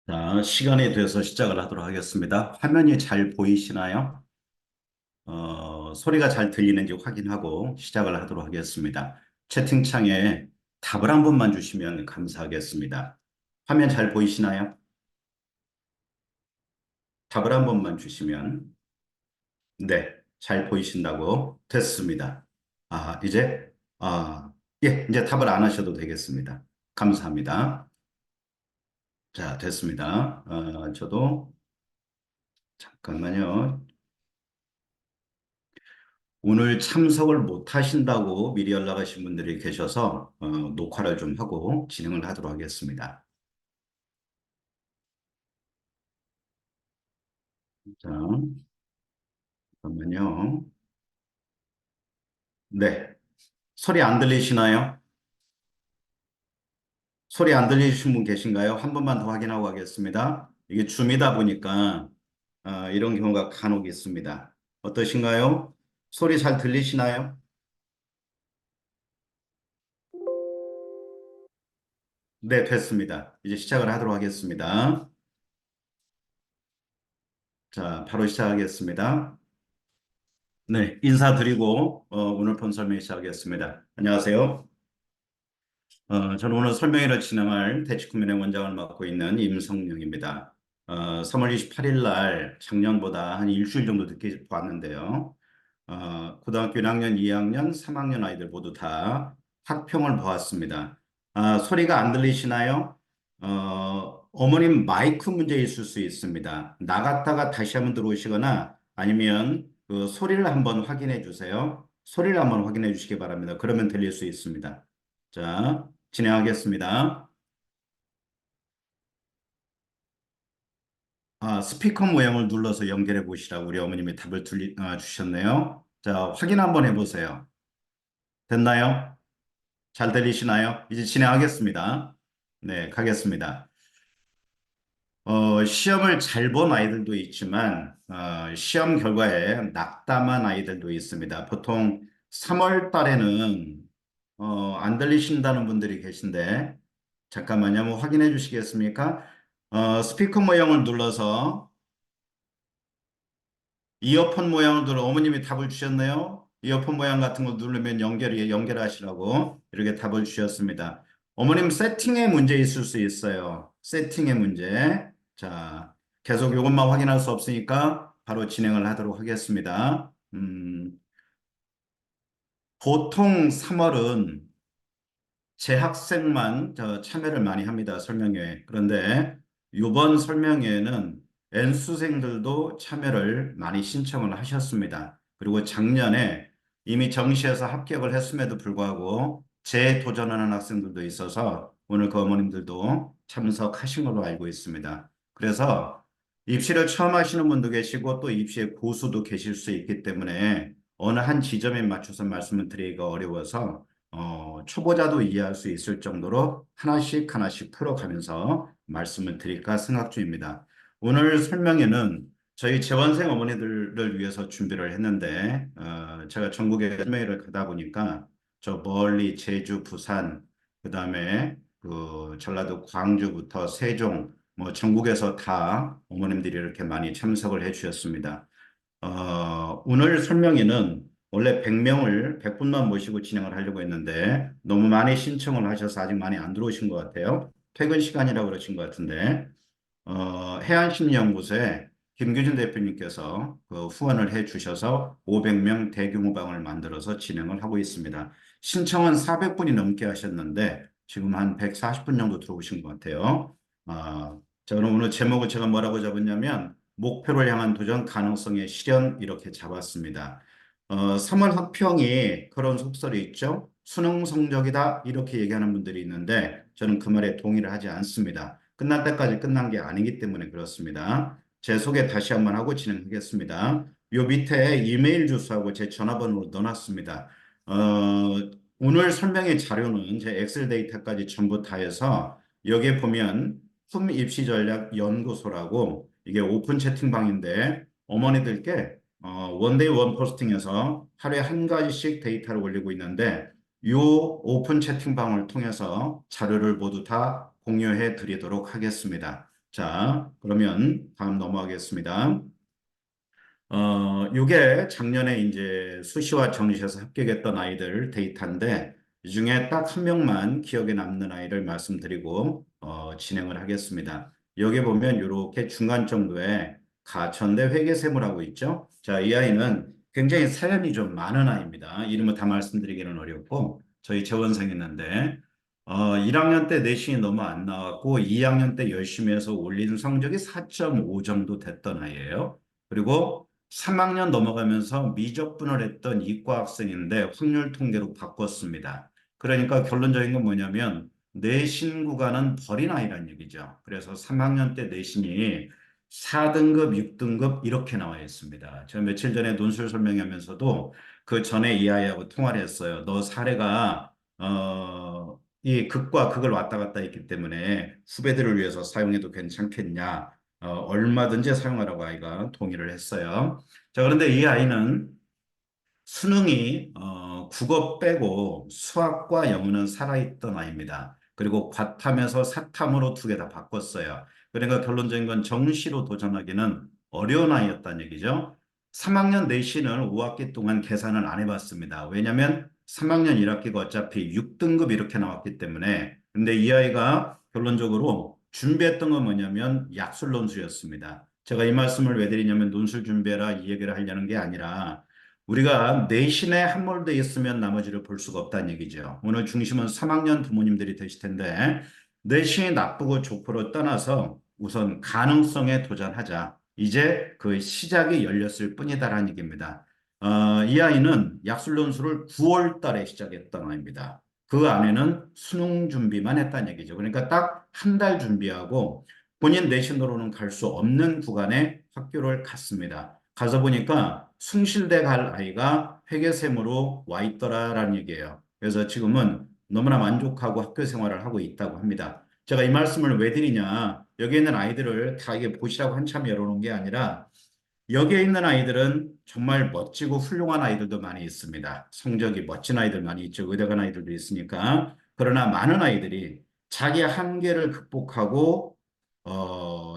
자, 시간이 돼서 시작을 하도록 하겠습니다. 화면이 잘 보이시나요? 소리가 잘 들리는지 확인하고 시작을 하도록 하겠습니다. 채팅창에 답을 한 번만 주시면 감사하겠습니다. 화면 잘 보이시나요? 답을 한 번만 주시면, 네, 잘 보이신다고 됐습니다. 아, 이제, 이제 답을 안 하셔도 되겠습니다. 감사합니다. 자, 됐습니다. 저도 잠깐만요. 오늘 참석을 못 하신다고 미리 연락하신 분들이 계셔서 녹화를 좀 하고 진행을 하도록 하겠습니다. 자, 잠깐만요. 네. 소리 안 들리시나요? 소리 안 들리시는 분 계신가요? 한 번만 더 확인하고 가겠습니다. 이게 줌이다 보니까 이런 경우가 간혹 있습니다. 어떠신가요? 소리 잘 들리시나요? 네, 됐습니다. 이제 시작을 하도록 하겠습니다. 자, 바로 시작하겠습니다. 네, 인사드리고 오늘 본 설명 시작하겠습니다. 안녕하세요. 저는 오늘 설명회를 진행할 대치쿠멘의 원장을 맡고 있는 임성룡입니다. 3월 28일 날 작년보다 한 일주일 정도 늦게 왔는데요. 고등학교 1학년, 2학년, 3학년 아이들 모두 다 학평을 보았습니다. 소리가 안 들리시나요? 어머님 마이크 문제 있을 수 있습니다. 나갔다가 다시 한번 들어오시거나 아니면 그 소리를 한번 확인해 주세요. 소리를 한번 확인해 주시기 바랍니다. 그러면 들릴 수 있습니다. 자, 진행하겠습니다. 스피커 모양을 눌러서 연결해 보시라고 우리 어머님이 답을 주셨네요. 자, 확인 한번 해보세요. 됐나요? 잘 들리시나요? 이제 진행하겠습니다. 네, 가겠습니다. 시험을 잘 본 아이들도 있지만, 시험 결과에 낙담한 아이들도 있습니다. 보통 3월 달에는, 안 들리신다는 분들이 계신데, 잠깐만요. 한번 확인해 주시겠습니까? 스피커 모양을 눌러서 이어폰 모양을 눌러 어머님이 답을 주셨네요. 이어폰 모양 같은 거 누르면 연결하시라고 이렇게 답을 주셨습니다. 어머님 세팅에 문제 있을 수 있어요. 세팅의 문제. 자, 계속 이것만 확인할 수 없으니까 바로 진행을 하도록 하겠습니다. 보통 3월은 재학생만 참여를 많이 합니다. 설명회에. 그런데 이번 설명회에는 N수생들도 참여를 많이 신청을 하셨습니다. 그리고 작년에 이미 정시에서 합격을 했음에도 불구하고 재도전하는 학생들도 있어서 오늘 그 어머님들도 참석하신 걸로 알고 있습니다. 그래서 입시를 처음 하시는 분도 계시고 또 입시의 고수도 계실 수 있기 때문에 어느 한 지점에 맞춰서 말씀을 드리기가 어려워서 초보자도 이해할 수 있을 정도로 하나씩 하나씩 풀어가면서 말씀을 드릴까 생각 중입니다. 오늘 설명회는 저희 재원생 어머니들을 위해서 준비를 했는데, 제가 전국에 설명회를 가다 보니까 저 멀리 제주, 부산, 그 다음에 그 전라도 광주부터 세종, 뭐 전국에서 다 어머님들이 이렇게 많이 참석을 해 주셨습니다. 오늘 설명회는 원래 100분만 모시고 진행을 하려고 했는데 너무 많이 신청을 하셔서 아직 많이 안 들어오신 것 같아요. 퇴근 시간이라고 그러신 것 같은데 해안심리연구소에 김규진 대표님께서 그 후원을 해 주셔서 500명 대규모 방을 만들어서 진행을 하고 있습니다. 신청은 400분이 넘게 하셨는데 지금 한 140분 정도 들어오신 것 같아요. 자, 그럼 오늘 제목을 제가 뭐라고 잡았냐면 목표를 향한 도전 가능성의 실현 이렇게 잡았습니다. 3월 학평이 그런 속설이 있죠. 수능 성적이다 이렇게 얘기하는 분들이 있는데 저는 그 말에 동의를 하지 않습니다. 끝날 때까지 끝난 게 아니기 때문에 그렇습니다. 제 소개 다시 한번 하고 진행하겠습니다. 요 밑에 이메일 주소하고 제 전화번호를 넣어놨습니다. 오늘 설명의 자료는 제 엑셀 데이터까지 전부 다 해서 여기에 보면 품 입시 전략 연구소라고 이게 오픈 채팅방인데 어머니들께 원데이 원 포스팅에서 하루에 한 가지씩 데이터를 올리고 있는데 이 오픈 채팅방을 통해서 자료를 모두 다 공유해 드리도록 하겠습니다. 자, 그러면 다음 넘어가겠습니다. 요게 작년에 이제 수시와 정시에서 합격했던 아이들 데이터인데, 이 중에 딱 한 명만 기억에 남는 아이를 말씀드리고, 진행을 하겠습니다. 여기 보면 이렇게 중간 정도의 가천대 회계세무라고 있죠. 자, 이 아이는 굉장히 사연이 좀 많은 아이입니다. 이름을 다 말씀드리기는 어렵고, 저희 재원생했는데, 1학년 때 내신이 너무 안 나왔고, 2학년 때 열심히 해서 올리는 성적이 4.5 정도 됐던 아이예요. 그리고 3학년 넘어가면서 미적분을 했던 이과 학생인데 확률 통계로 바꿨습니다. 그러니까 결론적인 건 뭐냐면 내신 구간은 버린 아이란 얘기죠. 그래서 3학년 때 내신이 4등급, 6등급 이렇게 나와 있습니다. 제가 며칠 전에 논술 설명하면서도 그 전에 이 아이하고 통화를 했어요. 너 사례가 이 극과 극을 왔다 갔다 했기 때문에 후배들을 위해서 사용해도 괜찮겠냐? 얼마든지 사용하라고 아이가 동의를 했어요. 자, 그런데 이 아이는 수능이 국어 빼고 수학과 영어는 살아있던 아이입니다. 그리고 과탐에서 사탐으로 두 개 다 바꿨어요. 그러니까 결론적인 건 정시로 도전하기는 어려운 아이였다는 얘기죠. 3학년 내신을 5학기 동안 계산을 안 해봤습니다. 왜냐하면 3학년 1학기가 어차피 6등급 이렇게 나왔기 때문에. 근데 이 아이가 결론적으로 준비했던 건 뭐냐면 약술 논술이었습니다. 제가 이 말씀을 왜 드리냐면 논술 준비해라 이 얘기를 하려는 게 아니라 우리가 내신에 함몰되어 있으면 나머지를 볼 수가 없다는 얘기죠. 오늘 중심은 3학년 부모님들이 되실 텐데 내신이 나쁘고 좋고를 떠나서 우선 가능성에 도전하자. 이제 그 시작이 열렸을 뿐이다라는 얘기입니다. 이 아이는 약술론수를 9월 달에 시작했던 아이입니다. 그 안에는 수능 준비만 했다는 얘기죠. 그러니까 딱 한 달 준비하고 본인 내신으로는 갈 수 없는 구간에 학교를 갔습니다. 가서 보니까 숭실대 갈 아이가 회계세무로 와 있더라라는 얘기예요. 그래서 지금은 너무나 만족하고 학교 생활을 하고 있다고 합니다. 제가 이 말씀을 왜 드리냐? 여기 있는 아이들을 다 이게 보시라고 한참 열어놓은 게 아니라 여기에 있는 아이들은 정말 멋지고 훌륭한 아이들도 많이 있습니다. 성적이 멋진 아이들 많이 있죠. 의대 간 아이들도 있으니까. 그러나 많은 아이들이 자기 한계를 극복하고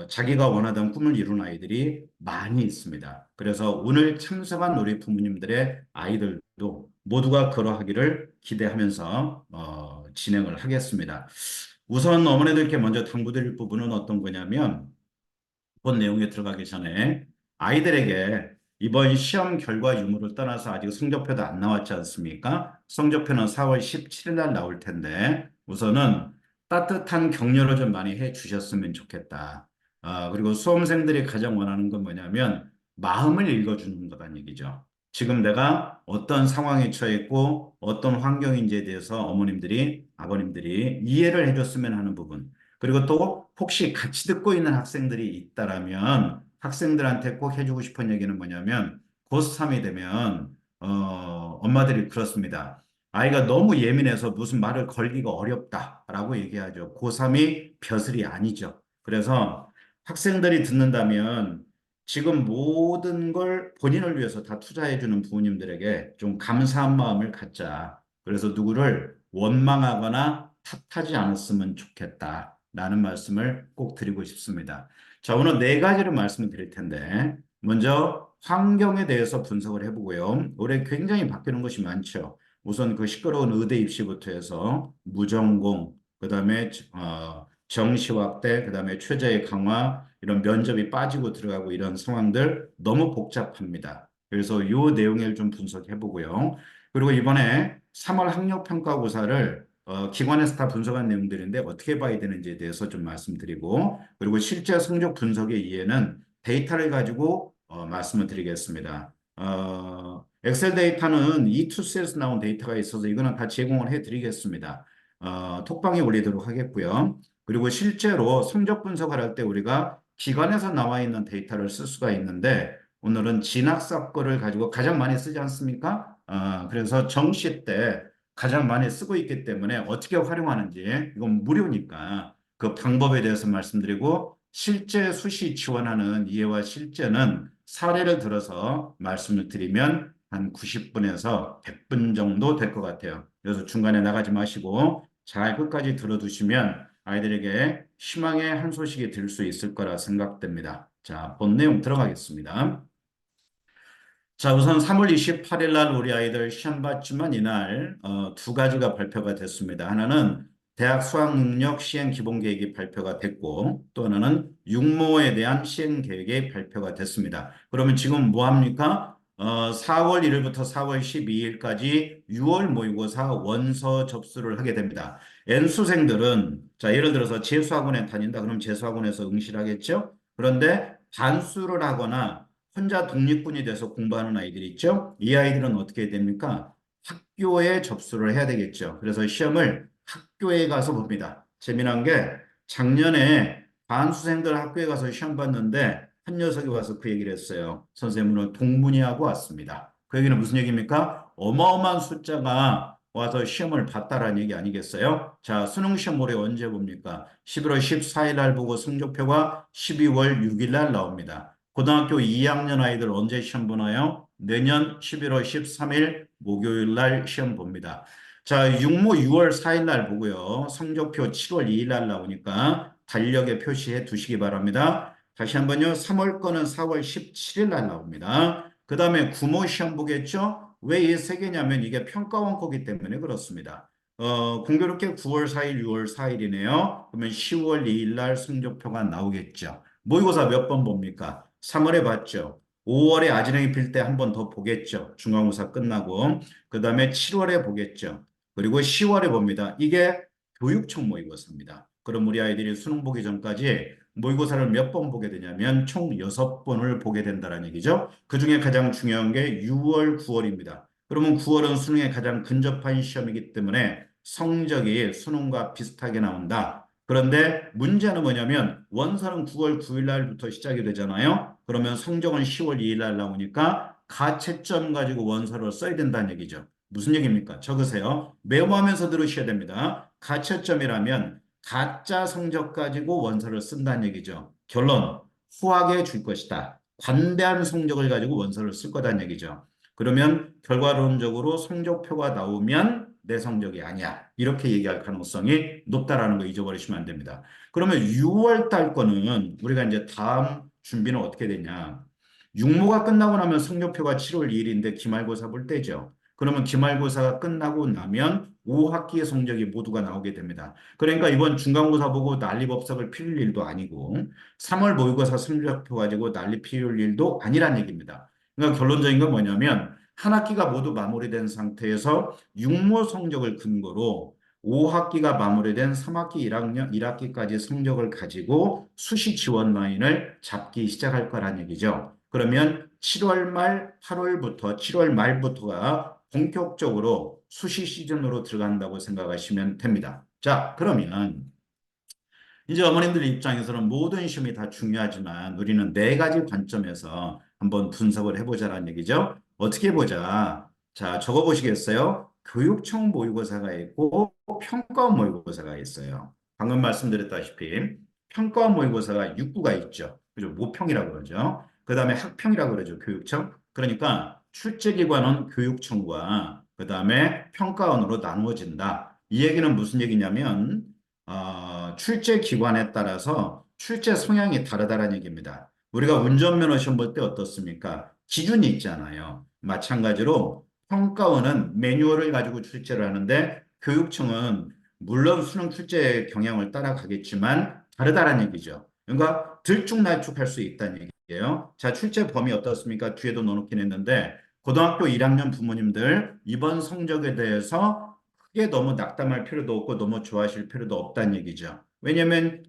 자기가 원하던 꿈을 이룬 아이들이 많이 있습니다. 그래서 오늘 참석한 우리 부모님들의 아이들도 모두가 그러하기를 기대하면서 진행을 하겠습니다. 우선 어머니들께 먼저 당부드릴 부분은 어떤 거냐면 본 내용에 들어가기 전에 아이들에게 이번 시험 결과 유무를 떠나서 아직 성적표도 안 나왔지 않습니까? 성적표는 4월 17일 날 나올 텐데 우선은 따뜻한 격려를 좀 많이 해 주셨으면 좋겠다. 그리고 수험생들이 가장 원하는 건 뭐냐면 마음을 읽어주는 거란 얘기죠. 지금 내가 어떤 상황에 처해 있고 어떤 환경인지에 대해서 어머님들이, 아버님들이 이해를 해줬으면 하는 부분. 그리고 또 혹시 같이 듣고 있는 학생들이 있다라면 학생들한테 꼭 해주고 싶은 얘기는 뭐냐면 고3이 되면 엄마들이 그렇습니다. 아이가 너무 예민해서 무슨 말을 걸기가 어렵다라고 얘기하죠. 고3이 벼슬이 아니죠. 그래서 학생들이 듣는다면 지금 모든 걸 본인을 위해서 다 투자해주는 부모님들에게 좀 감사한 마음을 갖자. 그래서 누구를 원망하거나 탓하지 않았으면 좋겠다. 라는 말씀을 꼭 드리고 싶습니다. 자, 오늘 네 가지를 말씀을 드릴 텐데, 먼저 환경에 대해서 분석을 해보고요. 올해 굉장히 바뀌는 것이 많죠. 우선 그 시끄러운 의대 입시부터 해서 무전공, 그다음에 정시 확대, 그다음에 최저의 강화, 이런 면접이 빠지고 들어가고 이런 상황들 너무 복잡합니다. 그래서 이 내용을 좀 분석해 보고요. 그리고 이번에 3월 학력평가고사를 기관에서 다 분석한 내용들인데 어떻게 봐야 되는지에 대해서 좀 말씀드리고 그리고 실제 성적 분석의 이해는 데이터를 가지고 말씀을 드리겠습니다. 엑셀 데이터는 E2셀에서 나온 데이터가 있어서 이거는 다 제공을 해드리겠습니다. 톡방에 올리도록 하겠고요. 그리고 실제로 성적 분석을 할 때 우리가 기관에서 나와 있는 데이터를 쓸 수가 있는데 오늘은 진학사 거를 가지고 가장 많이 쓰지 않습니까? 그래서 정시 때 가장 많이 쓰고 있기 때문에 어떻게 활용하는지 이건 무료니까 그 방법에 대해서 말씀드리고 실제 수시 지원하는 이해와 실제는 사례를 들어서 말씀을 드리면 한 90분에서 100분 정도 될 것 같아요. 그래서 중간에 나가지 마시고 잘 끝까지 들어두시면 아이들에게 희망의 한 소식이 될 수 있을 거라 생각됩니다. 자, 본 내용 들어가겠습니다. 자, 우선 3월 28일 날 우리 아이들 시험 봤지만 이날 두 가지가 발표가 됐습니다. 하나는 대학 수학능력 시행 기본계획이 발표가 됐고 또 하나는 육모에 대한 시행 계획이 발표가 됐습니다. 그러면 지금 뭐 합니까? 4월 1일부터 4월 12일까지 6월 모의고사 원서 접수를 하게 됩니다. N수생들은 자, 예를 들어서 재수학원에 다닌다. 그럼 재수학원에서 응시를 하겠죠? 그런데 반수를 하거나 혼자 독립군이 돼서 공부하는 아이들이 있죠. 이 아이들은 어떻게 됩니까? 학교에 접수를 해야 되겠죠. 그래서 시험을 학교에 가서 봅니다. 재미난 게 작년에 반수생들 학교에 가서 시험 봤는데 한 녀석이 와서 그 얘기를 했어요. 선생님 오늘 동문회하고 왔습니다. 그 얘기는 무슨 얘기입니까? 어마어마한 숫자가 와서 시험을 봤다라는 얘기 아니겠어요? 자, 수능 시험 올해 언제 봅니까? 11월 14일 날 보고 성적표가 12월 6일 날 나옵니다. 고등학교 2학년 아이들 언제 시험 보나요? 내년 11월 13일 목요일 날 시험 봅니다. 자, 육모 6월 4일 날 보고요. 성적표 7월 2일 날 나오니까 달력에 표시해 두시기 바랍니다. 다시 한번요. 3월 거는 4월 17일 날 나옵니다. 그 다음에 구모 시험 보겠죠? 왜 이 세 개냐면 이게 평가원 거기 때문에 그렇습니다. 공교롭게 9월 4일, 6월 4일이네요. 그러면 10월 2일 날 성적표가 나오겠죠. 모의고사 몇 번 봅니까? 3월에 봤죠. 5월에 아지랑이 필 때 한 번 더 보겠죠. 중간고사 끝나고. 그 다음에 7월에 보겠죠. 그리고 10월에 봅니다. 이게 교육청 모의고사입니다. 그럼 우리 아이들이 수능 보기 전까지 모의고사를 몇 번 보게 되냐면 총 6번을 보게 된다는 얘기죠. 그중에 가장 중요한 게 6월, 9월입니다. 그러면 9월은 수능에 가장 근접한 시험이기 때문에 성적이 수능과 비슷하게 나온다. 그런데 문제는 뭐냐면 원서는 9월 9일 날부터 시작이 되잖아요. 그러면 성적은 10월 2일 날 나오니까 가채점 가지고 원서를 써야 된다는 얘기죠. 무슨 얘기입니까? 적으세요. 메모하면서 들으셔야 됩니다. 가채점이라면 가짜 성적 가지고 원서를 쓴다는 얘기죠. 결론, 후하게 줄 것이다. 관대한 성적을 가지고 원서를 쓸 거다는 얘기죠. 그러면 결과론적으로 성적표가 나오면 내 성적이 아니야. 이렇게 얘기할 가능성이 높다라는 거 잊어버리시면 안 됩니다. 그러면 6월 달 거는 우리가 이제 다음 준비는 어떻게 되냐. 육모가 끝나고 나면 성적표가 7월 2일인데 기말고사 볼 때죠. 그러면 기말고사가 끝나고 나면 5학기의 성적이 모두가 나오게 됩니다. 그러니까 이번 중간고사 보고 난리법석을 피울 일도 아니고 3월 모의고사 성적표 가지고 난리 피울 일도 아니란 얘기입니다. 그러니까 결론적인 건 뭐냐면 한 학기가 모두 마무리된 상태에서 육모 성적을 근거로 5학기가 마무리된 3학기 1학년 1학기까지 성적을 가지고 수시 지원 라인을 잡기 시작할 거란 얘기죠. 그러면 7월 말 8월부터 7월 말부터가 본격적으로 수시 시즌으로 들어간다고 생각하시면 됩니다. 자, 그러면 이제 어머님들 입장에서는 모든 시험이 다 중요하지만 우리는 네 가지 관점에서 한번 분석을 해보자라는 얘기죠. 어떻게 해보자. 자, 적어보시겠어요? 교육청 모의고사가 있고 평가원 모의고사가 있어요. 방금 말씀드렸다시피 평가원 모의고사가 6구가 있죠. 그죠? 모평이라고 그러죠. 그 다음에 학평이라고 그러죠. 교육청. 그러니까 출제기관은 교육청과 그 다음에 평가원으로 나누어진다. 이 얘기는 무슨 얘기냐면 출제 기관에 따라서 출제 성향이 다르다는 얘기입니다. 우리가 운전면허 시험 볼 때 어떻습니까? 기준이 있잖아요. 마찬가지로 평가원은 매뉴얼을 가지고 출제를 하는데 교육청은 물론 수능 출제 경향을 따라가겠지만 다르다는 얘기죠. 그러니까 들쭉날쭉할 수 있다는 얘기예요. 자, 출제 범위 어떻습니까? 뒤에도 넣어놓긴 했는데 고등학교 1학년 부모님들 이번 성적에 대해서 크게 너무 낙담할 필요도 없고 너무 좋아하실 필요도 없다는 얘기죠. 왜냐하면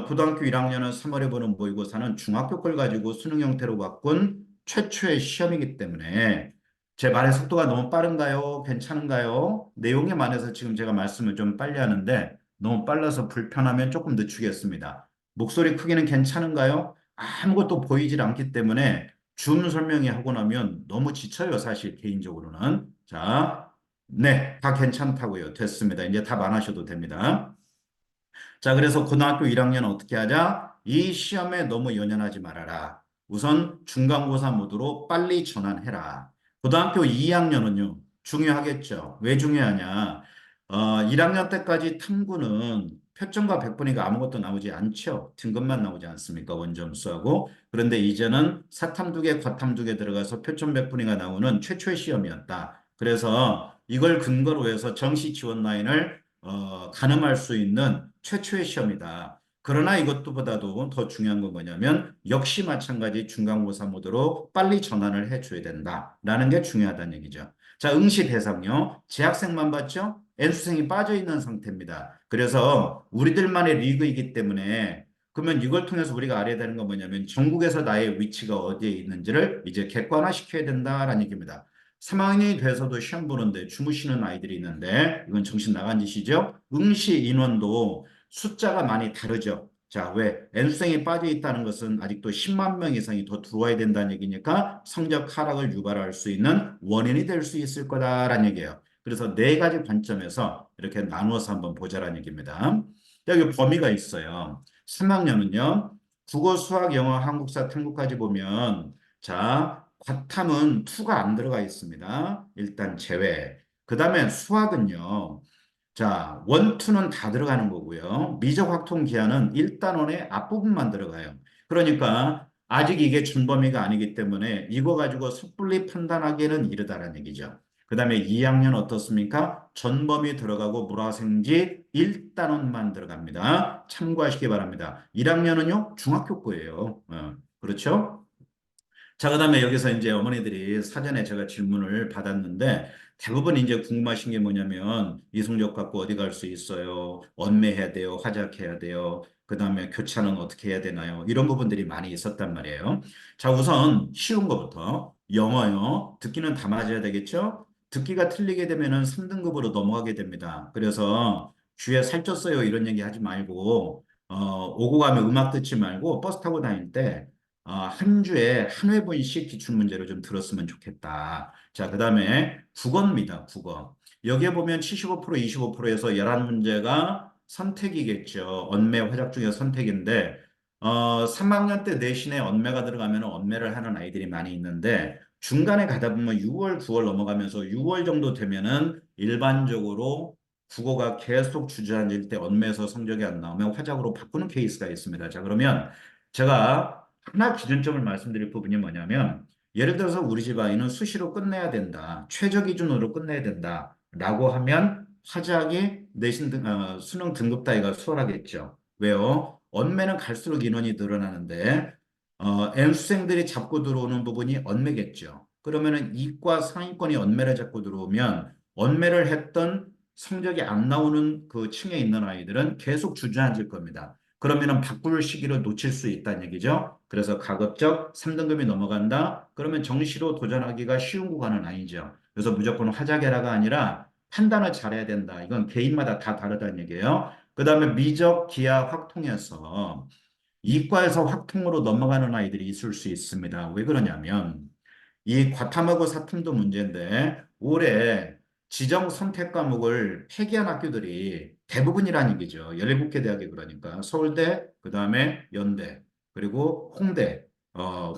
고등학교 1학년은 3월에 보는 모의고사는 중학교 걸 가지고 수능 형태로 바꾼 최초의 시험이기 때문에 제 말의 속도가 너무 빠른가요? 괜찮은가요? 내용에 관해서 지금 제가 말씀을 좀 빨리 하는데 너무 빨라서 불편하면 조금 늦추겠습니다. 목소리 크기는 괜찮은가요? 아무것도 보이질 않기 때문에 줌 설명이 하고 나면 너무 지쳐요, 사실 개인적으로는. 자, 네, 다 괜찮다고요. 됐습니다. 이제 답 안 하셔도 됩니다. 자, 그래서 고등학교 1학년 어떻게 하자? 이 시험에 너무 연연하지 말아라. 우선 중간고사 모드로 빨리 전환해라. 고등학교 2학년은요, 중요하겠죠. 왜 중요하냐? 1학년 때까지 탐구는 표점과 백분위가 아무것도 나오지 않죠. 등급만 나오지 않습니까? 원점수하고. 그런데 이제는 사탐 두 개, 과탐 두 개 들어가서 표점 백분위가 나오는 최초의 시험이었다. 그래서 이걸 근거로 해서 정시 지원 라인을 가늠할 수 있는 최초의 시험이다. 그러나 이것보다도 더 중요한 건 뭐냐면 역시 마찬가지 중간고사 모드로 빨리 전환을 해줘야 된다라는 게 중요하다는 얘기죠. 자, 응시 대상요. 재학생만 봤죠? N수생이 빠져 있는 상태입니다. 그래서 우리들만의 리그이기 때문에 그러면 이걸 통해서 우리가 알아야 되는 건 뭐냐면 전국에서 나의 위치가 어디에 있는지를 이제 객관화시켜야 된다라는 얘기입니다. 3학년이 돼서도 시험 보는데 주무시는 아이들이 있는데 이건 정신 나간 짓이죠. 응시 인원도 숫자가 많이 다르죠. 자, 왜? N수생이 빠져 있다는 것은 아직도 10만 명 이상이 더 들어와야 된다는 얘기니까 성적 하락을 유발할 수 있는 원인이 될 수 있을 거다라는 얘기예요. 그래서 네 가지 관점에서 이렇게 나누어서 한번 보자라는 얘기입니다. 여기 범위가 있어요. 3학년은요. 국어, 수학, 영어, 한국사, 탐구까지 보면 자, 과탐은 2가 안 들어가 있습니다. 일단 제외. 그 다음에 수학은요. 자, 원투는 다 들어가는 거고요. 미적 확통 기하는 1단원의 앞부분만 들어가요. 그러니까 아직 이게 준범위가 아니기 때문에 이거 가지고 섣불리 판단하기에는 이르다라는 얘기죠. 그 다음에 2학년 어떻습니까? 전범위 들어가고 물화생지 1단원만 들어갑니다. 참고하시기 바랍니다. 1학년은요, 중학교 거예요. 그렇죠? 자, 그다음에 여기서 이제 어머니들이 사전에 제가 질문을 받았는데 대부분 이제 궁금하신 게 뭐냐면 이성적 갖고 어디 갈 수 있어요? 언매해야 돼요? 화작해야 돼요? 그다음에 교차는 어떻게 해야 되나요? 이런 부분들이 많이 있었단 말이에요. 자, 우선 쉬운 거부터 영어요. 듣기는 다 맞아야 되겠죠? 듣기가 틀리게 되면은 3등급으로 넘어가게 됩니다. 그래서 귀에 살쪘어요 이런 얘기 하지 말고 오고 가면 음악 듣지 말고 버스 타고 다닐 때 한 주에 한 회분씩 기출문제를 좀 들었으면 좋겠다. 자, 그 다음에 국어입니다. 국어. 여기에 보면 75%, 25%에서 11문제가 선택이겠죠. 언매, 화작 중에 선택인데, 3학년 때 내신에 언매가 들어가면 언매를 하는 아이들이 많이 있는데, 중간에 가다 보면 6월, 9월 넘어가면서 6월 정도 되면은 일반적으로 국어가 계속 주저앉을 때 언매에서 성적이 안 나오면 화작으로 바꾸는 케이스가 있습니다. 자, 그러면 제가 하나 기준점을 말씀드릴 부분이 뭐냐면 예를 들어서 우리 집 아이는 수시로 끝내야 된다. 최저 기준으로 끝내야 된다. 라고 하면 화작이 수능 등급 따위가 수월하겠죠. 왜요? 언매는 갈수록 인원이 늘어나는데 N수생들이 잡고 들어오는 부분이 언매겠죠. 그러면은 이과 상위권이 언매를 잡고 들어오면 언매를 했던 성적이 안 나오는 그 층에 있는 아이들은 계속 주저앉을 겁니다. 그러면은 바꿀 시기를 놓칠 수 있다는 얘기죠. 그래서 가급적 3등급이 넘어간다. 그러면 정시로 도전하기가 쉬운 구간은 아니죠. 그래서 무조건 화자계라가 아니라 판단을 잘해야 된다. 이건 개인마다 다 다르다는 얘기예요. 그 다음에 미적, 기하, 확통에서 이과에서 확통으로 넘어가는 아이들이 있을 수 있습니다. 왜 그러냐면 이 과탐하고 사탐도 문제인데 올해 지정 선택 과목을 폐기한 학교들이 대부분이라는 얘기죠. 17개 대학이 그러니까 서울대, 그다음에 연대, 그리고 홍대,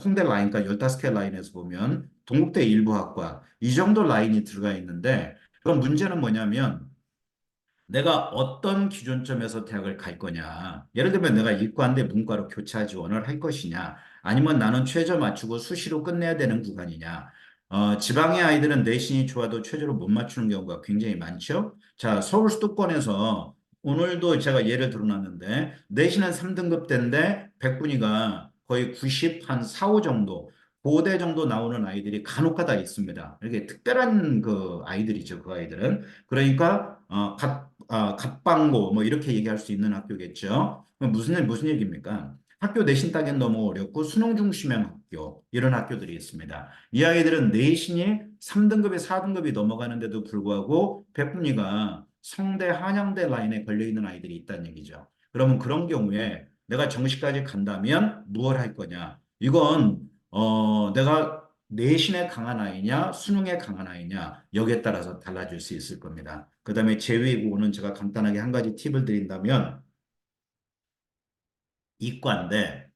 홍대 라인까지 15개 라인에서 보면 동국대 일부 학과 이 정도 라인이 들어가 있는데 그럼 문제는 뭐냐면 내가 어떤 기준점에서 대학을 갈 거냐. 예를 들면 내가 이과인데 문과로 교차 지원을 할 것이냐. 아니면 나는 최저 맞추고 수시로 끝내야 되는 구간이냐. 지방의 아이들은 내신이 좋아도 최저로 못 맞추는 경우가 굉장히 많죠. 자, 서울 수도권에서 오늘도 제가 예를 들어놨는데 내신은 3등급 대인데 백분위가 거의 90, 한 4, 5 정도, 고대 정도 나오는 아이들이 간혹가다 있습니다. 이렇게 특별한 그 아이들이죠, 그 아이들은. 그러니까 갑방고 뭐 이렇게 얘기할 수 있는 학교겠죠. 그럼 무슨 얘기입니까? 학교 내신 따기엔 너무 어렵고 수능 중심형 학교 이런 학교들이 있습니다. 이 아이들은 내신이 3등급에 4등급이 넘어가는데도 불구하고 백분위가 성대 한양대 라인에 걸려 있는 아이들이 있다는 얘기죠. 그러면 그런 경우에 내가 정시까지 간다면 무엇 할 거냐? 이건 내가 내신에 강한 아이냐, 수능에 강한 아이냐, 여기에 따라서 달라질 수 있을 겁니다. 그 다음에 제외국어는 제가 간단하게 한 가지 팁을 드린다면, 이과인데,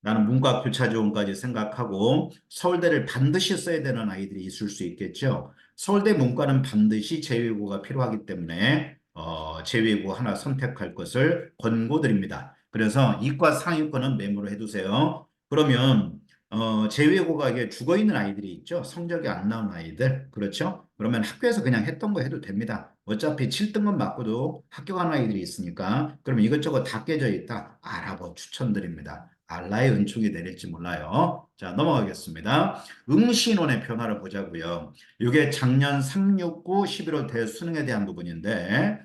나는 문과 교차 지원까지 생각하고, 서울대를 반드시 써야 되는 아이들이 있을 수 있겠죠. 서울대 문과는 반드시 제외국어가 필요하기 때문에, 제외고 하나 선택할 것을 권고드립니다. 그래서 이과 상위권은 메모를 해두세요. 그러면 제외고가 이게 죽어 있는 아이들이 있죠. 성적이 안 나온 아이들. 그렇죠? 그러면 학교에서 그냥 했던 거 해도 됩니다. 어차피 7등급 맞고도 학교 가는 아이들이 있으니까. 그럼 이것저것 다 깨져 있다. 알아보 추천드립니다. 알라의 은총이 내릴지 몰라요. 자, 넘어가겠습니다. 응시인원의 변화를 보자고요. 이게 작년 369 11월 대수능에 대한 부분인데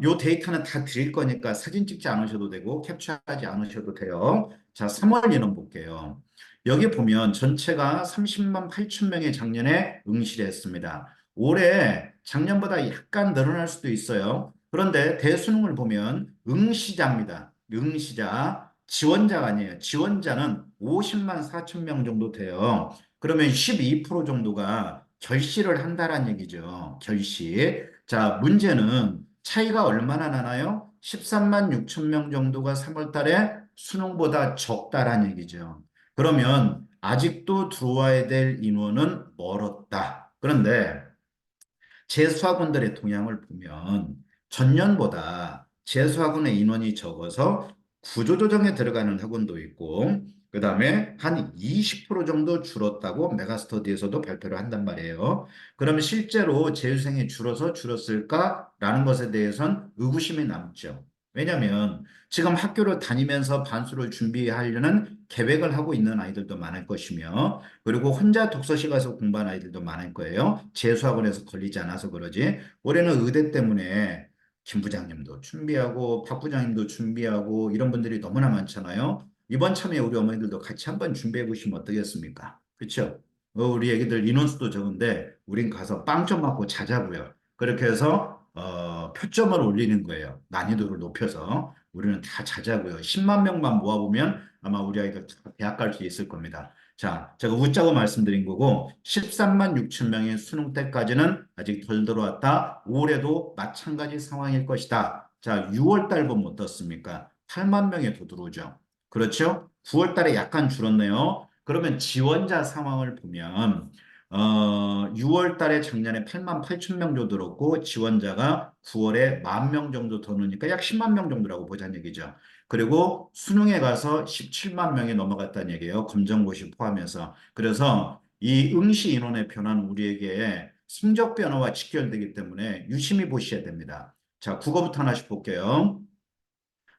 요 데이터는 다 드릴 거니까 사진 찍지 않으셔도 되고 캡처하지 않으셔도 돼요. 자, 3월 인원 볼게요. 여기 보면 전체가 30만 8천 명이 작년에 응시를 했습니다. 올해 작년보다 약간 늘어날 수도 있어요. 그런데 대수능을 보면 응시자입니다. 응시자. 지원자가 아니에요. 지원자는 50만 4천 명 정도 돼요. 그러면 12% 정도가 결시를 한다라는 얘기죠. 결시. 자, 문제는 차이가 얼마나 나나요? 13만 6천 명 정도가 3월 달에 수능보다 적다라는 얘기죠. 그러면 아직도 들어와야 될 인원은 멀었다. 그런데 재수학원들의 동향을 보면 전년보다 재수학원의 인원이 적어서 구조조정에 들어가는 학원도 있고 그다음에 한 20% 정도 줄었다고 메가스터디에서도 발표를 한단 말이에요. 그러면 실제로 재수생이 줄어서 줄었을까라는 것에 대해선 의구심이 남죠. 왜냐하면 지금 학교를 다니면서 반수를 준비하려는 계획을 하고 있는 아이들도 많을 것이며 그리고 혼자 독서실 가서 공부하는 아이들도 많을 거예요. 재수학원에서 걸리지 않아서 그러지. 올해는 의대 때문에 김 부장님도 준비하고 박 부장님도 준비하고 이런 분들이 너무나 많잖아요. 이번 참에 우리 어머니들도 같이 한번 준비해 보시면 어떻겠습니까? 그렇죠? 우리 애기들 인원수도 적은데 우린 가서 빵점 맞고 자자고요. 그렇게 해서 표점을 올리는 거예요. 난이도를 높여서 우리는 다 자자고요. 10만 명만 모아보면 아마 우리 아이들 다 대학 갈 수 있을 겁니다. 자, 제가 웃자고 말씀드린 거고 13만 6천 명의 수능 때까지는 아직 덜 들어왔다. 올해도 마찬가지 상황일 것이다. 자, 6월 달 보면 어떻습니까? 8만 명이 더 들어오죠. 그렇죠? 9월 달에 약간 줄었네요. 그러면 지원자 상황을 보면 6월 달에 작년에 8만 8천 명 정도 들었고 지원자가 9월에 1만 명 정도 더 넣으니까 약 10만 명 정도라고 보자는 얘기죠. 그리고 수능에 가서 17만 명이 넘어갔다는 얘기예요. 검정고시 포함해서. 그래서 이 응시 인원의 변화는 우리에게 성적 변화와 직결되기 때문에 유심히 보셔야 됩니다. 자, 국어부터 하나씩 볼게요.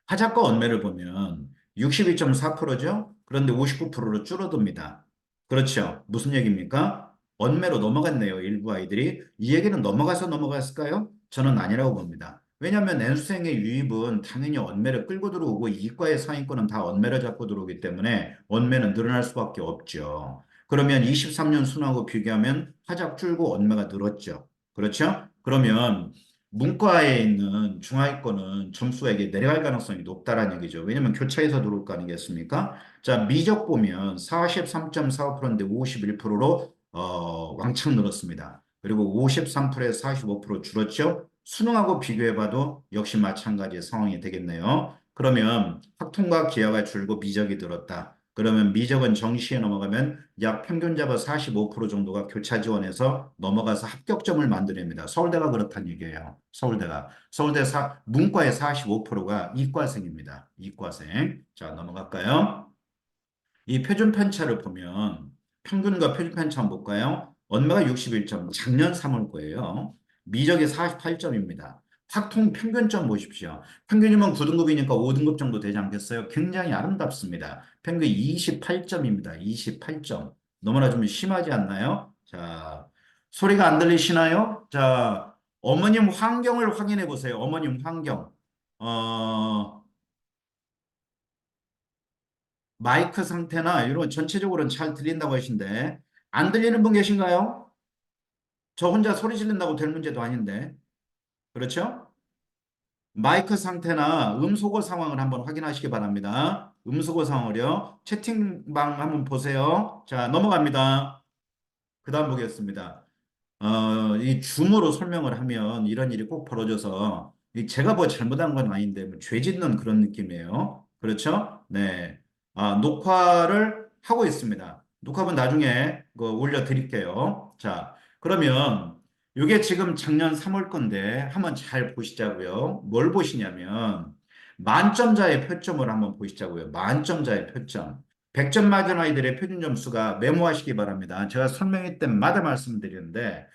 하작과 언매를 보면 62.4%죠? 그런데 59%로 줄어듭니다. 그렇죠. 무슨 얘기입니까? 언매로 넘어갔네요. 일부 아이들이. 이 얘기는 넘어가서 넘어갔을까요? 저는 아니라고 봅니다. 왜냐하면 N수생의 유입은 당연히 언매를 끌고 들어오고 이과의 상위권은 다 언매를 잡고 들어오기 때문에 언매는 늘어날 수밖에 없죠. 그러면 23년 순하고 비교하면 하작 줄고 언매가 늘었죠. 그렇죠? 그러면 문과에 있는 중하위권은 점수가 이게 내려갈 가능성이 높다라는 얘기죠. 왜냐면 교차에서 들어올 거 아니겠습니까? 자, 미적 보면 43.45%인데 51%로 왕창 늘었습니다. 그리고 53%에서 45% 줄었죠. 수능하고 비교해봐도 역시 마찬가지의 상황이 되겠네요. 그러면 학통과 기하가 줄고 미적이 늘었다. 그러면 미적은 정시에 넘어가면 약 평균 잡아 45% 정도가 교차 지원해서 넘어가서 합격점을 만들어냅니다. 서울대가 그렇다는 얘기예요. 서울대가. 문과의 45%가 이과생입니다. 이과생. 자, 넘어갈까요? 이 표준 편차를 보면 평균과 표준 편차 한번 볼까요? 언어가 61점, 작년 3월 거예요. 미적이 48점입니다. 확통 평균점 보십시오. 평균이면 9등급이니까 5등급 정도 되지 않겠어요? 굉장히 아름답습니다. 평균 28점입니다. 28점. 너무나 좀 심하지 않나요? 자, 소리가 안 들리시나요? 자, 어머님 환경을 확인해 보세요. 어머님 환경. 어, 마이크 상태나 이런 전체적으로는 잘 들린다고 하신데 안 들리는 분 계신가요? 저 혼자 소리 지른다고 될 문제도 아닌데. 그렇죠? 마이크 상태나 음소거 상황을 한번 확인하시기 바랍니다. 음소거 상황을요. 채팅방 한번 보세요. 자, 넘어갑니다. 그 다음 보겠습니다. 이 줌으로 설명을 하면 이런 일이 꼭 벌어져서 제가 뭐 잘못한 건 아닌데 뭐죄 짓는 그런 느낌이에요. 그렇죠? 네. 녹화를 하고 있습니다. 녹화본 나중에 올려드릴게요. 자, 그러면 이게 지금 작년 3월 건데 한번 잘 보시자고요. 뭘 보시냐면 만점자의 표점을 한번 보시자고요. 만점자의 표점. 100점 맞은 아이들의 표준 점수가 메모하시기 바랍니다. 제가 설명회 때마다 말씀드리는데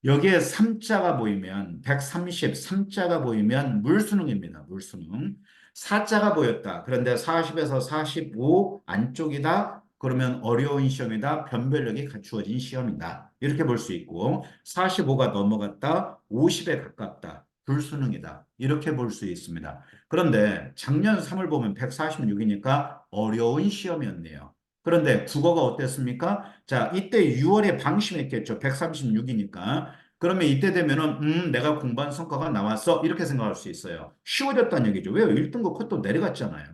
여기에 3자가 보이면 130, 3자가 보이면 물수능입니다. 물수능. 4자가 보였다. 그런데 40에서 45 안쪽이다. 그러면 어려운 시험이다. 변별력이 갖추어진 시험이다. 이렇게 볼 수 있고 45가 넘어갔다. 50에 가깝다. 불수능이다. 이렇게 볼 수 있습니다. 그런데 작년 3월 보면 146이니까 어려운 시험이었네요. 그런데 국어가 어땠습니까? 자, 이때 6월에 방심했겠죠. 136이니까. 그러면 이때 되면은, 내가 공부한 성과가 나왔어. 이렇게 생각할 수 있어요. 쉬워졌다는 얘기죠. 왜요? 1등급 컷도 내려갔잖아요.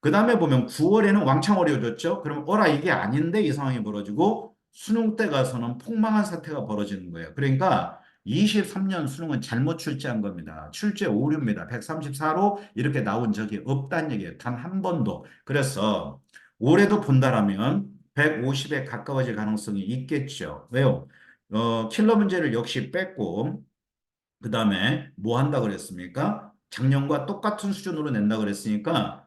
그 다음에 보면 9월에는 왕창 어려워졌죠. 그럼 어라 이게 아닌데 이 상황이 벌어지고 수능 때 가서는 폭망한 사태가 벌어지는 거예요. 그러니까 23년 수능은 잘못 출제한 겁니다. 출제 오류입니다. 134로 이렇게 나온 적이 없다는 얘기예요. 단 한 번도. 그래서 올해도 본다라면 150에 가까워질 가능성이 있겠죠. 왜요? 킬러 문제를 역시 뺐고 그 다음에 뭐 한다 그랬습니까? 작년과 똑같은 수준으로 낸다 그랬으니까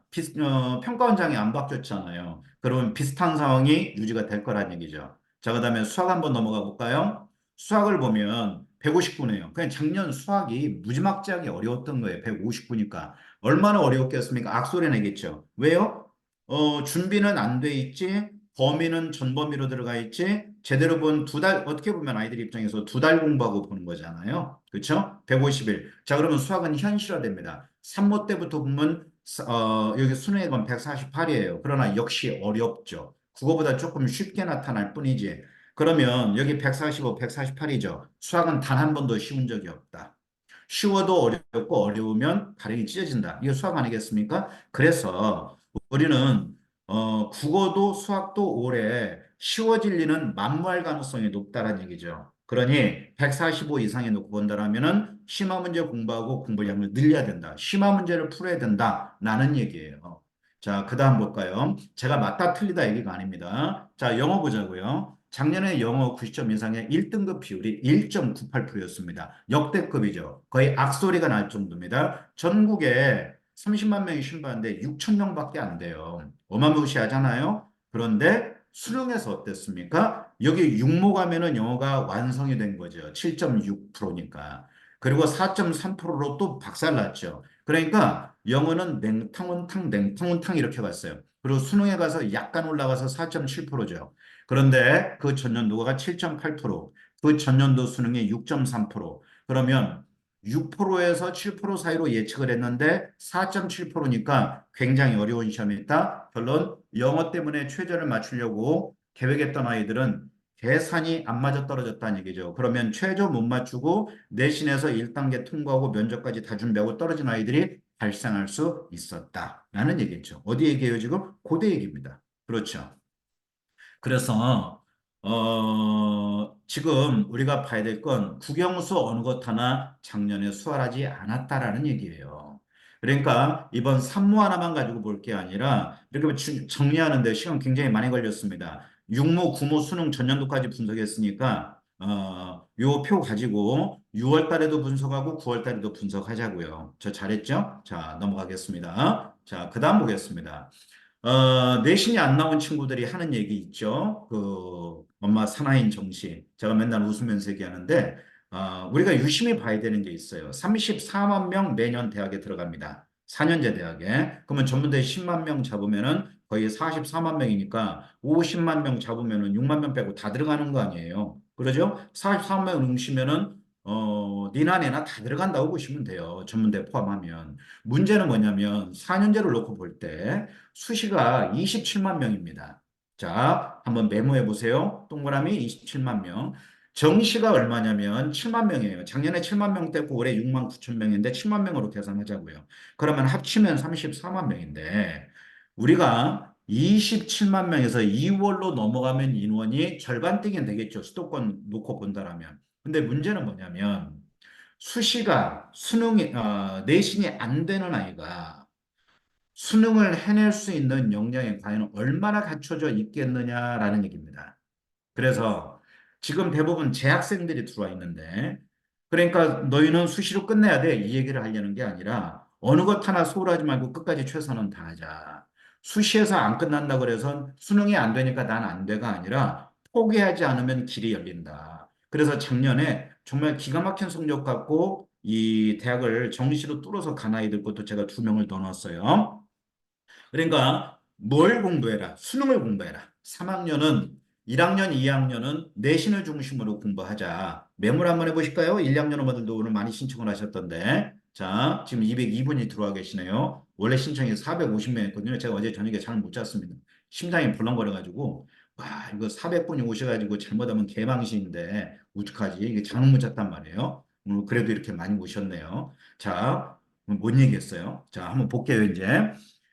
평가원장이 안 바뀌었잖아요. 그러면 비슷한 상황이 유지가 될 거란 얘기죠. 자, 그 다음에 수학 한번 넘어가 볼까요? 수학을 보면 159네요. 그냥 작년 수학이 무지막지하게 어려웠던 거예요. 159니까. 얼마나 어려웠겠습니까? 악소리 내겠죠. 왜요? 준비는 안 돼 있지. 범위는 전범위로 들어가 있지. 제대로 본 두 달, 어떻게 보면 아이들 입장에서 두 달 공부하고 보는 거잖아요. 그렇죠? 150일. 자, 그러면 수학은 현실화됩니다. 3모 때부터 보면 여기 수능의 건 148이에요. 그러나 역시 어렵죠. 국어보다 조금 쉽게 나타날 뿐이지. 그러면 여기 145, 148이죠. 수학은 단 한 번도 쉬운 적이 없다. 쉬워도 어렵고 어려우면 가령이 찢어진다. 이게 수학 아니겠습니까? 그래서 우리는 국어도 수학도 올해 쉬워질 리는 만무할 가능성이 높다는 얘기죠. 그러니 145 이상에 놓고 본다라면은 심화 문제 공부하고 공부량을 늘려야 된다. 심화 문제를 풀어야 된다라는 얘기예요. 자, 그다음 볼까요? 제가 맞다 틀리다 얘기가 아닙니다. 자, 영어 보자고요. 작년에 영어 90점 이상의 1등급 비율이 1.98%였습니다. 역대급이죠. 거의 악소리가 날 정도입니다. 전국에 30만 명이 신고하는데 6천 명밖에 안 돼요. 어마무시하잖아요. 그런데 수능에서 어땠습니까? 여기 육모 가면은 영어가 완성이 된 거죠. 7.6%니까. 그리고 4.3%로 또 박살났죠. 그러니까 영어는 냉탕온탕 냉탕온탕 이렇게 갔어요. 그리고 수능에 가서 약간 올라가서 4.7%죠. 그런데 그 전년도가 7.8%, 그 전년도 수능이 6.3%. 그러면 6%에서 7% 사이로 예측을 했는데 4.7%니까 굉장히 어려운 시험이었다. 결론 영어 때문에 최저를 맞추려고 계획했던 아이들은 계산이 안 맞아 떨어졌다는 얘기죠. 그러면 최저 못 맞추고 내신에서 1단계 통과하고 면접까지 다 준비하고 떨어진 아이들이 발생할 수 있었다라는 얘기죠. 어디 얘기예요 지금? 고대 얘기입니다. 그렇죠. 그래서 지금 우리가 봐야 될 건 국영수 어느 것 하나 작년에 수월하지 않았다라는 얘기예요. 그러니까 이번 산무 하나만 가지고 볼 게 아니라 이렇게 정리하는데 시간 굉장히 많이 걸렸습니다. 육모, 구모, 수능 전년도까지 분석했으니까 요 표 가지고 6월 달에도 분석하고 9월 달에도 분석하자고요. 저 잘했죠? 자, 넘어가겠습니다. 자, 그다음 보겠습니다. 내신이 안 나온 친구들이 하는 얘기 있죠. 그 엄마 사나인 정시. 제가 맨날 웃으면서 얘기하는데 우리가 유심히 봐야 되는 게 있어요. 34만 명 매년 대학에 들어갑니다. 4년제 대학에. 그러면 전문대 10만 명 잡으면은 거의 44만 명이니까 50만 명 잡으면은 6만 명 빼고 다 들어가는 거 아니에요. 그러죠? 44만 명 응시면은 니나 내나 다 들어간다고 보시면 돼요. 전문대 포함하면. 문제는 뭐냐면 4년제를 놓고 볼때 수시가 27만 명입니다. 자, 한번 메모해 보세요. 동그라미 27만 명. 정시가 얼마냐면 7만 명이에요. 작년에 7만 명 떼고 올해 6만 9천 명인데 7만 명으로 계산하자고요. 그러면 합치면 34만 명인데 우리가 27만 명에서 2월로 넘어가면 인원이 절반 뛰긴 되겠죠. 수도권 놓고 본다라면. 근데 문제는 뭐냐면 수시가 수능이 내신이 안 되는 아이가 수능을 해낼 수 있는 역량이 과연 얼마나 갖춰져 있겠느냐라는 얘기입니다. 그래서 지금 대부분 재학생들이 들어와 있는데, 그러니까 너희는 수시로 끝내야 돼. 이 얘기를 하려는 게 아니라 어느 것 하나 소홀하지 말고 끝까지 최선은 다하자. 수시에서 안 끝난다 그래서 수능이 안 되니까 난 안 돼가 아니라 포기하지 않으면 길이 열린다. 그래서 작년에 정말 기가 막힌 성적 갖고 이 대학을 정시로 뚫어서 간 아이들 것도 제가 두 명을 더 넣었어요. 그러니까 뭘 공부해라? 수능을 공부해라. 3학년은 1학년, 2학년은 내신을 중심으로 공부하자. 메모를 한번 해보실까요? 1, 2학년 어머들도 오늘 많이 신청을 하셨던데. 자, 지금 202분이 들어와 계시네요. 원래 신청이 450명 했거든요. 제가 어제 저녁에 잘 못 잤습니다. 심장이 벌렁거려가지고, 와, 이거 400분이 오셔가지고 잘못하면 개망신인데, 어떡하지? 이게 잠을 못 잤단 말이에요. 그래도 이렇게 많이 오셨네요. 자, 뭔 얘기했어요? 자, 한번 볼게요, 이제.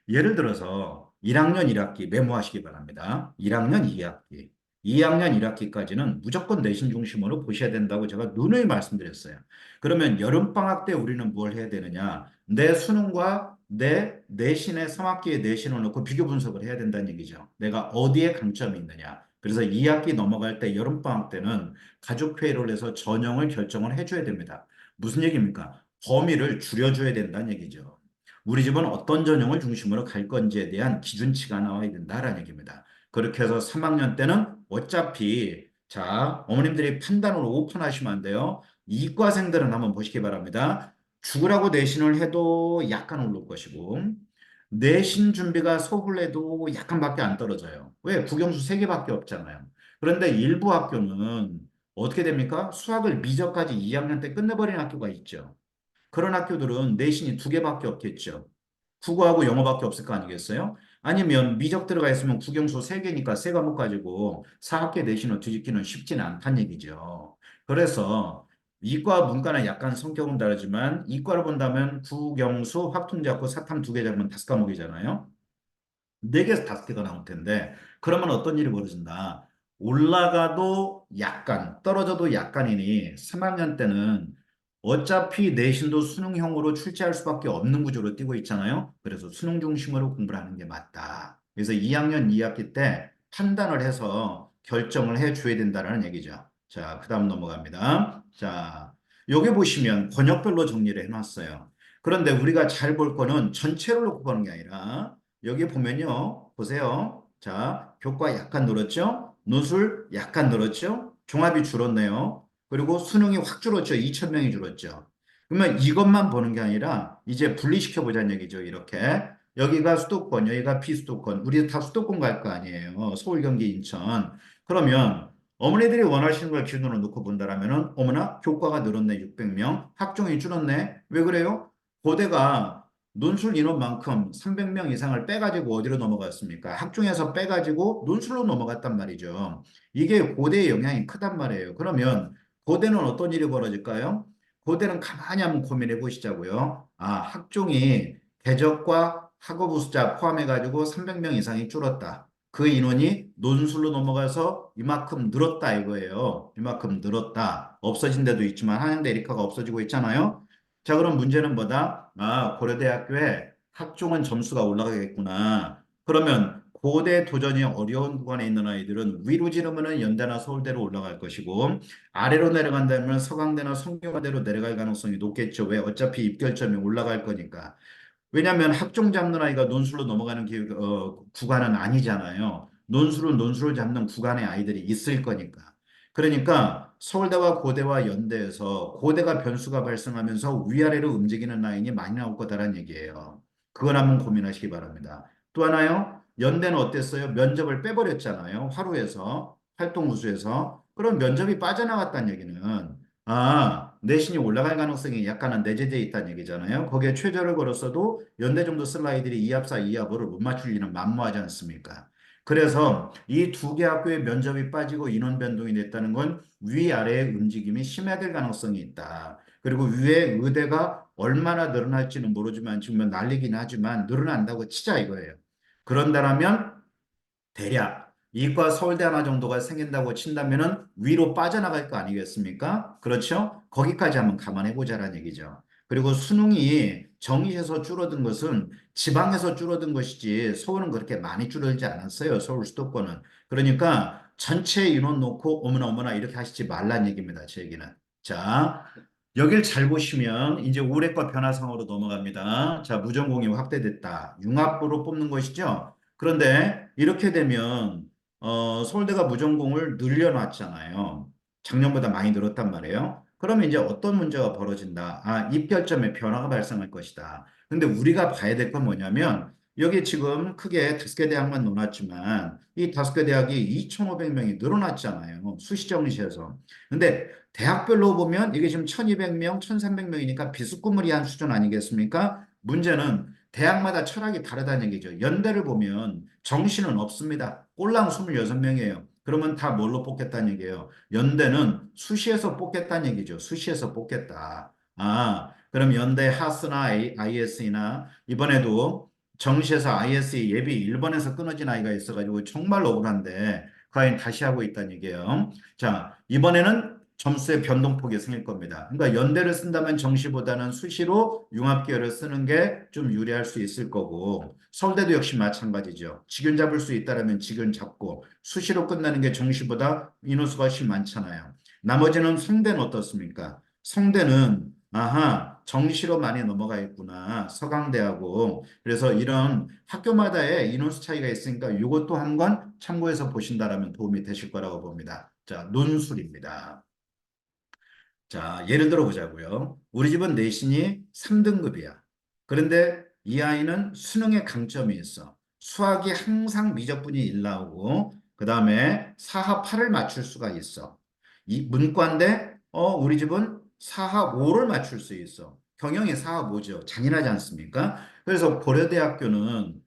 예를 들어서 1학년 1학기 메모하시기 바랍니다. 1학년 2학기. 2학년 1학기까지는 무조건 내신 중심으로 보셔야 된다고 제가 누누이 말씀드렸어요. 그러면 여름방학 때 우리는 뭘 해야 되느냐? 내 수능과 내 내신의 3학기의 내신을 놓고 비교 분석을 해야 된다는 얘기죠. 내가 어디에 강점이 있느냐? 그래서 2학기 넘어갈 때 여름방학 때는 가족회의를 해서 전형을 결정을 해줘야 됩니다. 무슨 얘기입니까? 범위를 줄여줘야 된다는 얘기죠. 우리 집은 어떤 전형을 중심으로 갈 건지에 대한 기준치가 나와야 된다라는 얘기입니다. 그렇게 해서 3학년 때는 어차피 자, 어머님들이 판단으로 오픈하시면 안 돼요. 이과생들은 한번 보시기 바랍니다. 죽으라고 내신을 해도 약간 오를 것이고 내신 준비가 서울에도 약간밖에 안 떨어져요. 왜? 국영수 3개밖에 없잖아요. 그런데 일부 학교는 어떻게 됩니까? 수학을 미적까지 2학년 때 끝내버린 학교가 있죠. 그런 학교들은 내신이 2개밖에 없겠죠. 국어하고 영어밖에 없을 거 아니겠어요? 아니면 미적 들어가 있으면 국영수 3개니까 세 과목 가지고 4학기 내신을 뒤집기는 쉽지는 않다는 얘기죠. 그래서 이과 문과는 약간 성격은 다르지만 이과를 본다면 국영수 확통잡고 사탐 2개 잡으면 5과목이잖아요. 4개에서 5개가 나올 텐데 그러면 어떤 일이 벌어진다. 올라가도 약간 떨어져도 약간이니 3학년 때는 어차피 내신도 수능형으로 출제할 수밖에 없는 구조로 뛰고 있잖아요. 그래서 수능 중심으로 공부를 하는 게 맞다. 그래서 2학년 2학기 때 판단을 해서 결정을 해줘야 된다는 얘기죠. 자, 그 다음 넘어갑니다. 자, 여기 보시면 권역별로 정리를 해놨어요. 그런데 우리가 잘 볼 거는 전체를 놓고 보는 게 아니라 여기 보면요. 보세요. 자, 교과 약간 늘었죠? 논술 약간 늘었죠? 종합이 줄었네요. 그리고 수능이 확 줄었죠. 2,000명이 줄었죠. 그러면 이것만 보는 게 아니라 이제 분리시켜 보자는 얘기죠. 이렇게. 여기가 수도권, 여기가 비수도권. 우리 다 수도권 갈 거 아니에요. 서울, 경기, 인천. 그러면 어머니들이 원하시는 걸 기준으로 놓고 본다라면은 어머나 교과가 늘었네. 600명. 학종이 줄었네. 왜 그래요? 고대가 논술 인원만큼 300명 이상을 빼가지고 어디로 넘어갔습니까? 학종에서 빼가지고 논술로 넘어갔단 말이죠. 이게 고대의 영향이 크단 말이에요. 그러면 고대는 어떤 일이 벌어질까요? 고대는 가만히 한번 고민해 보시자고요. 아, 학종이 대적과 학업 숫자 포함해가지고 300명 이상이 줄었다. 그 인원이 논술로 넘어가서 이만큼 늘었다 이거예요. 이만큼 늘었다. 없어진 데도 있지만 한양대 리카가 없어지고 있잖아요. 자, 그럼 문제는 뭐다? 아, 고려대학교에 학종은 점수가 올라가겠구나. 그러면 고대 도전이 어려운 구간에 있는 아이들은 위로 지르면은 연대나 서울대로 올라갈 것이고 아래로 내려간다면 서강대나 성균관대로 내려갈 가능성이 높겠죠. 왜? 어차피 입결점이 올라갈 거니까. 왜냐하면 학종 잡는 아이가 논술로 넘어가는 구간은 아니잖아요. 논술은 논술을 잡는 구간의 아이들이 있을 거니까. 그러니까 서울대와 고대와 연대에서 고대가 변수가 발생하면서 위아래로 움직이는 라인이 많이 나올 거다라는 얘기예요. 그걸 한번 고민하시기 바랍니다. 또 하나요. 연대는 어땠어요? 면접을 빼버렸잖아요. 화루에서, 활동우수에서. 그럼 면접이 빠져나갔다는 얘기는 내신이 올라갈 가능성이 약간은 내재되어 있다는 얘기잖아요. 거기에 최저를 걸었어도 연대 정도 쓸 아이들이 2합4, 2합5를 못 맞출 리는 만무하지 않습니까? 그래서 이 2개 학교의 면접이 빠지고 인원 변동이 됐다는 건 위아래의 움직임이 심화될 가능성이 있다. 그리고 위에 의대가 얼마나 늘어날지는 모르지만 지금 난리긴 하지만 늘어난다고 치자 이거예요. 그런다면 대략 이과 서울대 하나 정도가 생긴다고 친다면은 위로 빠져나갈 거 아니겠습니까? 그렇죠? 거기까지 한번 감안해 보자라는 얘기죠. 그리고 수능이 정시에서 줄어든 것은 지방에서 줄어든 것이지 서울은 그렇게 많이 줄어들지 않았어요. 서울 수도권은. 그러니까 전체 인원 놓고 어머나 어머나 이렇게 하시지 말란 얘기입니다. 제 얘기는. 자, 여길 잘 보시면 이제 올해과 변화상으로 넘어갑니다. 자, 무전공이 확대됐다. 융합부로 뽑는 것이죠. 그런데 이렇게 되면 서울대가 무전공을 늘려놨잖아요. 작년보다 많이 늘었단 말이에요. 그러면 이제 어떤 문제가 벌어진다. 아, 입결점에 변화가 발생할 것이다. 근데 우리가 봐야 될 건 뭐냐면 여기 지금 크게 5개 대학만 놓았지만 이 5개 대학이 2,500명이 늘어났잖아요. 수시정시에서. 근데 대학별로 보면 이게 지금 1,200명, 1,300명이니까 비스꾸무리한 수준 아니겠습니까? 문제는 대학마다 철학이 다르다는 얘기죠. 연대를 보면 정시는 없습니다. 꼴랑 26명이에요. 그러면 다 뭘로 뽑겠다는 얘기예요. 연대는 수시에서 뽑겠다는 얘기죠. 수시에서 뽑겠다. 아, 그럼 연대 하스나 IS나 이번에도 정시에서 ISE 예비 1번에서 끊어진 아이가 있어가지고 정말 억울한데 그 아이는 다시 하고 있다는 얘기예요. 자, 이번에는 점수의 변동폭이 생길 겁니다. 그러니까 연대를 쓴다면 정시보다는 수시로 융합계열을 쓰는 게 좀 유리할 수 있을 거고 서울대도 역시 마찬가지죠. 직윤 잡을 수 있다라면 직윤 잡고 수시로 끝나는 게 정시보다 인원수가 훨씬 많잖아요. 나머지는 성대는 어떻습니까? 성대는 아하 정시로 많이 넘어가 있구나 서강대하고 그래서 이런 학교마다의 인원수 차이가 있으니까 이것도 한번 참고해서 보신다라면 도움이 되실 거라고 봅니다. 자, 논술입니다. 자, 예를 들어 보자고요. 우리 집은 내신이 3등급이야. 그런데 이 아이는 수능에 강점이 있어. 수학이 항상 미적분이 1 나오고, 그 다음에 사합 8을 맞출 수가 있어. 이 문과인데, 우리 집은 사합 5를 맞출 수 있어. 경영이 사합 5죠. 잔인하지 않습니까? 그래서 고려대학교는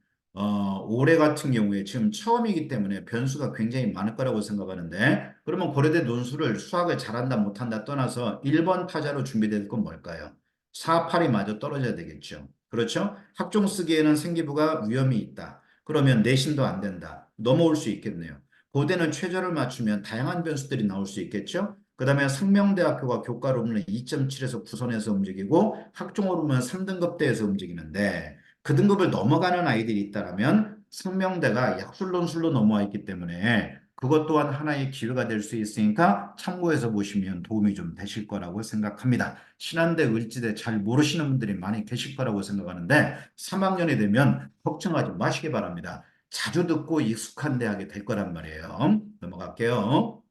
올해 같은 경우에 지금 처음이기 때문에 변수가 굉장히 많을 거라고 생각하는데 그러면 고려대 논술을 수학을 잘한다 못한다 떠나서 1번 타자로 준비될 건 뭘까요? 4, 8이 마저 떨어져야 되겠죠. 그렇죠? 학종 쓰기에는 생기부가 위험이 있다. 그러면 내신도 안 된다. 넘어올 수 있겠네요. 고대는 최저를 맞추면 다양한 변수들이 나올 수 있겠죠. 그 다음에 상명대학교가 교과로 보면 2.7에서 9선에서 움직이고 학종으로 보면 3등급대에서 움직이는데 그 등급을 넘어가는 아이들이 있다라면 상명대가 약술론술로 넘어와 있기 때문에 그것 또한 하나의 기회가 될 수 있으니까 참고해서 보시면 도움이 좀 되실 거라고 생각합니다. 신한대, 을지대 잘 모르시는 분들이 많이 계실 거라고 생각하는데 3학년이 되면 걱정하지 마시기 바랍니다. 자주 듣고 익숙한 대학이 될 거란 말이에요. 넘어갈게요.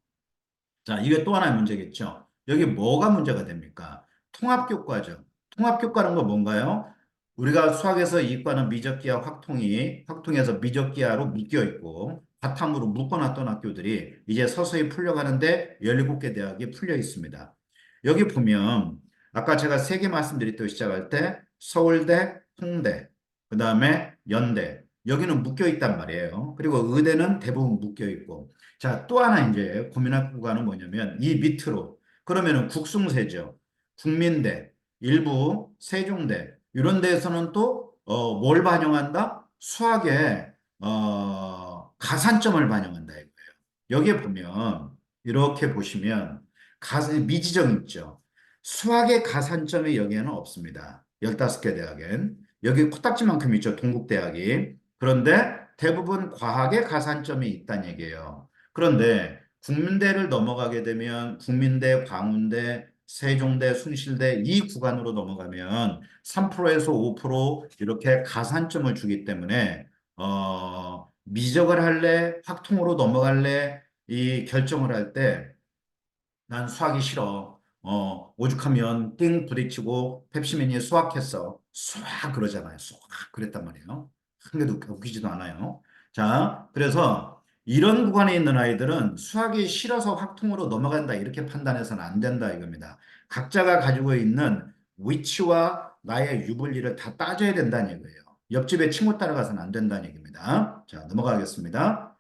자, 이게 또 하나의 문제겠죠. 여기 뭐가 문제가 됩니까? 통합교과죠. 통합교과는 거 뭔가요? 우리가 수학에서 이과는 미적기하 확통해서 미적기하로 묶여 있고 바탕으로 묶어놨던 학교들이 이제 서서히 풀려가는데 17개 대학이 풀려 있습니다. 여기 보면 아까 제가 세 개 말씀드렸던 시작할 때 서울대, 홍대, 그 다음에 연대 여기는 묶여 있단 말이에요. 그리고 의대는 대부분 묶여 있고 자, 또 하나 이제 고민할 구간은 뭐냐면 이 밑으로 그러면은 국승세죠. 국민대, 일부 세종대 이런 데에서는 또 뭘 반영한다? 수학의 가산점을 반영한다 이거예요. 여기에 보면 이렇게 보시면 미지정 있죠. 수학의 가산점이 여기에는 없습니다. 15개 대학엔. 여기 코딱지만큼 있죠. 동국대학이. 그런데 대부분 과학의 가산점이 있다는 얘기예요. 그런데 국민대를 넘어가게 되면 국민대, 광운대, 세종대, 숭실대 이 구간으로 넘어가면 3%에서 5% 이렇게 가산점을 주기 때문에 미적을 할래, 확통으로 넘어갈래 이 결정을 할 때 난 수학이 싫어. 오죽하면 띵 부딪히고 펩시맨이 수학했어. 수학 그러잖아요. 수학 그랬단 말이에요. 한 개도 웃기지도 않아요. 자, 그래서 이런 구간에 있는 아이들은 수학이 싫어서 확통으로 넘어간다 이렇게 판단해서는 안 된다 이겁니다. 각자가 가지고 있는 위치와 나의 유불리를 다 따져야 된다는 얘기예요. 옆집에 친구 따라가서는 안 된다는 얘기입니다. 자, 넘어가겠습니다.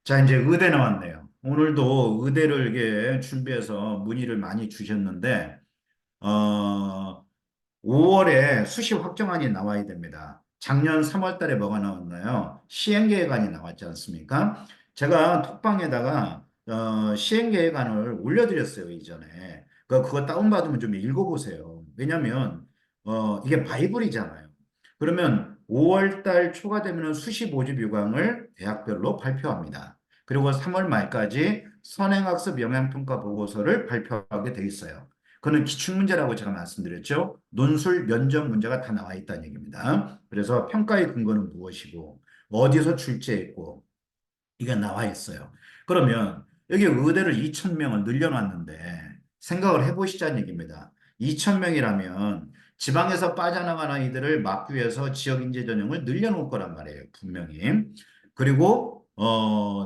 자, 이제 의대 나왔네요. 오늘도 의대를 이게 준비해서 문의를 많이 주셨는데, 어, 5월에 수시 확정안이 나와야 됩니다. 작년 3월 달에 뭐가 나왔나요? 시행계획안이 나왔지 않습니까? 제가 톡방에다가 시행계획안을 올려드렸어요, 이전에. 그거 다운받으면 좀 읽어보세요. 왜냐면 이게 바이블이잖아요. 그러면 5월 달 초가 되면 수시 모집 요강을 대학별로 발표합니다. 그리고 3월 말까지 선행학습 영향평가 보고서를 발표하게 돼 있어요. 그는 기출문제라고 제가 말씀드렸죠. 논술 면접 문제가 다 나와 있다는 얘기입니다. 그래서 평가의 근거는 무엇이고 어디서 출제했고 이게 나와 있어요. 그러면 여기 의대를 2,000명을 늘려놨는데 생각을 해보시자는 얘기입니다. 2,000명이라면 지방에서 빠져나간 아이들을 막기 위해서 지역인재 전형을 늘려놓을 거란 말이에요. 분명히. 그리고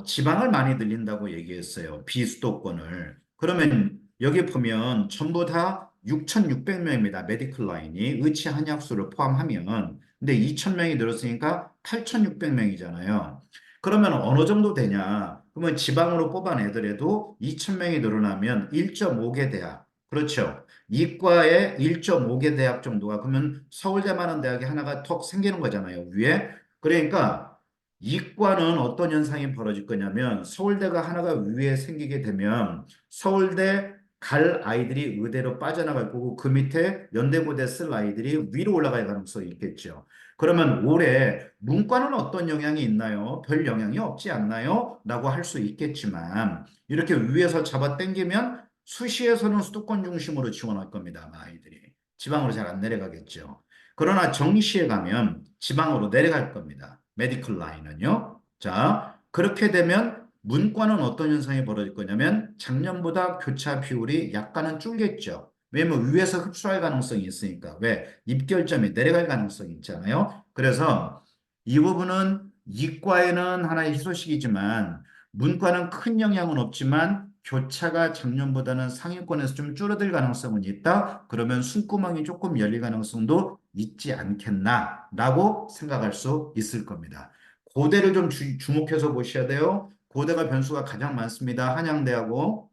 지방을 많이 늘린다고 얘기했어요. 비수도권을. 그러면 여기 보면 전부 다 6,600명입니다. 메디컬 라인이 의치 한약수를 포함하면. 근데 2,000명이 늘었으니까 8,600명이잖아요. 그러면 어느 정도 되냐? 그러면 지방으로 뽑아내더라도 2,000명이 늘어나면 1.5개 대학. 그렇죠. 이과에 1.5개 대학 정도가 그러면 서울대만한 대학이 하나가 턱 생기는 거잖아요. 위에. 그러니까 이과는 어떤 현상이 벌어질 거냐면 서울대가 하나가 위에 생기게 되면 서울대 갈 아이들이 의대로 빠져나갈 거고 그 밑에 연대고대 쓸 아이들이 위로 올라갈 가능성이 있겠죠. 그러면 올해 문과는 어떤 영향이 있나요? 별 영향이 없지 않나요? 라고 할 수 있겠지만 이렇게 위에서 잡아 당기면 수시에서는 수도권 중심으로 지원할 겁니다. 아마 아이들이. 지방으로 잘 안 내려가겠죠. 그러나 정시에 가면 지방으로 내려갈 겁니다. 메디컬 라인은요. 자, 그렇게 되면 문과는 어떤 현상이 벌어질 거냐면 작년보다 교차 비율이 약간은 줄겠죠. 왜냐면 위에서 흡수할 가능성이 있으니까. 왜? 입결점이 내려갈 가능성이 있잖아요. 그래서 이 부분은 이과에는 하나의 희소식이지만 문과는 큰 영향은 없지만 교차가 작년보다는 상위권에서 좀 줄어들 가능성은 있다. 그러면 숨구멍이 조금 열릴 가능성도 있지 않겠나라고 생각할 수 있을 겁니다. 고대를 좀 주목해서 보셔야 돼요. 고대가 변수가 가장 많습니다. 한양대하고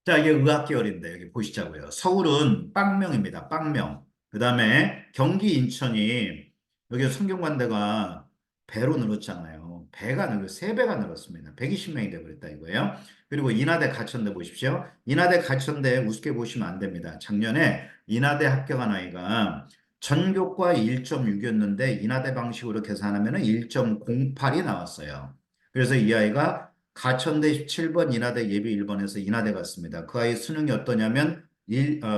자, 이게 의학 계열인데 여기 보시자고요. 서울은 빵명입니다. 빵명. 그다음에 경기 인천이 여기 성균관대가 배로 늘었잖아요. 배가 늘고 세 배가 늘었습니다. 120명이 되버렸다 이거예요. 그리고 인하대 가천대 보십시오. 인하대 가천대 우습게 보시면 안 됩니다. 작년에 인하대 합격한 아이가 전교과 1.6이었는데 인하대 방식으로 계산하면 1.08이 나왔어요. 그래서 이 아이가 가천대 17번 인하대 예비 1번에서 인하대 갔습니다. 그 아이 수능이 어떠냐면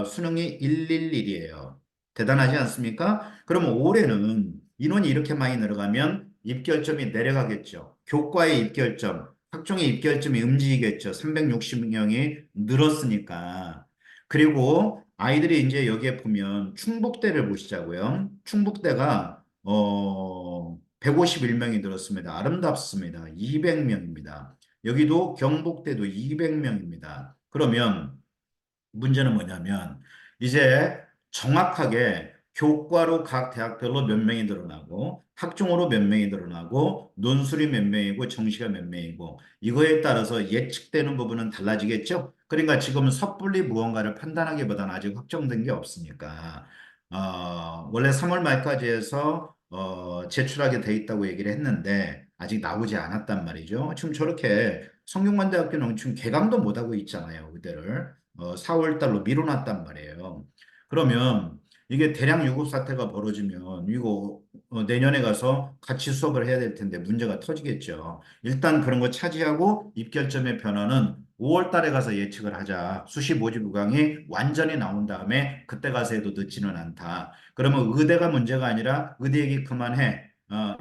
수능이 111이에요. 대단하지 않습니까? 그러면 올해는 인원이 이렇게 많이 늘어가면 입결점이 내려가겠죠. 교과의 입결점, 학종의 입결점이 움직이겠죠. 360명이 늘었으니까. 그리고 아이들이 이제 여기에 보면 충북대를 보시자고요. 충북대가 151명이 늘었습니다. 아름답습니다. 200명입니다. 여기도 경북대도 200명입니다. 그러면 문제는 뭐냐면 이제 정확하게 교과로 각 대학별로 몇 명이 늘어나고 학종으로 몇 명이 늘어나고 논술이 몇 명이고 정시가 몇 명이고 이거에 따라서 예측되는 부분은 달라지겠죠. 그러니까 지금 섣불리 무언가를 판단하기보다는 아직 확정된 게 없으니까 원래 3월 말까지 해서 제출하게 돼 있다고 얘기를 했는데 아직 나오지 않았단 말이죠. 지금 저렇게 성균관대학교는 지금 개강도 못하고 있잖아요, 의대를. 4월 달로 미뤄놨단 말이에요. 그러면 이게 대량 유급 사태가 벌어지면 이거 내년에 가서 같이 수업을 해야 될 텐데 문제가 터지겠죠. 일단 그런 거 차지하고 입결점의 변화는 5월 달에 가서 예측을 하자. 수시 모집 우강이 완전히 나온 다음에 그때 가서 해도 늦지는 않다. 그러면 의대가 문제가 아니라 의대 얘기 그만해.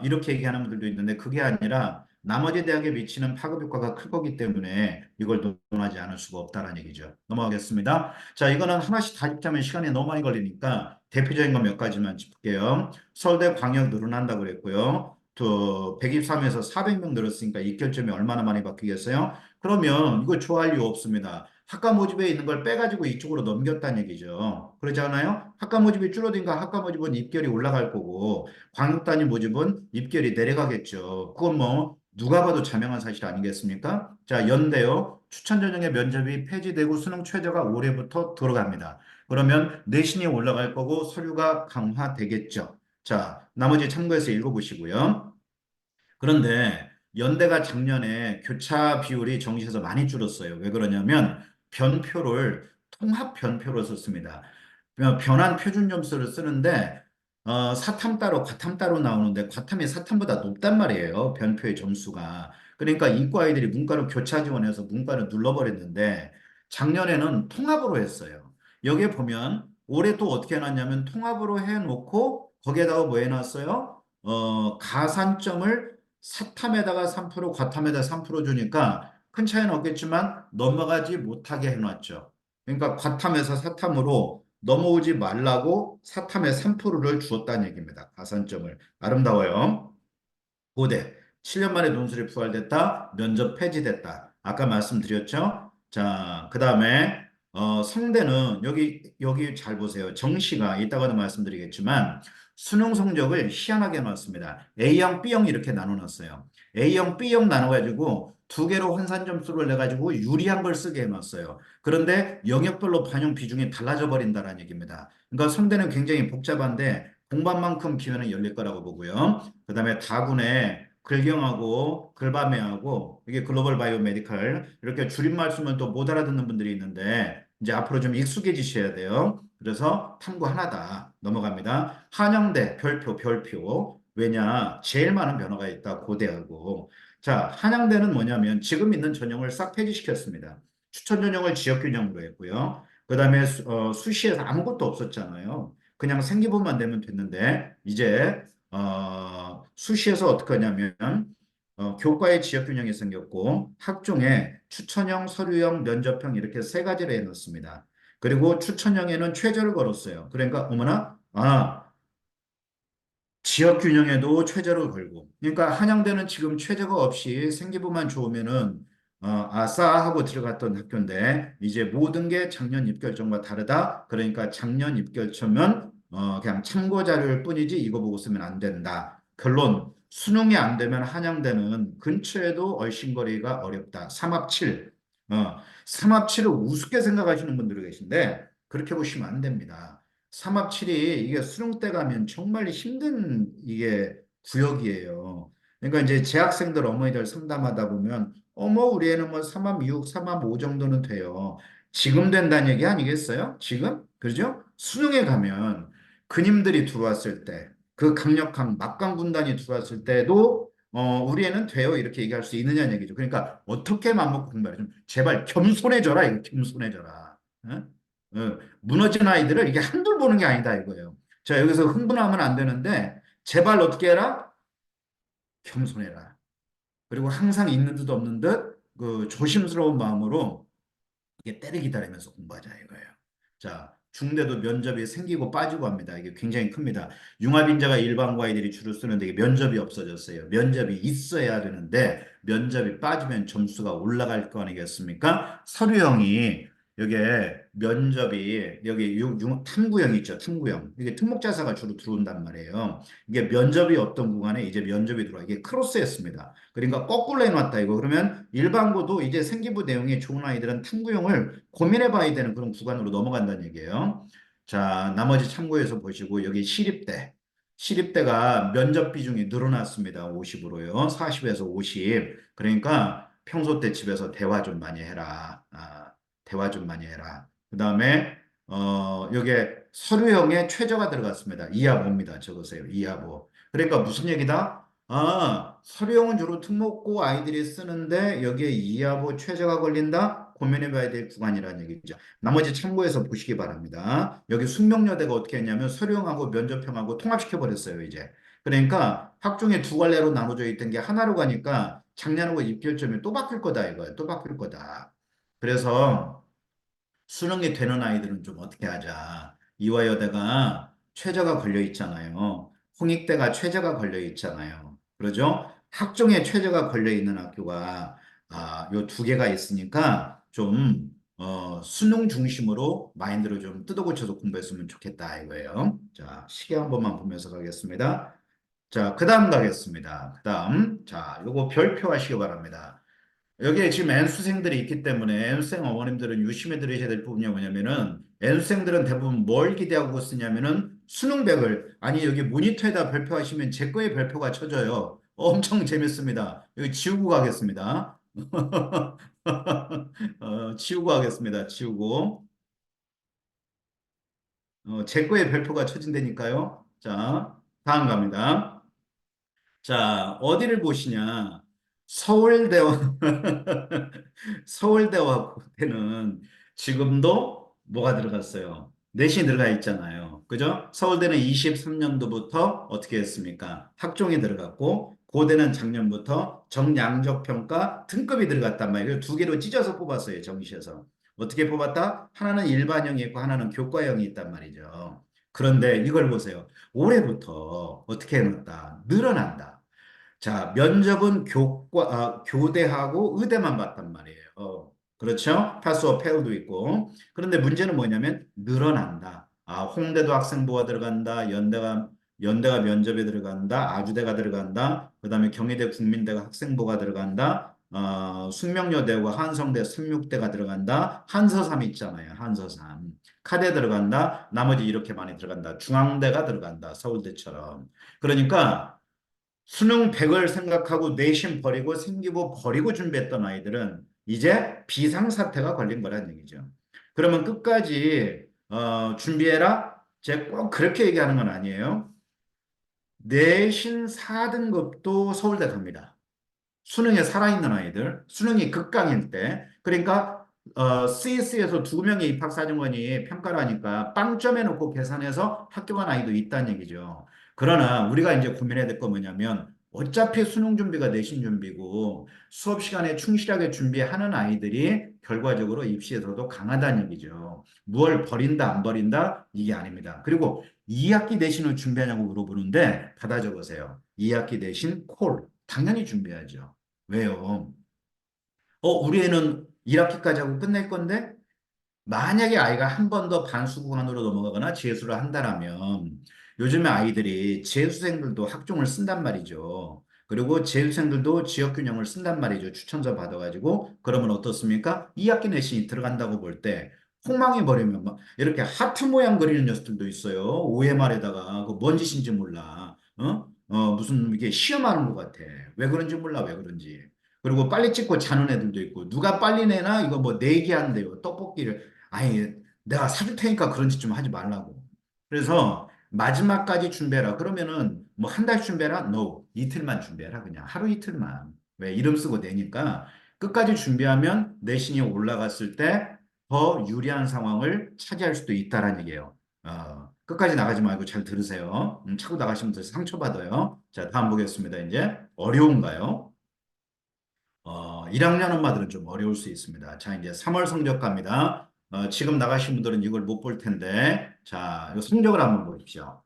이렇게 얘기하는 분들도 있는데 그게 아니라 나머지 대학에 미치는 파급 효과가 클 거기 때문에 이걸 논하지 않을 수가 없다는 얘기죠. 넘어가겠습니다. 자, 이거는 하나씩 다 짚자면 시간이 너무 많이 걸리니까 대표적인 거 몇 가지만 짚을게요. 서울대 광역 늘어난다고 그랬고요. 또 123에서 400명 늘었으니까 입결점이 얼마나 많이 바뀌겠어요? 그러면 이거 좋아할 이유 없습니다. 학과 모집에 있는 걸 빼가지고 이쪽으로 넘겼다는 얘기죠. 그렇지 않아요? 학과 모집이 줄어드니까 학과 모집은 입결이 올라갈 거고 광역 단위 모집은 입결이 내려가겠죠. 그건 뭐 누가 봐도 자명한 사실 아니겠습니까? 자, 연대요. 추천 전형의 면접이 폐지되고 수능 최저가 올해부터 들어갑니다. 그러면 내신이 올라갈 거고 서류가 강화되겠죠. 자, 나머지 참고해서 읽어보시고요. 그런데 연대가 작년에 교차 비율이 정시에서 많이 줄었어요. 왜 그러냐면 변표를 통합 변표로 썼습니다. 변환 표준 점수를 쓰는데 사탐 따로 과탐 따로 나오는데 과탐이 사탐보다 높단 말이에요. 변표의 점수가. 그러니까 이과 아이들이 문과로 교차 지원해서 문과를 눌러버렸는데 작년에는 통합으로 했어요. 여기에 보면 올해 또 어떻게 해놨냐면 통합으로 해놓고 거기에다가 뭐 해놨어요? 가산점을 사탐에다가 3% 과탐에다 3% 주니까 큰 차이는 없겠지만 넘어가지 못하게 해놨죠. 그러니까 과탐에서 사탐으로 넘어오지 말라고 사탐에 3%를 주었다는 얘기입니다. 가산점을. 아름다워요. 고대. 7년 만에 논술이 부활됐다. 면접 폐지됐다. 아까 말씀드렸죠? 자, 그 다음에 성대는 여기 잘 보세요. 정시가 이따가도 말씀드리겠지만 수능 성적을 희한하게 놨습니다. A형, B형 이렇게 나눠놨어요. A형, B형 나눠가지고 두 개로 환산 점수를 내가지고 유리한 걸 쓰게 해놨어요. 그런데 영역별로 반영 비중이 달라져 버린다는 얘기입니다. 그러니까 성대는 굉장히 복잡한데 공반만큼 기회는 열릴 거라고 보고요. 그다음에 다군에 글경하고 글밤회하고 이게 글로벌 바이오 메디칼 이렇게 줄임말 쓰면 또 못 알아듣는 분들이 있는데 이제 앞으로 좀 익숙해지셔야 돼요. 그래서 탐구 하나다 넘어갑니다. 한영대 별표 왜냐 제일 많은 변화가 있다 고대하고 자 한양대는 뭐냐면 지금 있는 전형을 싹 폐지시켰습니다. 추천 전형을 지역 균형으로 했고요. 그다음에 수시에서 아무것도 없었잖아요. 그냥 생기부만 내면 됐는데 이제 수시에서 어떻게 하냐면 교과의 지역균형이 생겼고 학종에 추천형, 서류형, 면접형 이렇게 세 가지를 해놓습니다. 그리고 추천형에는 최저를 걸었어요. 그러니까 어머나 지역 균형에도 최저를 걸고. 그러니까 한양대는 지금 최저가 없이 생기부만 좋으면은 아싸 하고 들어갔던 학교인데 이제 모든 게 작년 입결점과 다르다. 그러니까 작년 입결점은 그냥 참고 자료일 뿐이지 이거 보고 쓰면 안 된다. 결론 수능이 안 되면 한양대는 근처에도 얼씬거리가 어렵다. 삼합칠. 삼합칠을 우습게 생각하시는 분들이 계신데 그렇게 보시면 안 됩니다. 삼합칠이 이게 수능 때 가면 정말 힘든 이게 구역이에요. 그러니까 이제 재학생들 어머니들 상담하다 보면 어머 우리 애는 뭐 삼합 6, 삼합 5 정도는 돼요. 지금 된다는 얘기 아니겠어요? 지금? 그죠? 수능에 가면 그님들이 들어왔을 때 그 강력한 막강 군단이 들어왔을 때도 우리 애는 돼요 이렇게 얘기할 수 있느냐는 얘기죠. 그러니까 어떻게 맘먹고 공부해 좀 제발 겸손해져라 이거 겸손해져라. 어? 무너진 아이들을 이게 한둘 보는 게 아니다 이거예요. 자, 여기서 흥분하면 안 되는데 제발 어떻게 해라? 겸손해라. 그리고 항상 있는 듯 없는 듯 그 조심스러운 마음으로 이게 때를 기다리면서 공부하자 이거예요. 자, 중대도 면접이 생기고 빠지고 합니다. 이게 굉장히 큽니다. 융합인자가 일반고 아이들이 주로 쓰는데 이게 면접이 없어졌어요. 면접이 있어야 되는데 면접이 빠지면 점수가 올라갈 거 아니겠습니까? 서류형이 여기에 면접이 여기 탐구형 있죠. 탐구형. 이게 특목자사가 주로 들어온단 말이에요. 이게 면접이 어떤 구간에 이제 면접이 들어와. 이게 크로스했습니다. 그러니까 거꾸로 해놨다 이거. 그러면 일반고도 이제 생기부 내용이 좋은 아이들은 탐구형을 고민해봐야 되는 그런 구간으로 넘어간다는 얘기예요. 자, 나머지 참고해서 보시고 여기 시립대. 시립대가 면접 비중이 늘어났습니다. 50으로요. 40에서 50. 그러니까 평소 때 집에서 대화 좀 많이 해라. 대화 좀 많이 해라. 그 다음에 여기에 서류형에 최저가 들어갔습니다. 이하보입니다. 적으세요. 이하보. 그러니까 무슨 얘기다? 서류형은 주로 특목고 아이들이 쓰는데 여기에 이하보 최저가 걸린다? 고민해봐야 될 구간이라는 얘기죠. 나머지 참고해서 보시기 바랍니다. 여기 숙명여대가 어떻게 했냐면 서류형하고 면접형하고 통합시켜버렸어요, 이제. 그러니까 학종이 두 갈래로 나눠져 있던 게 하나로 가니까 작년하고 입결점이 또 바뀔 거다, 이거예요. 또 바뀔 거다. 그래서 수능이 되는 아이들은 좀 어떻게 하자. 이화여대가 최저가 걸려 있잖아요. 홍익대가 최저가 걸려 있잖아요. 그러죠? 학종에 최저가 걸려 있는 학교가 요 두 개가 있으니까 좀 수능 중심으로 마인드를 좀 뜯어 고쳐서 공부했으면 좋겠다 이거예요. 자, 시계 한 번만 보면서 가겠습니다. 자, 그 다음 가겠습니다. 그 다음, 자, 요거 별표 하시기 바랍니다. 여기에 지금 N수생들이 있기 때문에 N수생 어머님들은 유심히 들으셔야 될 부분이 뭐냐면은 N수생들은 대부분 뭘 기대하고 쓰냐면은 수능백을 아니 여기 모니터에다 발표하시면 제 거에 발표가 쳐져요. 엄청 재밌습니다. 여기 지우고 가겠습니다. 지우고 가겠습니다. 지우고 제 거에 발표가 쳐진다니까요. 자, 다음 갑니다. 자, 어디를 보시냐? 서울대와, 서울대와 고대는 지금도 뭐가 들어갔어요? 내신이 들어가 있잖아요. 그죠? 서울대는 23년도부터 어떻게 했습니까? 학종이 들어갔고, 고대는 작년부터 정량적 평가 등급이 들어갔단 말이에요. 두 개로 찢어서 뽑았어요, 정시에서. 어떻게 뽑았다? 하나는 일반형이 있고, 하나는 교과형이 있단 말이죠. 그런데 이걸 보세요. 올해부터 어떻게 해놨다? 늘어난다. 자, 면접은 교대하고 의대만 봤단 말이에요. 그렇죠? 파스 오 페일도 있고. 그런데 문제는 뭐냐면 늘어난다. 홍대도 학생부가 들어간다. 연대가 면접에 들어간다. 아주대가 들어간다. 그다음에 경희대 국민대가 학생부가 들어간다. 숙명여대와 한성대, 삼육대가 들어간다. 한서삼 있잖아요. 한서삼. 카대 들어간다. 나머지 이렇게 많이 들어간다. 중앙대가 들어간다. 서울대처럼. 그러니까 수능 100을 생각하고 내신 버리고 생기부 버리고 준비했던 아이들은 이제 비상사태가 걸린 거란 얘기죠. 그러면 끝까지 준비해라. 제가 꼭 그렇게 얘기하는 건 아니에요. 내신 4등급도 서울대 갑니다. 수능에 살아있는 아이들, 수능이 극강일 때, 그러니까 CS에서 두 명의 입학사정관이 평가를 하니까 빵점에 놓고 계산해서 합격한 아이도 있다는 얘기죠. 그러나 우리가 이제 고민해야 될 건 뭐냐면 어차피 수능 준비가 내신 준비고 수업 시간에 충실하게 준비하는 아이들이 결과적으로 입시에서도 강하다는 얘기죠. 무얼 버린다 안 버린다 이게 아닙니다. 그리고 2학기 내신을 준비하냐고 물어보는데 받아 적으세요. 2학기 내신 콜 당연히 준비하죠. 왜요? 우리 애는 1학기까지 하고 끝낼 건데 만약에 아이가 한 번 더 반수 구간으로 넘어가거나 재수를 한다라면 요즘에 아이들이 재수생들도 학종을 쓴단 말이죠. 그리고 재수생들도 지역균형을 쓴단 말이죠. 추천서 받아가지고 그러면 어떻습니까? 2학기 내신이 들어간다고 볼 때 폭망해 버리면 막 이렇게 하트 모양 그리는 녀석들도 있어요. OMR에다가 그뭔 짓인지 몰라. 무슨 이게 시험하는 것 같아. 왜 그런지 몰라. 왜 그런지. 그리고 빨리 찍고 자는 애들도 있고 누가 빨리 내나 이거 뭐 내기한대요. 떡볶이를 아니, 내가 사줄 테니까 그런 짓 좀 하지 말라고. 그래서 마지막까지 준비해라. 그러면은 뭐 한 달 준비해라? No. 이틀만 준비해라. 그냥 하루 이틀만. 왜? 이름 쓰고 내니까 끝까지 준비하면 내신이 올라갔을 때 더 유리한 상황을 차지할 수도 있다라는 얘기예요. 끝까지 나가지 말고 잘 들으세요. 차고 나가시면 더 상처받아요. 자, 다음 보겠습니다. 이제 어려운가요? 1학년 엄마들은 좀 어려울 수 있습니다. 자, 이제 3월 성적 갑니다. 지금 나가신 분들은 이걸 못 볼 텐데, 자, 이 성적을 한번 보십시오.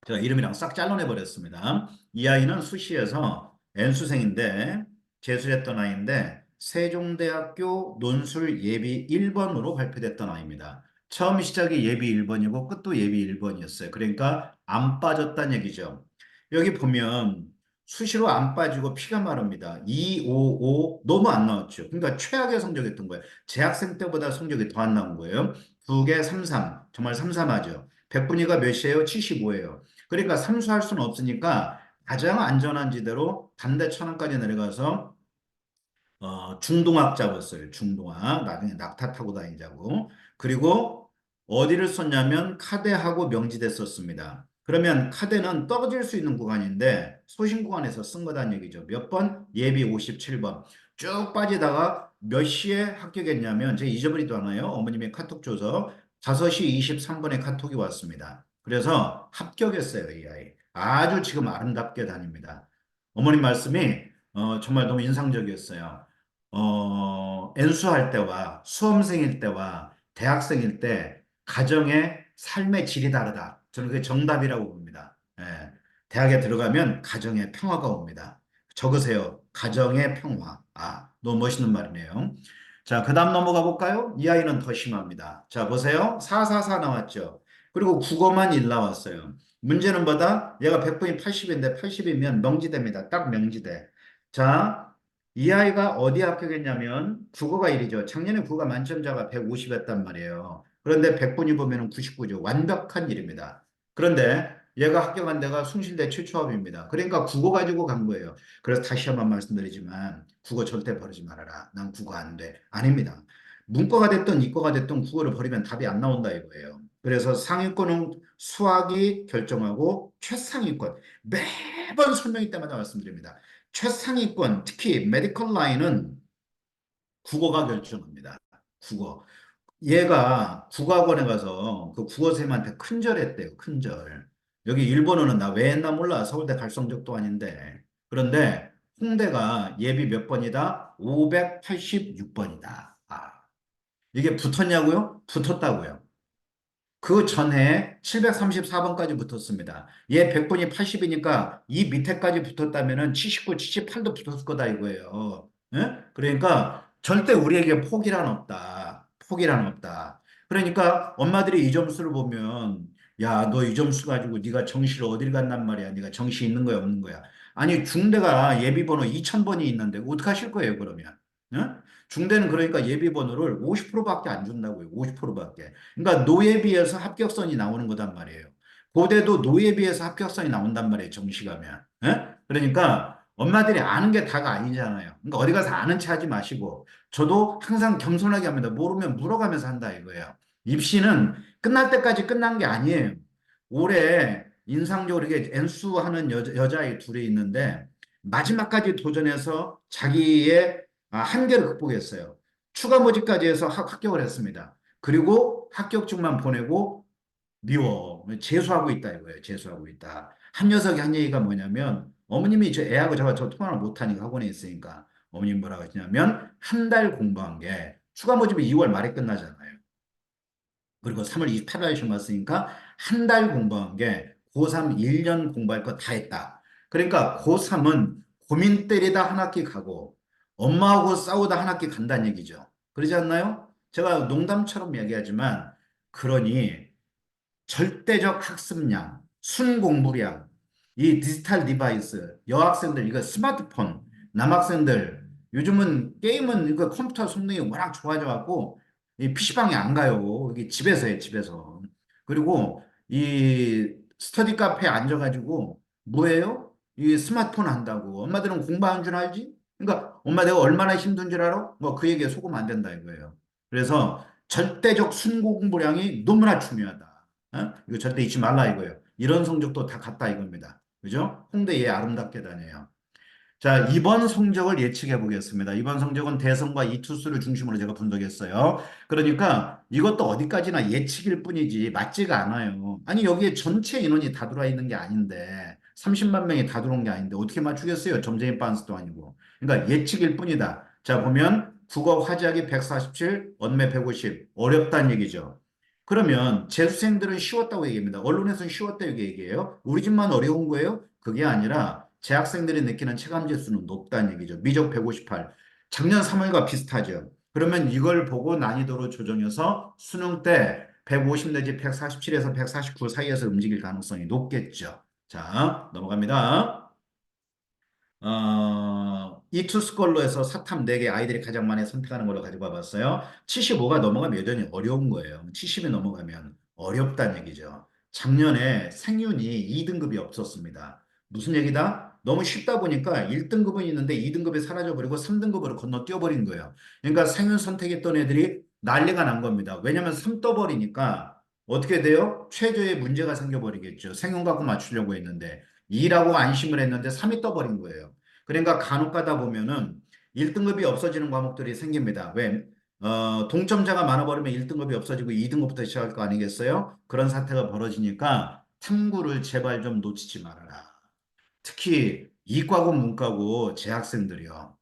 제가 이름이랑 싹 잘라내 버렸습니다. 이 아이는 수시에서 N수생인데, 재수했던 아이인데, 세종대학교 논술 예비 1번으로 발표됐던 아이입니다. 처음 시작이 예비 1번이고, 끝도 예비 1번이었어요. 그러니까 안 빠졌다는 얘기죠. 여기 보면, 수시로 안 빠지고 피가 마릅니다. 2, 5, 5 너무 안 나왔죠. 그러니까 최악의 성적이었던 거예요. 재학생 때보다 성적이 더 안 나온 거예요. 두 개 3, 3. 정말 삼삼하죠. 백분위가 몇이에요? 75예요. 그러니까 삼수할 수는 없으니까 가장 안전한 지대로 반대 천안까지 내려가서 중동학 잡았어요. 중동학. 나중에 낙타 타고 다니자고. 그리고 어디를 썼냐면 카대하고 명지대 썼습니다. 그러면 카대는 떨어질 수 있는 구간인데 소신 구간에서 쓴 거란 얘기죠. 몇 번? 예비 57번. 쭉 빠지다가 몇 시에 합격했냐면 제가 잊어버리도 않아요. 어머님의 카톡 줘서 5시 23분에 카톡이 왔습니다. 그래서 합격했어요, 이 아이. 아주 지금 아름답게 다닙니다. 어머님 말씀이 정말 너무 인상적이었어요. N수할 때와 수험생일 때와 대학생일 때 가정의 삶의 질이 다르다. 저는 그게 정답이라고 봅니다. 예. 대학에 들어가면 가정의 평화가 옵니다. 적으세요. 가정의 평화. 너무 멋있는 말이네요. 자, 그 다음 넘어가 볼까요? 이 아이는 더 심합니다. 자, 보세요. 444 나왔죠. 그리고 국어만 1 나왔어요. 문제는 뭐다? 얘가 100분이 80인데 80이면 명지대입니다. 딱 명지대. 자, 이 아이가 어디 합격했냐면 국어가 1이죠. 작년에 국어 만점자가 150이었단 말이에요. 그런데 100분위 보면 99죠. 완벽한 일입니다. 그런데 얘가 합격한 데가 숭실대 최초합입니다. 그러니까 국어 가지고 간 거예요. 그래서 다시 한번 말씀드리지만 국어 절대 버리지 말아라. 난 국어 안 돼. 아닙니다. 문과가 됐든 이과가 됐든 국어를 버리면 답이 안 나온다 이거예요. 그래서 상위권은 수학이 결정하고 최상위권 매번 설명일 때마다 말씀드립니다. 최상위권 특히 메디컬 라인은 국어가 결정합니다. 국어. 얘가 국어학원에 가서 그 국어선생님한테 큰절했대요. 큰절. 여기 일본어는 나 왜 했나 몰라. 서울대 갈 성적도 아닌데. 그런데 홍대가 예비 몇 번이다? 586번이다. 아, 이게 붙었냐고요? 붙었다고요. 그 전에 734번까지 붙었습니다. 얘 100번이 80이니까 이 밑에까지 붙었다면은 79, 78도 붙었을 거다 이거예요. 예? 그러니까 절대 우리에게 포기란 없다. 포기란 없다. 그러니까 엄마들이 이 점수를 보면 야, 너 이 점수 가지고 네가 정시를 어딜 간단 말이야. 네가 정시 있는 거야, 없는 거야. 아니, 중대가 예비번호 2000번이 있는데 어떡하실 거예요, 그러면? 예? 중대는 그러니까 예비번호를 50%밖에 안 준다고요. 50%밖에. 그러니까 노예에 비해서 합격선이 나오는 거단 말이에요. 고대도 노예에 비해서 합격선이 나온단 말이에요. 정시가면. 예? 그러니까 엄마들이 아는 게 다가 아니잖아요. 그러니까 어디 가서 아는 체 하지 마시고 저도 항상 겸손하게 합니다. 모르면 물어가면서 한다 이거예요. 입시는 끝날 때까지 끝난 게 아니에요. 올해 인상적으로 이게 엔수하는 여자아이 둘이 있는데 마지막까지 도전해서 자기의 한계를 극복했어요. 추가 모집까지 해서 합격을 했습니다. 그리고 합격증만 보내고 미워. 재수하고 있다 이거예요. 재수하고 있다. 한 녀석이 한 얘기가 뭐냐면 어머님이 저 애하고 저 통화를 못하니까 학원에 있으니까 어머님 뭐라고 했냐면 한 달 공부한 게 추가 모집이 2월 말에 끝나잖아요. 그리고 3월 28일 시험 봤으니까 한 달 공부한 게 고3 1년 공부할 거 다 했다. 그러니까 고3은 고민 때리다 한 학기 가고 엄마하고 싸우다 한 학기 간다는 얘기죠. 그러지 않나요? 제가 농담처럼 얘기하지만 그러니 절대적 학습량, 순공부량, 이 디지털 디바이스, 여학생들 이거 스마트폰, 남학생들 요즘은 게임은 이거 컴퓨터 성능이 워낙 좋아져 갖고 이 PC방에 안 가요. 이게 집에서 해, 집에서. 그리고 이 스터디 카페에 앉아가지고 뭐예요? 이 스마트폰 한다고. 엄마들은 공부하는 줄 알지? 그러니까 엄마 내가 얼마나 힘든 줄 알아? 뭐 그 얘기에 속으면 안 된다 이거예요. 그래서 절대적 순공부량이 너무나 중요하다. 어? 이거 절대 잊지 말라 이거예요. 이런 성적도 다 같다 이겁니다. 그죠? 홍대 얘 아름답게 다녀요. 자, 이번 성적을 예측해 보겠습니다. 이번 성적은 대선과 이투수를 중심으로 제가 분석했어요. 그러니까 이것도 어디까지나 예측일 뿐이지 맞지가 않아요. 아니, 여기에 전체 인원이 다 들어와 있는 게 아닌데, 30만 명이 다 들어온 게 아닌데, 어떻게 맞추겠어요? 점쟁이 빤스도 아니고. 그러니까 예측일 뿐이다. 자, 보면 국어 화제하기 147, 언매 150. 어렵다는 얘기죠. 그러면 재수생들은 쉬웠다고 얘기합니다. 언론에서는 쉬웠다 이렇게 얘기해요. 우리 집만 어려운 거예요? 그게 아니라 재학생들이 느끼는 체감 지수는 높다는 얘기죠. 미적 158. 작년 3월과 비슷하죠. 그러면 이걸 보고 난이도로 조정해서 수능 때 150 내지 147에서 149 사이에서 움직일 가능성이 높겠죠. 자, 넘어갑니다. 이투스컬로에서 사탐 4개 아이들이 가장 많이 선택하는 걸로 가지고 와봤어요. 75가 넘어가면 여전히 어려운 거예요. 70이 넘어가면 어렵다는 얘기죠. 작년에 생윤이 2등급이 없었습니다. 무슨 얘기다? 너무 쉽다 보니까 1등급은 있는데 2등급이 사라져버리고 3등급으로 건너뛰어버린 거예요. 그러니까 생윤 선택했던 애들이 난리가 난 겁니다. 왜냐면 3 떠버리니까 어떻게 돼요? 최저의 문제가 생겨버리겠죠. 생윤 갖고 맞추려고 했는데. 2라고 안심을 했는데 3이 떠버린 거예요. 그러니까 간혹 가다 보면은 1등급이 없어지는 과목들이 생깁니다. 왜? 동점자가 많아버리면 1등급이 없어지고 2등급부터 시작할 거 아니겠어요? 그런 사태가 벌어지니까 탐구를 제발 좀 놓치지 말아라. 특히 이과고 문과고 재학생들이요.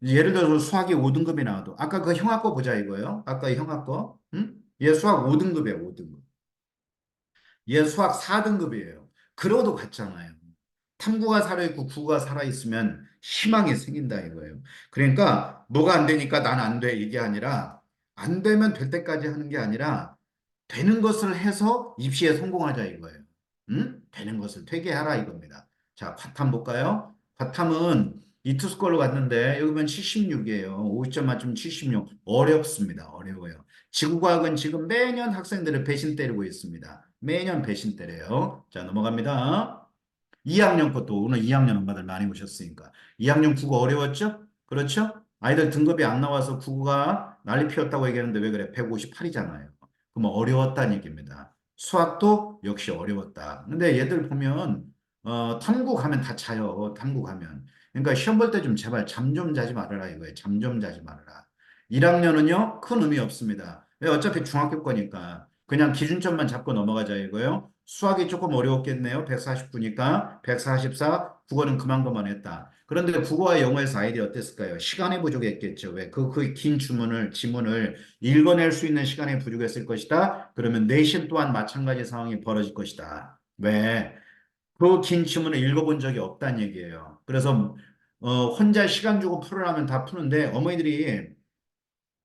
예를 들어서 수학이 5등급이 나와도 아까 그 형아 거 보자 이거예요. 아까 형아 거. 응? 얘 수학 5등급이에요. 5등급. 얘 수학 4등급이에요. 그러고도 같잖아요. 탐구가 살아있고 구가 살아있으면 희망이 생긴다 이거예요. 그러니까 뭐가 안 되니까 난 안 돼 이게 아니라 안 되면 될 때까지 하는 게 아니라 되는 것을 해서 입시에 성공하자 이거예요. 응? 되는 것을 되게 하라 이겁니다. 자, 과탐 볼까요? 과탐은 이투스콜로 갔는데 여기 보면 76이에요. 50점 만점 76. 어렵습니다. 어려워요. 지구과학은 지금 매년 학생들을 배신 때리고 있습니다. 매년 배신 때려요. 자, 넘어갑니다. 2학년 것도 오늘 2학년 엄마들 많이 오셨으니까. 2학년 국어 어려웠죠? 그렇죠? 아이들 등급이 안 나와서 국어가 난리 피웠다고 얘기하는데 왜 그래? 158이잖아요. 그럼 어려웠다는 얘기입니다. 수학도 역시 어려웠다. 근데 얘들 보면 탐구 가면 다 자요. 탐구 가면. 그러니까 시험 볼 때 좀 제발 잠 좀 자지 말아라 이거예요. 잠 좀 자지 말아라. 1학년은요, 큰 의미 없습니다. 왜? 어차피 중학교 거니까. 그냥 기준점만 잡고 넘어가자 이거예요. 수학이 조금 어려웠겠네요. 149니까 144, 국어는 그만큼만 했다. 그런데 국어와 영어에서 아이디 어땠을까요? 시간이 부족했겠죠. 왜? 그 긴 지문을 읽어낼 수 있는 시간이 부족했을 것이다. 그러면 내신 또한 마찬가지 상황이 벌어질 것이다. 왜? 그 긴 지문을 읽어본 적이 없다는 얘기예요. 그래서 혼자 시간 주고 풀으라면 다 푸는데 어머니들이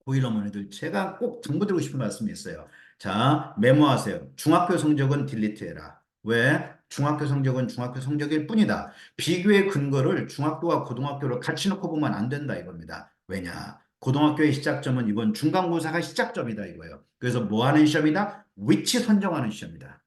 고일 어머니들 제가 꼭 당부드리고 싶은 말씀이 있어요. 자, 메모하세요. 중학교 성적은 딜리트해라. 왜? 중학교 성적은 중학교 성적일 뿐이다. 비교의 근거를 중학교와 고등학교를 같이 놓고 보면 안 된다 이겁니다. 왜냐? 고등학교의 시작점은 이번 중간고사가 시작점이다 이거예요. 그래서 뭐 하는 시험이다? 위치 선정하는 시험이다.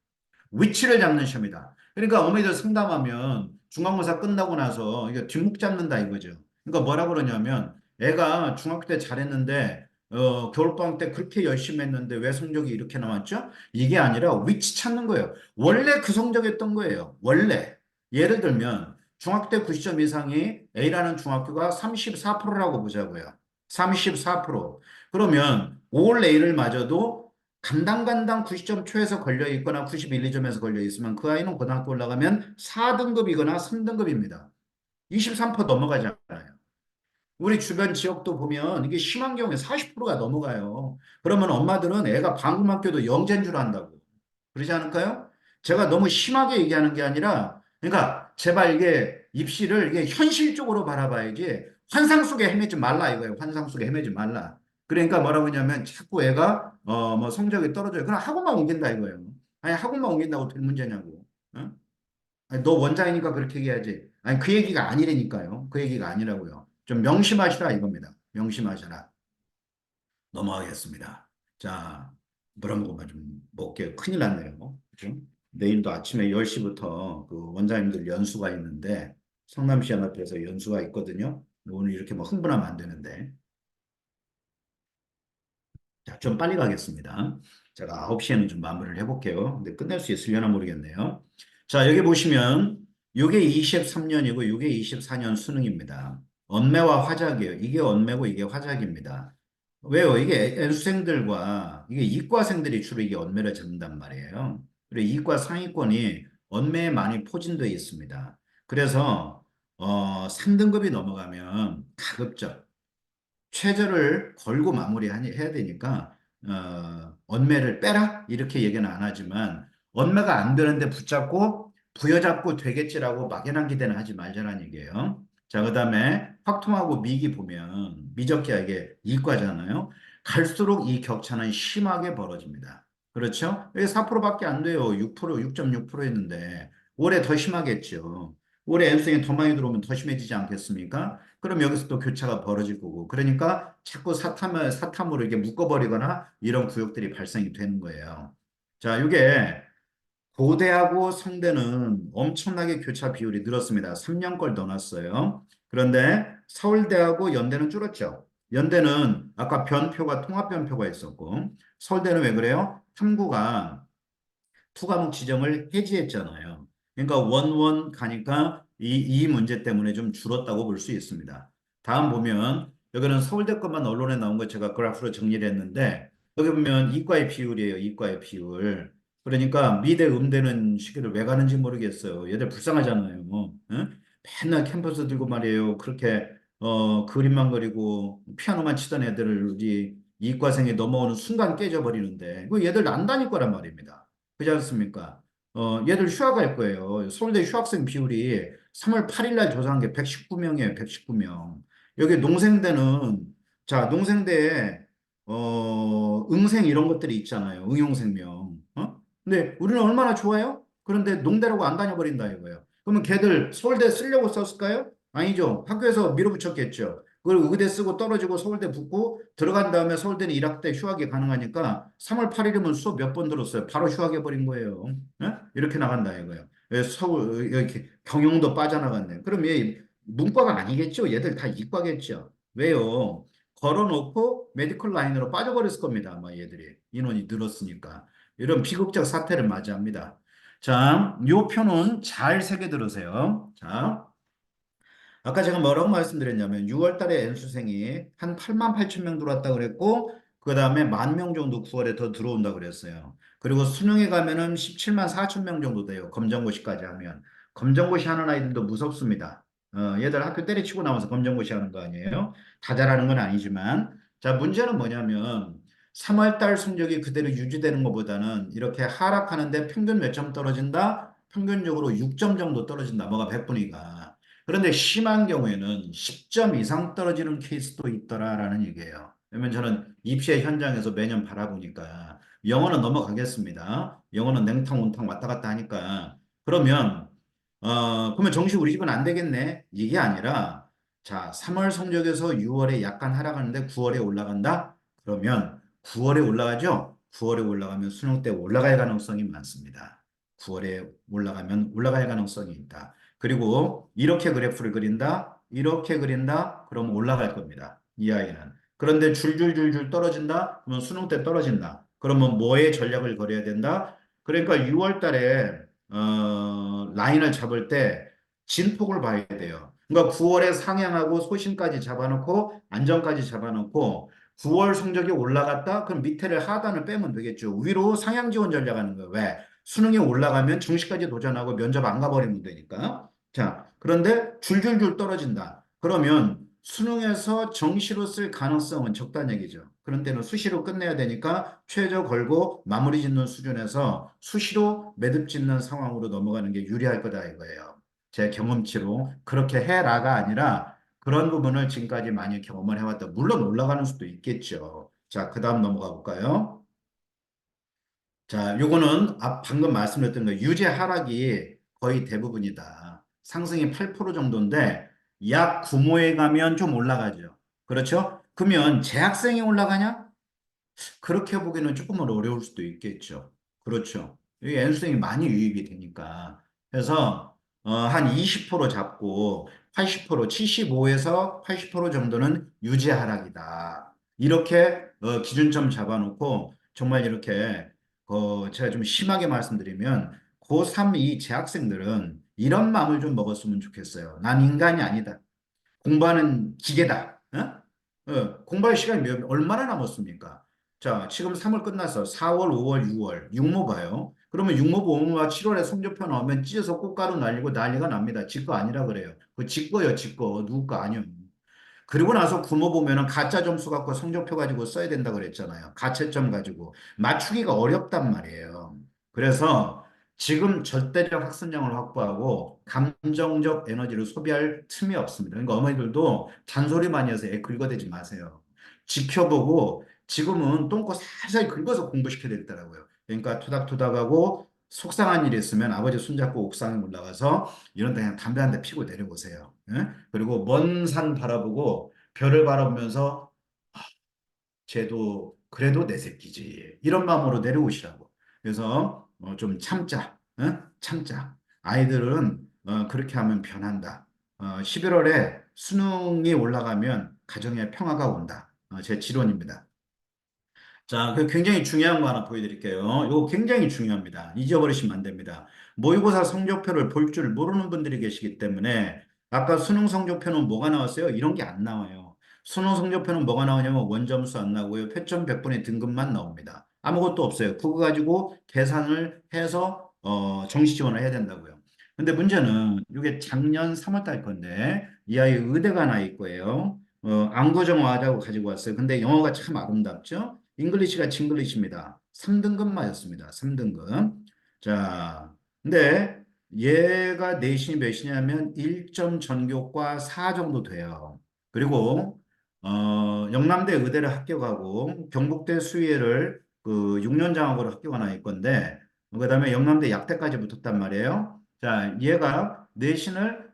위치를 잡는 시험이다. 그러니까 어머니들 상담하면 중간고사 끝나고 나서 이게 뒷목 잡는다 이거죠. 그러니까 뭐라 그러냐면 애가 중학교 때 잘했는데 겨울방학 때 그렇게 열심히 했는데 왜 성적이 이렇게 나왔죠? 이게 아니라 위치 찾는 거예요. 원래 그 성적이었던 거예요. 원래. 예를 들면 중학교 때 90점 이상이 A라는 중학교가 34%라고 보자고요. 34%. 그러면 올 A를 맞아도 간당간당 90점 초에서 걸려 있거나 91, 2점에서 걸려 있으면 그 아이는 고등학교 올라가면 4등급이거나 3등급입니다. 23% 넘어가잖아요. 우리 주변 지역도 보면 이게 심한 경우에 40%가 넘어가요. 그러면 엄마들은 애가 방금학교도 영재인 줄 안다고. 그러지 않을까요? 제가 너무 심하게 얘기하는 게 아니라, 그러니까 제발 이게 입시를 이게 현실적으로 바라봐야지 환상 속에 헤매지 말라 이거예요. 환상 속에 헤매지 말라. 그러니까 뭐라고 하냐면 자꾸 애가 뭐 성적이 떨어져요. 그럼 학원만 옮긴다 이거예요. 아니 학원만 옮긴다고 될 문제냐고. 어? 아니, 너 원장이니까 그렇게 얘기하지. 아니 그 얘기가 아니라니까요. 그 얘기가 아니라고요. 좀 명심하시라 이겁니다. 명심하셔라. 넘어가겠습니다. 자, 물한 모금만 좀 먹게요. 큰일 났네요. 그죠? 내일도 아침에 10시부터 그 원장님들 연수가 있는데 성남시연합회에서 연수가 있거든요. 오늘 이렇게 뭐 흥분하면 안 되는데. 자, 좀 빨리 가겠습니다. 제가 9시에는 좀 마무리를 해볼게요. 근데 끝낼 수 있으려나 모르겠네요. 자, 여기 보시면 이게 23년이고 이게 24년 수능입니다. 언매와 화작이에요. 이게 언매고 이게 화작입니다. 왜요? 이게 N수생들과 이게 이과생들이 주로 이게 언매를 잡는단 말이에요. 그리고 이과 상위권이 언매에 많이 포진되어 있습니다. 그래서 3등급이 넘어가면 가급적 최저를 걸고 마무리해야 되니까 언매를 빼라 이렇게 얘기는 안 하지만 언매가 안 되는데 붙잡고 부여잡고 되겠지라고 막연한 기대는 하지 말자는 얘기예요. 자, 그다음에 확통하고 미기 보면 미적기하 이게 이과잖아요. 갈수록 이 격차는 심하게 벌어집니다. 그렇죠? 여기 4%밖에 안 돼요. 6%, 6.6%였는데 올해 더 심하겠죠. 올해 N수생이 더 많이 들어오면 더 심해지지 않겠습니까? 그럼 여기서 또 교차가 벌어질 거고. 그러니까 자꾸 사탐으로 이렇게 묶어버리거나 이런 구역들이 발생이 되는 거예요. 자, 이게 고대하고 성대는 엄청나게 교차 비율이 늘었습니다. 3년 걸 넣어놨어요. 그런데 서울대하고 연대는 줄었죠. 연대는 아까 변표가 통합변표가 있었고 서울대는 왜 그래요? 탐구가 투과목 지정을 해지했잖아요. 그러니까 원원 가니까 이 문제 때문에 좀 줄었다고 볼 수 있습니다. 다음 보면 여기는 서울대 것만 언론에 나온 거 제가 그래프로 정리를 했는데 여기 보면 이과의 비율이에요. 이과의 비율. 그러니까 미대 음대는 시기를 왜 가는지 모르겠어요. 얘들 불쌍하잖아요. 뭐, 응? 맨날 캠퍼스 들고 말이에요. 그렇게 그림만 그리고 피아노만 치던 애들을 우리 이과생이 넘어오는 순간 깨져버리는데 그 얘들 안 다닐 거란 말입니다. 그렇지 않습니까? 얘들 휴학 갈 거예요. 서울대 휴학생 비율이 3월 8일 날 조사한 게 119명이에요. 119명. 여기 농생대는 자, 농생대에 응생 이런 것들이 있잖아요. 응용생명. 근데 우리는 얼마나 좋아요? 그런데 농대라고 안 다녀버린다 이거예요. 그러면 걔들 서울대 쓰려고 썼을까요? 아니죠. 학교에서 밀어붙였겠죠. 그리고 의대 쓰고 떨어지고 서울대 붙고 들어간 다음에 서울대는 1학기 때 휴학이 가능하니까 3월 8일이면 수업 몇 번 들었어요. 바로 휴학해 버린 거예요. 예? 이렇게 나간다 이거예요. 서울 이렇게 경영도 빠져나갔네. 그럼 얘 문과가 아니겠죠? 얘들 다 이과겠죠. 왜요? 걸어놓고 메디컬 라인으로 빠져버렸을 겁니다. 아마 얘들이 인원이 늘었으니까. 이런 비극적 사태를 맞이합니다. 자, 요 표는 잘 새겨 들으세요. 자, 아까 제가 뭐라고 말씀드렸냐면 6월 달에 N수생이 한 8만 8천 명 들어왔다 그랬고 그 다음에 1만 명 정도 9월에 더 들어온다 그랬어요. 그리고 수능에 가면은 17만 4천 명 정도 돼요. 검정고시까지 하면. 검정고시 하는 아이들도 무섭습니다. 얘들 학교 때려치고 나와서 검정고시 하는 거 아니에요? 다 잘하는 건 아니지만. 자, 문제는 뭐냐면 3월 달 성적이 그대로 유지되는 것보다는 이렇게 하락하는데 평균 몇 점 떨어진다? 평균적으로 6점 정도 떨어진다. 뭐가 100분위가. 그런데 심한 경우에는 10점 이상 떨어지는 케이스도 있더라라는 얘기예요. 왜냐면 저는 입시의 현장에서 매년 바라보니까 영어는 넘어가겠습니다. 영어는 냉탕 온탕 왔다 갔다 하니까 그러면 그러면 정시 우리 집은 안 되겠네. 이게 아니라 자, 3월 성적에서 6월에 약간 하락하는데 9월에 올라간다? 그러면 9월에 올라가죠? 9월에 올라가면 수능 때 올라갈 가능성이 많습니다. 9월에 올라가면 올라갈 가능성이 있다. 그리고 이렇게 그래프를 그린다, 이렇게 그린다, 그러면 올라갈 겁니다. 이 아이는. 그런데 줄줄줄줄 떨어진다? 그러면 수능 때 떨어진다. 그러면 뭐의 전략을 걸어야 된다? 그러니까 6월 달에 라인을 잡을 때 진폭을 봐야 돼요. 그러니까 9월에 상향하고 소신까지 잡아놓고 안정까지 잡아놓고 9월 성적이 올라갔다? 그럼 밑에를 하단을 빼면 되겠죠. 위로 상향 지원 전략하는 거예요. 왜? 수능이 올라가면 정시까지 도전하고 면접 안 가버리면 되니까. 자, 그런데 줄줄줄 떨어진다. 그러면 수능에서 정시로 쓸 가능성은 적다는 얘기죠. 그런 때는 수시로 끝내야 되니까 최저 걸고 마무리 짓는 수준에서 수시로 매듭 짓는 상황으로 넘어가는 게 유리할 거다 이거예요. 제 경험치로 그렇게 해라가 아니라 그런 부분을 지금까지 많이 경험을 해왔다. 물론 올라가는 수도 있겠죠. 자, 그 다음 넘어가 볼까요? 자, 요거는 방금 말씀드렸던 거 유지 하락이 거의 대부분이다. 상승이 8% 정도인데 약 구모에 가면 좀 올라가죠. 그렇죠? 그러면 재학생이 올라가냐? 그렇게 보기는 조금은 어려울 수도 있겠죠. 그렇죠. 이 N수생이 많이 유입이 되니까. 그래서 한 20% 잡고 80%, 75에서 80% 정도는 유지 하락이다. 이렇게 기준점 잡아놓고 정말 이렇게 제가 좀 심하게 말씀드리면 고3 이 재학생들은 이런 마음을 좀 먹었으면 좋겠어요. 난 인간이 아니다. 공부하는 기계다. 공부할 시간이 얼마나 남았습니까? 자, 지금 3월 끝났어. 4월, 5월, 6월. 육모 봐요. 그러면 육모 보험과 7월에 성적표 나오면 찢어서 꽃가루 날리고 난리가 납니다. 지 거 아니라 그래요. 그 지 거요, 지 거. 누구 거 아니요. 그리고 나서 구모 보면은 가짜 점수 갖고 성적표 가지고 써야 된다 그랬잖아요. 가채점 가지고. 맞추기가 어렵단 말이에요. 그래서 지금 절대적 학습량을 확보하고 감정적 에너지를 소비할 틈이 없습니다. 그러니까 어머니들도 잔소리 많이 해서 애 긁어대지 마세요. 지켜보고 지금은 똥꼬 살살 긁어서 공부시켜야 되더라고요. 그러니까 토닥토닥하고 속상한 일이 있으면 아버지 손잡고 옥상에 올라가서 이런 데 그냥 담배 한 대 피고 내려보세요. 예? 그리고 먼 산 바라보고 별을 바라보면서 쟤도 그래도 내 새끼지. 이런 마음으로 내려오시라고. 그래서 좀 참자. 참자. 아이들은 그렇게 하면 변한다. 11월에 수능이 올라가면 가정에 평화가 온다. 제 지론입니다. 자, 그 굉장히 중요한 거 하나 보여드릴게요. 이거 굉장히 중요합니다. 잊어버리시면 안 됩니다. 모의고사 성적표를 볼 줄 모르는 분들이 계시기 때문에 아까 수능 성적표는 뭐가 나왔어요? 이런 게 안 나와요. 수능 성적표는 뭐가 나오냐면 원점수 안 나오고요. 표점 100분의 등급만 나옵니다. 아무것도 없어요. 그거 가지고 계산을 해서 정시 지원을 해야 된다고요. 근데 문제는 이게 작년 3월 달 건데 이 아이 의대가 나 있고요. 안구정화 하자고 가지고 왔어요. 근데 영어가 참 아름답죠? 잉글리시가 징글리시입니다. 3등급 맞았습니다. 3등급. 자, 근데 얘가 내신이 몇이냐면 1점 전교과 4 정도 돼요. 그리고 영남대 의대를 합격하고 경북대 수의회를 그 6년 장학으로 합격한 아일 건데 그다음에 영남대 약대까지 붙었단 말이에요. 자, 얘가 내신을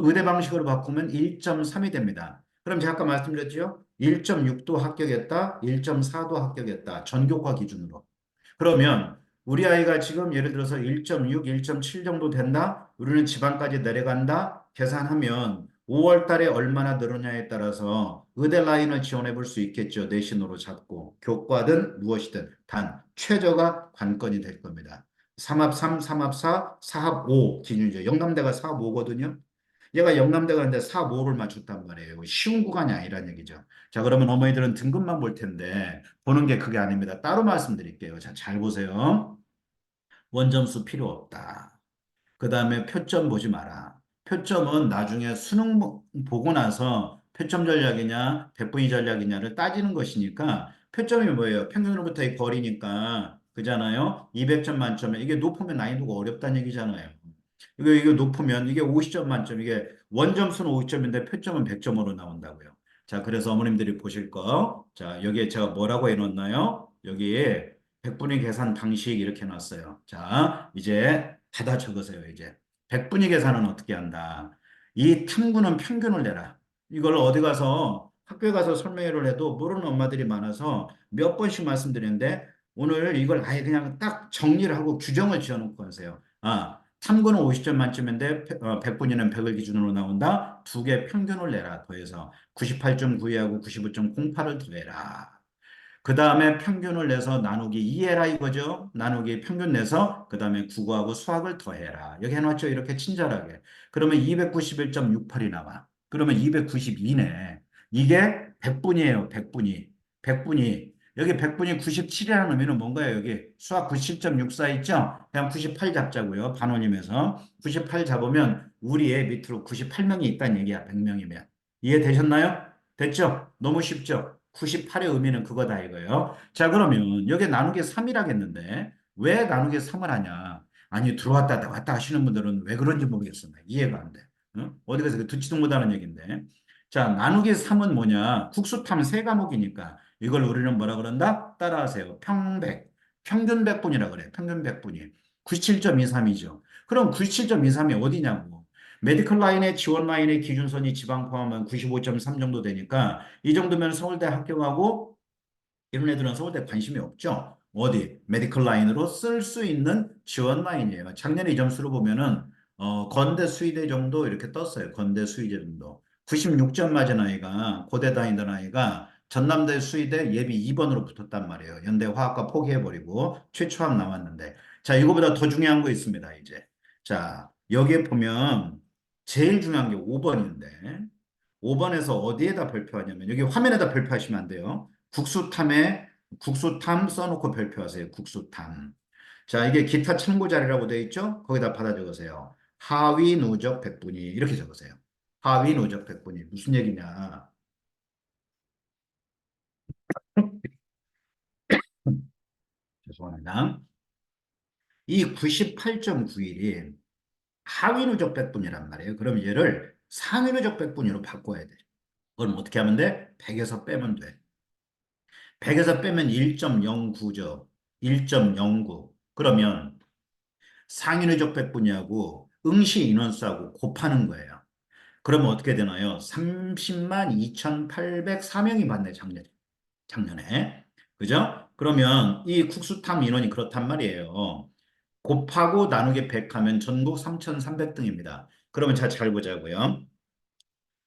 의대 방식으로 바꾸면 1.3이 됩니다. 그럼 제가 아까 말씀드렸죠? 1.6도 합격했다, 1.4도 합격했다. 전교과 기준으로. 그러면 우리 아이가 지금 예를 들어서 1.6, 1.7 정도 된다? 우리는 지방까지 내려간다? 계산하면 5월 달에 얼마나 늘느냐에 따라서 의대 라인을 지원해 볼 수 있겠죠. 내신으로 잡고 교과든 무엇이든 단 최저가 관건이 될 겁니다. 삼합 3, 삼합 4, 사합 5 기준이죠. 영남대가 사합 5거든요. 얘가 영남대가 근데 사합 5를 맞췄단 말이에요. 쉬운 구간이 아니란 얘기죠. 자, 그러면 어머니들은 등급만 볼 텐데 보는 게 그게 아닙니다. 따로 말씀드릴게요. 자, 잘 보세요. 원점수 필요 없다. 그 다음에 표점 보지 마라. 표점은 나중에 수능 보고 나서 표점 전략이냐, 백분위 전략이냐를 따지는 것이니까 표점이 뭐예요? 평균으로부터 의 거리니까 그잖아요. 200점 만점에 이게 높으면 난이도가 어렵다는 얘기잖아요. 이거 높으면 이게 50점 만점 이게 원점수는 50점인데 표점은 100점으로 나온다고요. 자, 그래서 어머님들이 보실 거. 자, 여기에 제가 뭐라고 해놓았나요? 여기에 백분위 계산 방식 이렇게 해놨어요. 자, 이제 받아 적으세요, 이제. 백분위 계산은 어떻게 한다? 이 탐구는 평균을 내라. 이걸 어디 가서 학교에 가서 설명회를 해도 모르는 엄마들이 많아서 몇 번씩 말씀드리는데 오늘 이걸 아예 그냥 딱 정리를 하고 규정을 지어놓고 하세요. 아, 탐구는 50점 만점인데 100분위는 100을 기준으로 나온다. 두 개 평균을 내라. 더해서 98.92하고 95.08을 더해라. 그 다음에 평균을 내서 나누기 2해라 이거죠. 나누기 평균 내서 그 다음에 국어하고 수학을 더해라. 여기 해놨죠. 이렇게 친절하게. 그러면 291.68이 나와. 그러면 292네. 이게 100분이에요. 100분위. 100분위. 여기 100분위 97이라는 의미는 뭔가요? 여기 수학 97.64 있죠? 그냥 98 잡자고요. 반원임에서. 98 잡으면 우리 애 밑으로 98명이 있다는 얘기야. 100명이면. 이해되셨나요? 됐죠? 너무 쉽죠? 98의 의미는 그거다 이거예요. 자, 그러면 여기 나누기 3이라겠는데 왜 나누기 3을 하냐? 아니, 들어왔다 나왔다 하시는 분들은 왜 그런지 모르겠어. 나 이해가 안 돼. 응? 어디 가서 듣지도 못하는 얘기인데. 자, 나누기 3은 뭐냐? 국수탐 세 과목이니까 이걸 우리는 뭐라 그런다? 따라하세요. 평백. 평균 백분이라 그래. 평균 백분이. 97.23이죠. 그럼 97.23이 어디냐고. 메디컬 라인의 지원 라인의 기준선이 지방 포함하면 95.3 정도 되니까 이 정도면 서울대 합격하고 이런 애들은 서울대 관심이 없죠. 어디? 메디컬 라인으로 쓸 수 있는 지원 라인이에요. 작년에 이 점수로 보면은 건대 수의대 정도 이렇게 떴어요. 건대 수의대 정도. 96점 맞은 아이가 고대 다니던 아이가 전남대 수의대 예비 2번으로 붙었단 말이에요. 연대 화학과 포기해버리고 최초합 나왔는데 자, 이거보다 더 중요한 거 있습니다. 이제 자, 여기에 보면 제일 중요한 게 5번인데 5번에서 어디에다 발표하냐면 여기 화면에다 발표하시면 안 돼요. 국수탐 써놓고 발표하세요. 국수탐. 자, 이게 기타 참고 자료라고 되어 있죠? 거기다 받아 적으세요. 하위 누적 백분위 이렇게 적으세요. 하위 누적 백분위 무슨 얘기냐? 죄송합니다. 이 98.91이 하위 누적 백분위란 말이에요. 그럼 얘를 상위 누적 백분위로 바꿔야 돼. 그럼 어떻게 하면 돼? 100에서 빼면 돼. 100에서 빼면 1.09죠. 1.09. 그러면 상인의적 백분위하고 응시 인원수하고 곱하는 거예요. 그러면 어떻게 되나요? 30만 2,804명이 받네, 작년에. 그죠? 그러면 이 국수탐 인원이 그렇단 말이에요. 곱하고 나누기 100 하면 전국 3,300등입니다. 그러면 잘 보자고요.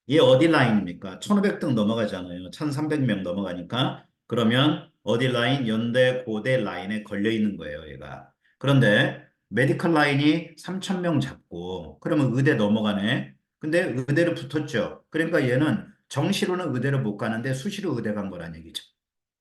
얘 어디 라인입니까? 1500등 넘어가잖아요. 1300명 넘어가니까. 그러면 어디 라인? 연대, 고대 라인에 걸려 있는 거예요, 얘가. 그런데 메디컬 라인이 3000명 잡고, 그러면 의대 넘어가네. 근데 의대를 붙었죠. 그러니까 얘는 정시로는 의대를 못 가는데 수시로 의대 간 거란 얘기죠.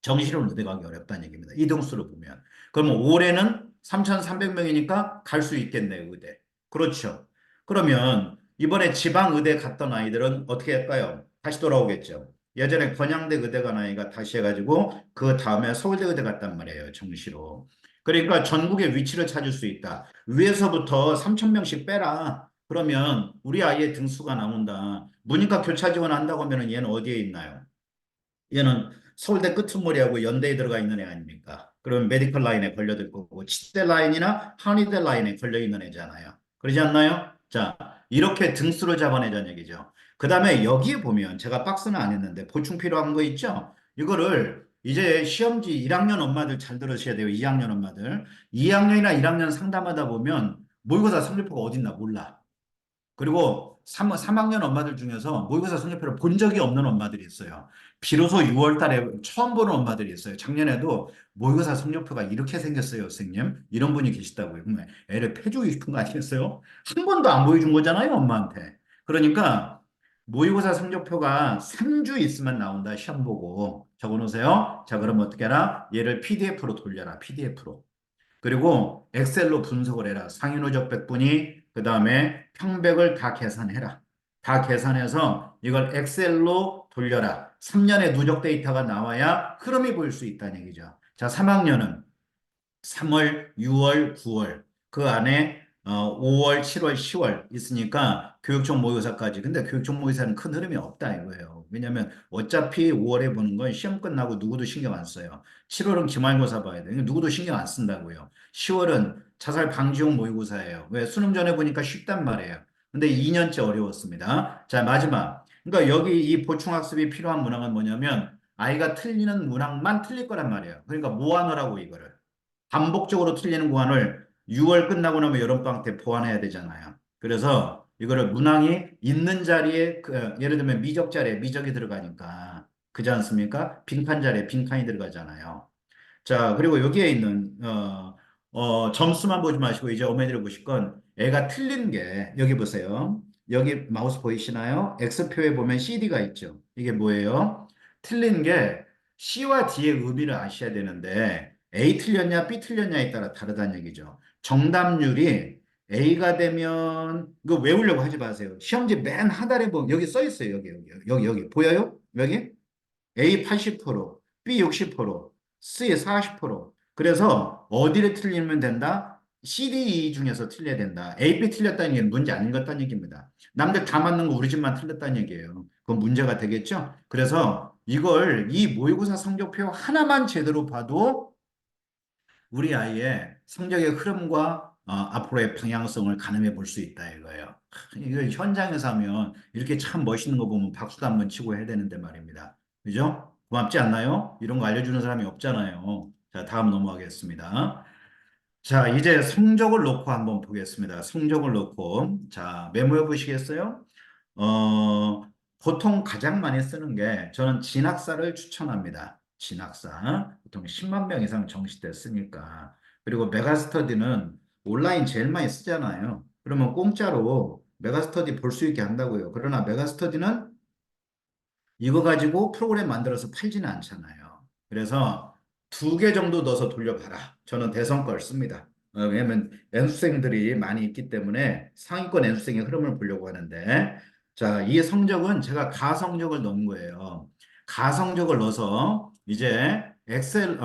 정시로 의대 가기 어렵다는 얘기입니다. 이등수로 보면. 그러면 올해는 3,300명이니까 갈 수 있겠네, 의대. 그렇죠. 그러면 이번에 지방 의대 갔던 아이들은 어떻게 할까요? 다시 돌아오겠죠. 예전에 건양대 의대 간 아이가 다시 해가지고 그 다음에 서울대 의대 갔단 말이에요. 정시로. 그러니까 전국의 위치를 찾을 수 있다. 위에서부터 3,000명씩 빼라. 그러면 우리 아이의 등수가 나온다. 문이과 교차 지원한다고 하면 얘는 어디에 있나요? 얘는 서울대 끄트머리하고 연대에 들어가 있는 애 아닙니까? 그러면 메디컬 라인에 걸려들 거고 치대 라인이나 한의대 라인에 걸려 있는 애잖아요. 그러지 않나요? 자, 이렇게 등수를 잡아내자는 얘기죠. 그 다음에 여기에 보면 제가 박스는 안 했는데 보충 필요한 거 있죠? 이거를 이제 시험지 1학년 엄마들 잘 들으셔야 돼요. 2학년 엄마들. 2학년이나 1학년 상담하다 보면 모의고사 성적표가 어딨나 몰라. 그리고 3학년 엄마들 중에서 모의고사 성적표를 본 적이 없는 엄마들이 있어요. 비로소 6월 달에 처음 보는 엄마들이 있어요. 작년에도 모의고사 성적표가 이렇게 생겼어요, 선생님. 이런 분이 계시다고요. 그러면 애를 패주고 싶은 거 아니겠어요? 한 번도 안 보여준 거잖아요, 엄마한테. 그러니까 모의고사 성적표가 3주 있으면 나온다, 시험 보고. 적어 놓으세요. 자, 그럼 어떻게 해라? 얘를 PDF로 돌려라, PDF로. 그리고 엑셀로 분석을 해라. 상인호적 백분위, 그 다음에 평백을 다 계산해라. 다 계산해서 이걸 엑셀로 돌려라. 3년의 누적 데이터가 나와야 흐름이 보일 수 있다는 얘기죠. 자, 3학년은 3월, 6월, 9월 그 안에 5월, 7월, 10월 있으니까 교육청 모의고사까지. 근데 교육청 모의고사는 큰 흐름이 없다 이거예요. 왜냐하면 어차피 5월에 보는 건 시험 끝나고 누구도 신경 안 써요. 7월은 기말고사 봐야 돼요. 누구도 신경 안 쓴다고요. 10월은 자살 방지용 모의고사예요. 왜? 수능 전에 보니까 쉽단 말이에요. 근데 2년째 어려웠습니다. 자, 마지막. 그러니까 여기 이 보충학습이 필요한 문항은 뭐냐면 아이가 틀리는 문항만 틀릴 거란 말이에요. 그러니까 모아놓으라고 이거를. 반복적으로 틀리는 구간을 6월 끝나고 나면 여름방학 때 보완해야 되잖아요. 그래서 이거를 문항이 있는 자리에 예를 들면 미적 자리에 미적이 들어가니까 그지 않습니까? 빈칸 자리에 빈칸이 들어가잖아요. 자, 그리고 여기에 있는 점수만 보지 마시고 이제 어머니들 보실 건 애가 틀린 게 여기 보세요. 여기 마우스 보이시나요? X표에 보면 CD가 있죠. 이게 뭐예요? 틀린 게 C와 D의 의미를 아셔야 되는데 A 틀렸냐 B 틀렸냐에 따라 다르다는 얘기죠. 정답률이 A가 되면 이거 외우려고 하지 마세요. 시험지 맨 하단에 보면 여기 써 있어요. 여기 보여요? 여기? A 80%, B 60%, C 40%. 그래서 어디를 틀리면 된다? C, D, E 중에서 틀려야 된다. A, B 틀렸다는 게 문제 아닌 것다는 얘기입니다. 남들 다 맞는 거 우리 집만 틀렸다는 얘기예요. 그건 문제가 되겠죠? 그래서 이걸 이 모의고사 성적표 하나만 제대로 봐도 우리 아이의 성적의 흐름과 앞으로의 방향성을 가늠해 볼 수 있다 이거예요. 이거 현장에서 하면 이렇게 참 멋있는 거 보면 박수도 한번 치고 해야 되는데 말입니다. 그죠? 고맙지 않나요? 이런 거 알려주는 사람이 없잖아요. 자, 다음 넘어가겠습니다. 자, 이제 성적을 놓고 한번 보겠습니다. 성적을 놓고. 자, 메모해 보시겠어요? 어, 보통 가장 많이 쓰는 게 저는 진학사를 추천합니다. 진학사. 보통 10만 명 이상 정시대 쓰니까. 그리고 메가스터디는 온라인 제일 많이 쓰잖아요. 그러면 공짜로 메가스터디 볼 수 있게 한다고요. 그러나 메가스터디는 이거 가지고 프로그램 만들어서 팔지는 않잖아요. 그래서 2개 정도 넣어서 돌려봐라. 저는 대선 걸 씁니다. 왜냐면 N수생들이 많이 있기 때문에 상위권 N수생의 흐름을 보려고 하는데, 자, 이 성적은 제가 가성적을 넣은 거예요. 가성적을 넣어서 이제 엑셀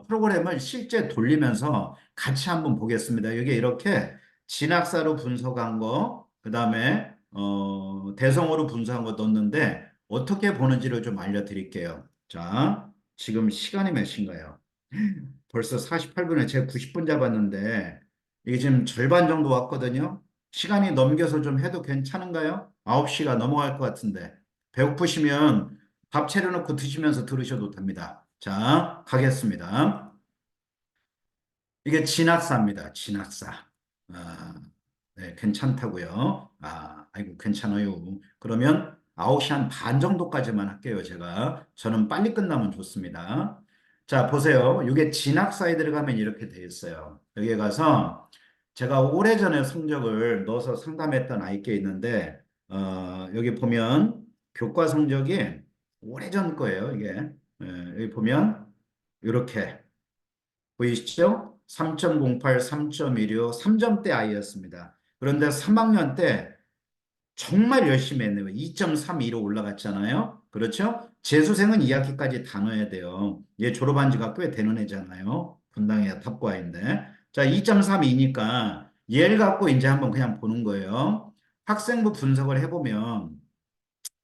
프로그램을 실제 돌리면서 같이 한번 보겠습니다. 여기 이렇게 진학사로 분석한 거, 그다음에 대성어로 분석한 거 넣었는데 어떻게 보는지를 좀 알려드릴게요. 자, 지금 시간이 몇 시인가요? 벌써 48분에 제가 90분 잡았는데 이게 지금 절반 정도 왔거든요. 시간이 넘겨서 좀 해도 괜찮은가요? 9시가 넘어갈 것 같은데 배고프시면 밥 차려놓고 드시면서 들으셔도 됩니다. 자, 가겠습니다. 이게 진학사입니다. 진학사. 아, 네, 괜찮다고요. 아이고, 괜찮아요. 그러면 9시 한 반 정도까지만 할게요, 제가. 저는 빨리 끝나면 좋습니다. 자, 보세요. 이게 진학사에 들어가면 이렇게 돼 있어요. 여기에 가서 제가 오래전에 성적을 넣어서 상담했던 아이께 있는데, 여기 보면 교과 성적이 오래전 거예요, 이게. 여기 보면 이렇게. 보이시죠? 3.08, 3.16, 3점대 아이였습니다. 그런데 3학년 때 정말 열심히 했네요. 2.32로 올라갔잖아요. 그렇죠? 재수생은 2학기까지 다 넣어야 돼요. 얘 졸업한 지가 꽤 되는 애잖아요. 분당이야 탑과인데. 자, 2.32니까 얘를 갖고 이제 한번 그냥 보는 거예요. 학생부 분석을 해보면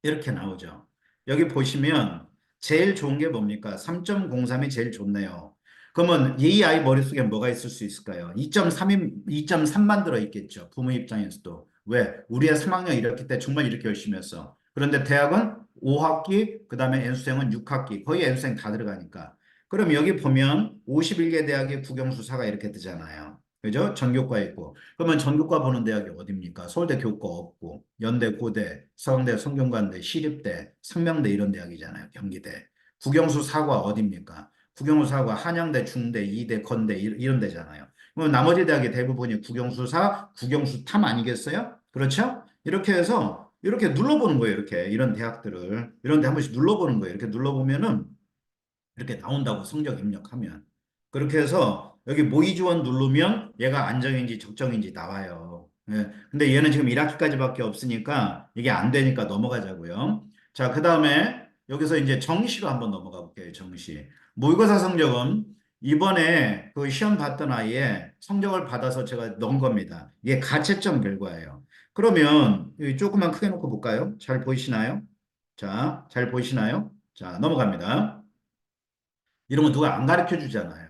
이렇게 나오죠. 여기 보시면 제일 좋은 게 뭡니까? 3.03이 제일 좋네요. 그러면 이 아이 머릿속에 뭐가 있을 수 있을까요? 2.3만 들어 있겠죠. 부모 입장에서도. 왜? 우리의 3학년 1학기 때 정말 이렇게 열심히 했어. 그런데 대학은 5학기, 그 다음에 N수생은 6학기. 거의 N수생 다 들어가니까. 그럼 여기 보면 51개 대학의 국영수사가 이렇게 뜨잖아요. 그죠? 전교과 있고. 그러면 전교과 보는 대학이 어딥니까? 서울대 교과 없고, 연대, 고대, 서강대, 성균관대, 시립대, 상명대 이런 대학이잖아요. 경기대. 국영수 사과 어딥니까? 국영수 사과 한양대, 중대, 이대, 건대 이런 데잖아요. 그럼 나머지 대학이 대부분이 국영수사, 국영수탐 아니겠어요? 그렇죠? 이렇게 해서 이렇게 눌러보는 거예요. 이렇게 이런 대학들을 이런 데 한 번씩 눌러보는 거예요. 이렇게 눌러보면은 이렇게 나온다고 성적 입력하면. 그렇게 해서 여기 모의 지원 누르면 얘가 안정인지 적정인지 나와요. 예. 근데 얘는 지금 1학기까지밖에 없으니까 이게 안 되니까 넘어가자고요. 자, 그 다음에 여기서 이제 정시로 한번 넘어가 볼게요. 정시. 모의고사 성적은 이번에 그 시험 봤던 아이의 성적을 받아서 제가 넣은 겁니다. 이게 가채점 결과예요. 그러면 여기 조금만 크게 놓고 볼까요? 잘 보이시나요? 자, 잘 보이시나요? 자, 넘어갑니다. 이런 거 누가 안 가르쳐 주잖아요.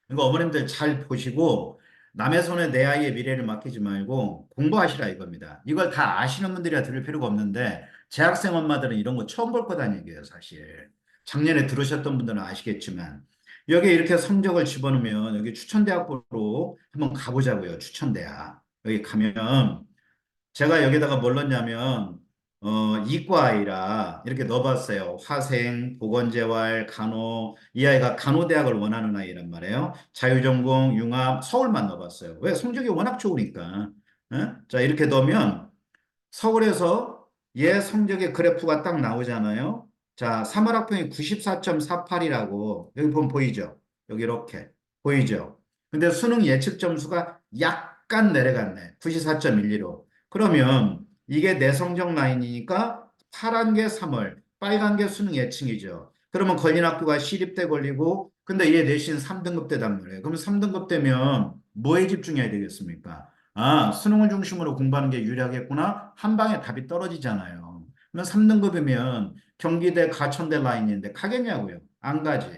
그러니까 어머님들 잘 보시고 남의 손에 내 아이의 미래를 맡기지 말고 공부하시라 이겁니다. 이걸 다 아시는 분들이라 들을 필요가 없는데 재학생 엄마들은 이런 거 처음 볼 거다는 얘기예요, 사실. 작년에 들으셨던 분들은 아시겠지만 여기 이렇게 성적을 집어넣으면 여기 추천대학부로 한번 가보자고요. 추천대학. 여기 가면 제가 여기다가 뭘 넣냐면 이과이라 이렇게 넣어봤어요. 화생, 보건재활, 간호. 이 아이가 간호대학을 원하는 아이란 말이에요. 자유전공, 융합, 서울만 넣어봤어요. 왜? 성적이 워낙 좋으니까. 예? 자, 이렇게 넣으면 서울에서 얘 성적의 그래프가 딱 나오잖아요. 자, 3월 학평이 94.48이라고 여기 보면 보이죠? 여기 이렇게 보이죠? 근데 수능 예측 점수가 약간 내려갔네. 94.12로. 그러면 이게 내 성적 라인이니까 파란 게 3월, 빨간 게 수능 예측이죠. 그러면 걸린 학교가 시립대 걸리고 근데 얘 내신 3등급 대단 말이에요. 그럼 3등급 되면 뭐에 집중해야 되겠습니까? 아, 수능을 중심으로 공부하는 게 유리하겠구나. 한 방에 답이 떨어지잖아요. 그러면 3등급이면 경기대 가천대 라인인데 가겠냐고요. 안 가지.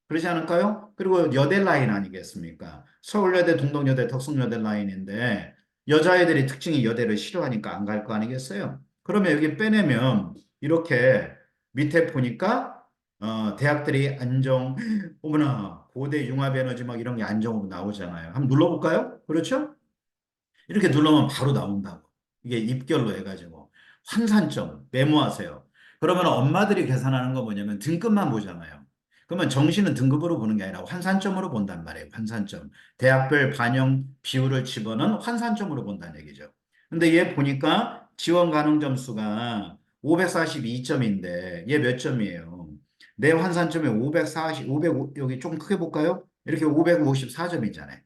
그러지 않을까요? 그리고 여대 라인 아니겠습니까? 서울여대, 동덕여대, 덕성여대 라인인데 여자애들이 특징이 여대를 싫어하니까 안 갈 거 아니겠어요? 그러면 여기 빼내면 이렇게 밑에 보니까 대학들이 안정, 어머나 고대 융합에너지 막 이런 게 안정으로 나오잖아요. 한번 눌러볼까요? 그렇죠? 이렇게 누르면 바로 나온다고. 이게 입결로 해가지고. 환산점 메모하세요. 그러면 엄마들이 계산하는 거 뭐냐면 등급만 보잖아요. 그러면 정시는 등급으로 보는 게 아니라 환산점으로 본단 말이에요. 환산점. 대학별 반영 비율을 집어넣은 환산점으로 본다는 얘기죠. 근데 얘 보니까 지원 가능 점수가 542점인데 얘 몇 점이에요? 내 환산점이 540, 500, 여기 좀 크게 볼까요? 이렇게 554점이잖아요.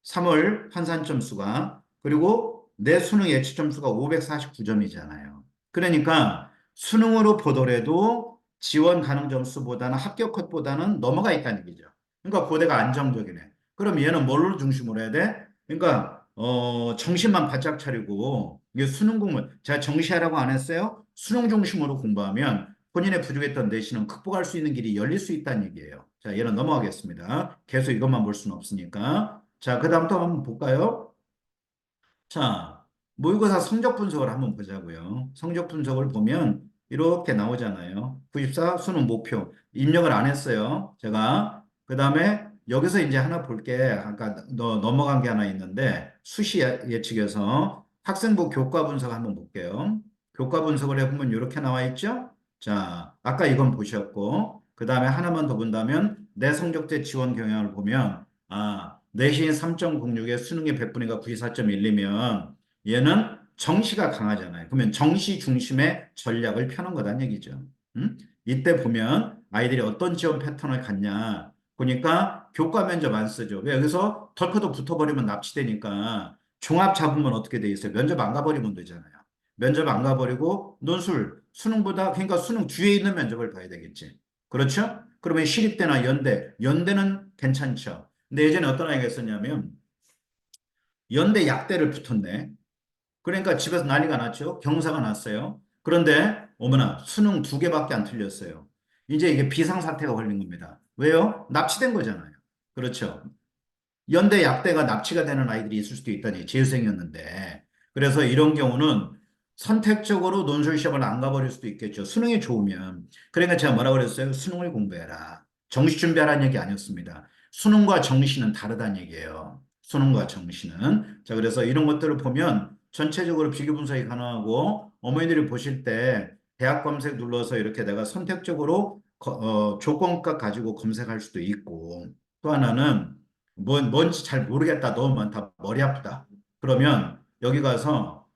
3월 환산 점수가 그리고 내 수능 예측 점수가 549점이잖아요. 그러니까 수능으로 보더라도 지원 가능 점수보다는 합격 컷보다는 넘어가 있다는 얘기죠. 그러니까 고대가 안정적이네. 그럼 얘는 뭘로 중심으로 해야 돼? 그러니까 정신만 바짝 차리고 이게 수능 공부 제가 정시하라고 안 했어요? 수능 중심으로 공부하면 본인의 부족했던 내신은 극복할 수 있는 길이 열릴 수 있다는 얘기예요. 자, 얘는 넘어가겠습니다. 계속 이것만 볼 수는 없으니까. 자, 그 다음 또 한번 볼까요? 자, 모의고사 성적 분석을 한번 보자고요. 성적 분석을 보면 이렇게 나오잖아요. 94 수능 목표. 입력을 안 했어요. 제가. 그 다음에 여기서 이제 하나 볼게. 아까 너 넘어간 게 하나 있는데 수시 예측에서 학생부 교과 분석 한번 볼게요. 교과 분석을 해보면 이렇게 나와 있죠? 자, 아까 이건 보셨고, 그 다음에 하나만 더 본다면 내 성적대 지원 경향을 보면 내신 3.06에 수능의 100분위가 94.12면 얘는 정시가 강하잖아요. 그러면 정시 중심의 전략을 펴는 거란 얘기죠. 이때 보면 아이들이 어떤 지원 패턴을 갖냐 보니까 교과 면접 안 쓰죠. 왜 여기서 덜커덕 붙어버리면 납치되니까 종합 잡으면 어떻게 돼 있어요? 면접 안 가버리면 되잖아요. 면접 안 가버리고 논술 수능보다 그러니까 수능 뒤에 있는 면접을 봐야 되겠지. 그렇죠? 그러면 시립대나 연대는 괜찮죠. 근데 예전에 어떤 아이가 있었냐면 연대 약대를 붙었네. 그러니까 집에서 난리가 났죠. 경사가 났어요. 그런데 어머나 수능 두 개밖에 안 틀렸어요. 이제 이게 비상사태가 걸린 겁니다. 왜요? 납치된 거잖아요. 그렇죠. 연대 약대가 납치가 되는 아이들이 있을 수도 있다니 재수생이었는데 그래서 이런 경우는 선택적으로 논술 시험을 안 가버릴 수도 있겠죠. 수능이 좋으면. 그러니까 제가 뭐라 그랬어요? 수능을 공부해라. 정시 준비하라는 얘기 아니었습니다. 수능과 정시는 다르다는 얘기예요. 수능과 정시는. 자, 그래서 이런 것들을 보면 전체적으로 비교 분석이 가능하고 어머니들이 보실 때 대학 검색 눌러서 이렇게 내가 선택적으로 조건값 가지고 검색할 수도 있고 또 하나는 뭔지 잘 모르겠다. 너무 많다. 머리 아프다. 그러면 여기 가서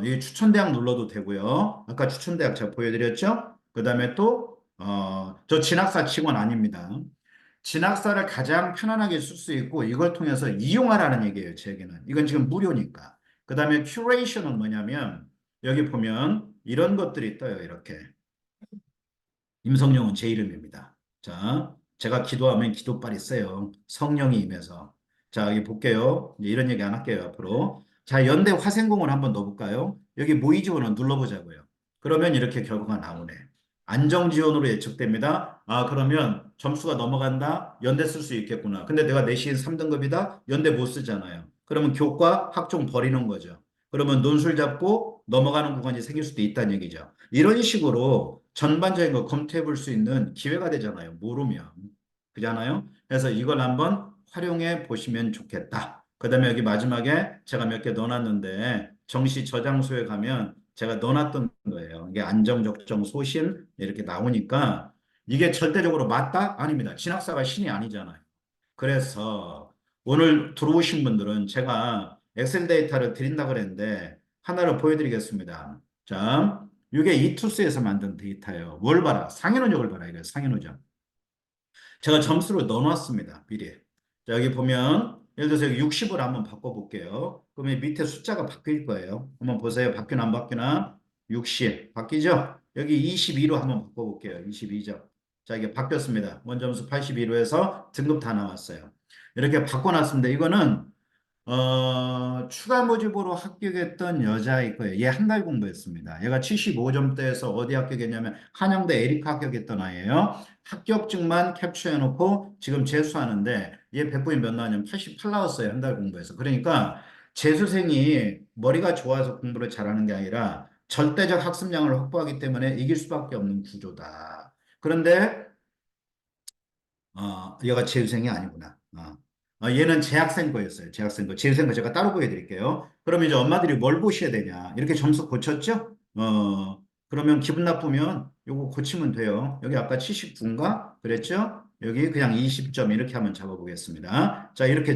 이 추천대학 눌러도 되고요. 아까 추천대학 제가 보여드렸죠? 그 다음에 또 저 진학사 직원 아닙니다. 진학사를 가장 편안하게 쓸 수 있고 이걸 통해서 이용하라는 얘기예요. 제 얘기는. 이건 지금 무료니까. 그 다음에 큐레이션은 뭐냐면 여기 보면 이런 것들이 떠요. 이렇게. 임성룡은 제 이름입니다. 자, 제가 기도하면 기도빨이 세요. 성령이 임해서. 자, 여기 볼게요. 이제 이런 얘기 안 할게요, 앞으로. 자, 연대 화생공을 한번 넣어볼까요? 여기 모의 지원을 눌러보자고요. 그러면 이렇게 결과가 나오네. 안정 지원으로 예측됩니다. 아, 그러면 점수가 넘어간다? 연대 쓸 수 있겠구나. 근데 내가 내신 3등급이다? 연대 못 쓰잖아요. 그러면 교과, 학종 버리는 거죠. 그러면 논술 잡고 넘어가는 구간이 생길 수도 있다는 얘기죠. 이런 식으로 전반적인 거 검토해 볼 수 있는 기회가 되잖아요. 모르면. 그잖아요. 그래서 이걸 한번 활용해 보시면 좋겠다. 그 다음에 여기 마지막에 제가 몇 개 넣어놨는데 정시 저장소에 가면 제가 넣어놨던 거예요. 이게 안정적정 소신 이렇게 나오니까 이게 절대적으로 맞다? 아닙니다. 진학사가 신이 아니잖아요. 그래서 오늘 들어오신 분들은 제가 엑셀 데이터를 드린다 그랬는데 하나를 보여드리겠습니다. 자, 이게 이투스에서 만든 데이터예요. 뭘 봐라? 상인호적을 봐라. 이거 상인호적. 제가 점수를 넣어놨습니다. 미리. 자, 여기 보면 예를 들어서 여기 60을 한번 바꿔볼게요. 그러면 밑에 숫자가 바뀔 거예요. 한번 보세요. 바뀌나 안 바뀌나? 60. 바뀌죠? 여기 22로 한번 바꿔볼게요. 22죠. 자, 이게 바뀌었습니다. 원점수 82로 해서 등급 다 나왔어요. 이렇게 바꿔놨습니다. 이거는 추가 모집으로 합격했던 여자일 거예요. 얘 한 달 공부했습니다. 얘가 75점대에서 어디 합격했냐면 한양대 에리카 합격했던 아이예요. 합격증만 캡처해놓고 지금 재수하는데 얘 100분이 몇 나왔냐면 88 나왔어요. 한 달 공부해서. 그러니까 재수생이 머리가 좋아서 공부를 잘하는 게 아니라 절대적 학습량을 확보하기 때문에 이길 수밖에 없는 구조다. 그런데 얘가 재수생이 아니구나. 얘는 재학생 거였어요. 재학생 거. 재수생 거 제가 따로 보여드릴게요. 그럼 이제 엄마들이 뭘 보셔야 되냐. 이렇게 점수 고쳤죠? 그러면 기분 나쁘면 요거 고치면 돼요. 여기 아까 79인가? 그랬죠? 여기 그냥 20점 이렇게 한번 잡아보겠습니다. 자, 이렇게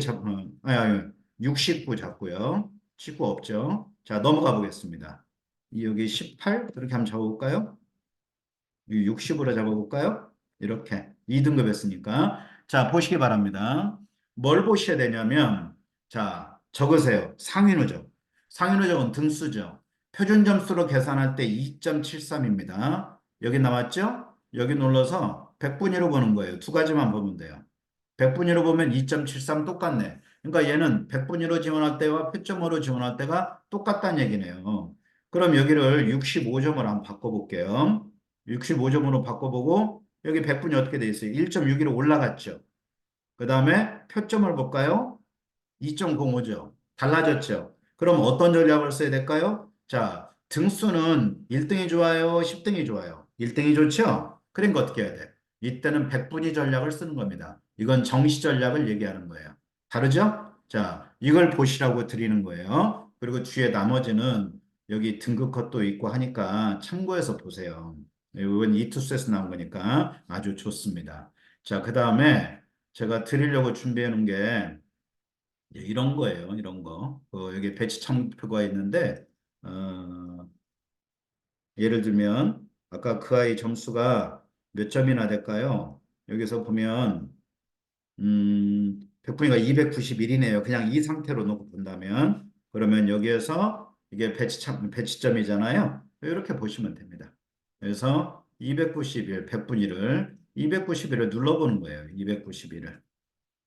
69 잡고요. 19 없죠? 자, 넘어가 보겠습니다. 여기 18 이렇게 한번 잡아볼까요? 60으로 잡아볼까요? 이렇게 2등급 했으니까. 자, 보시기 바랍니다. 뭘 보셔야 되냐면, 자, 적으세요. 상위누적. 상위누적은 등수죠. 표준 점수로 계산할 때 2.73입니다. 여기 나왔죠? 여기 눌러서 100분위로 보는 거예요. 두 가지만 보면 돼요. 100분위로 보면 2.73 똑같네. 그러니까 얘는 100분위로 지원할 때와 표점으로 지원할 때가 똑같다는 얘기네요. 그럼 여기를 65점을 한번 바꿔볼게요. 65점으로 바꿔보고 여기 100분이 어떻게 돼 있어요? 1.6으로 올라갔죠. 그 다음에 표점을 볼까요? 2.05죠. 달라졌죠. 그럼 어떤 전략을 써야 될까요? 자, 등수는 1등이 좋아요? 10등이 좋아요? 1등이 좋죠? 그러니까 어떻게 해야 돼? 이때는 100분위 전략을 쓰는 겁니다. 이건 정시 전략을 얘기하는 거예요. 다르죠? 자, 이걸 보시라고 드리는 거예요. 그리고 뒤에 나머지는 여기 등급 컷도 있고 하니까 참고해서 보세요. 이건 이투스에서 나온 거니까 아주 좋습니다. 자, 그 다음에 제가 드리려고 준비해 놓은 게 이런 거예요. 이런 거. 여기 배치 참표가 있는데, 어, 예를 들면, 아까 그 아이 점수가 몇 점이나 될까요? 여기서 보면, 100분위가 291이네요. 그냥 이 상태로 놓고 본다면. 그러면 여기에서 이게 배치점이잖아요. 이렇게 보시면 됩니다. 그래서 291, 100분위를, 291을 눌러보는 거예요. 291을.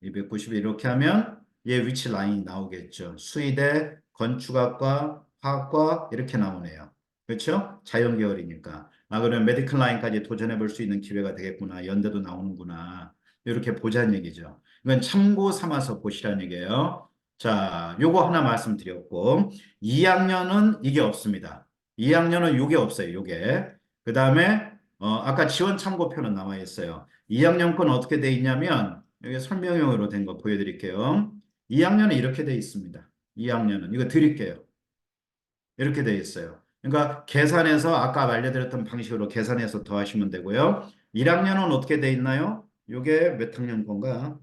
290 이렇게 하면 얘 위치 라인이 나오겠죠. 수의대, 건축학과, 화학과 이렇게 나오네요. 그렇죠? 자연계열이니까. 아, 그러면 메디컬 라인까지 도전해 볼 수 있는 기회가 되겠구나. 연대도 나오는구나. 이렇게 보자는 얘기죠. 이건 참고 삼아서 보시라는 얘기예요. 자, 요거 하나 말씀드렸고 2학년은 이게 없습니다. 2학년은 요게 없어요. 요게. 그 다음에 아까 지원 참고표는 나와 있어요. 2학년 건 어떻게 돼 있냐면 여기 설명형으로 된 거 보여드릴게요. 2학년은 이렇게 돼 있습니다. 2학년은 이거 드릴게요. 이렇게 돼 있어요. 그러니까 계산해서 아까 알려드렸던 방식으로 계산해서 더하시면 되고요. 1학년은 어떻게 돼 있나요? 요게 몇 학년 건가?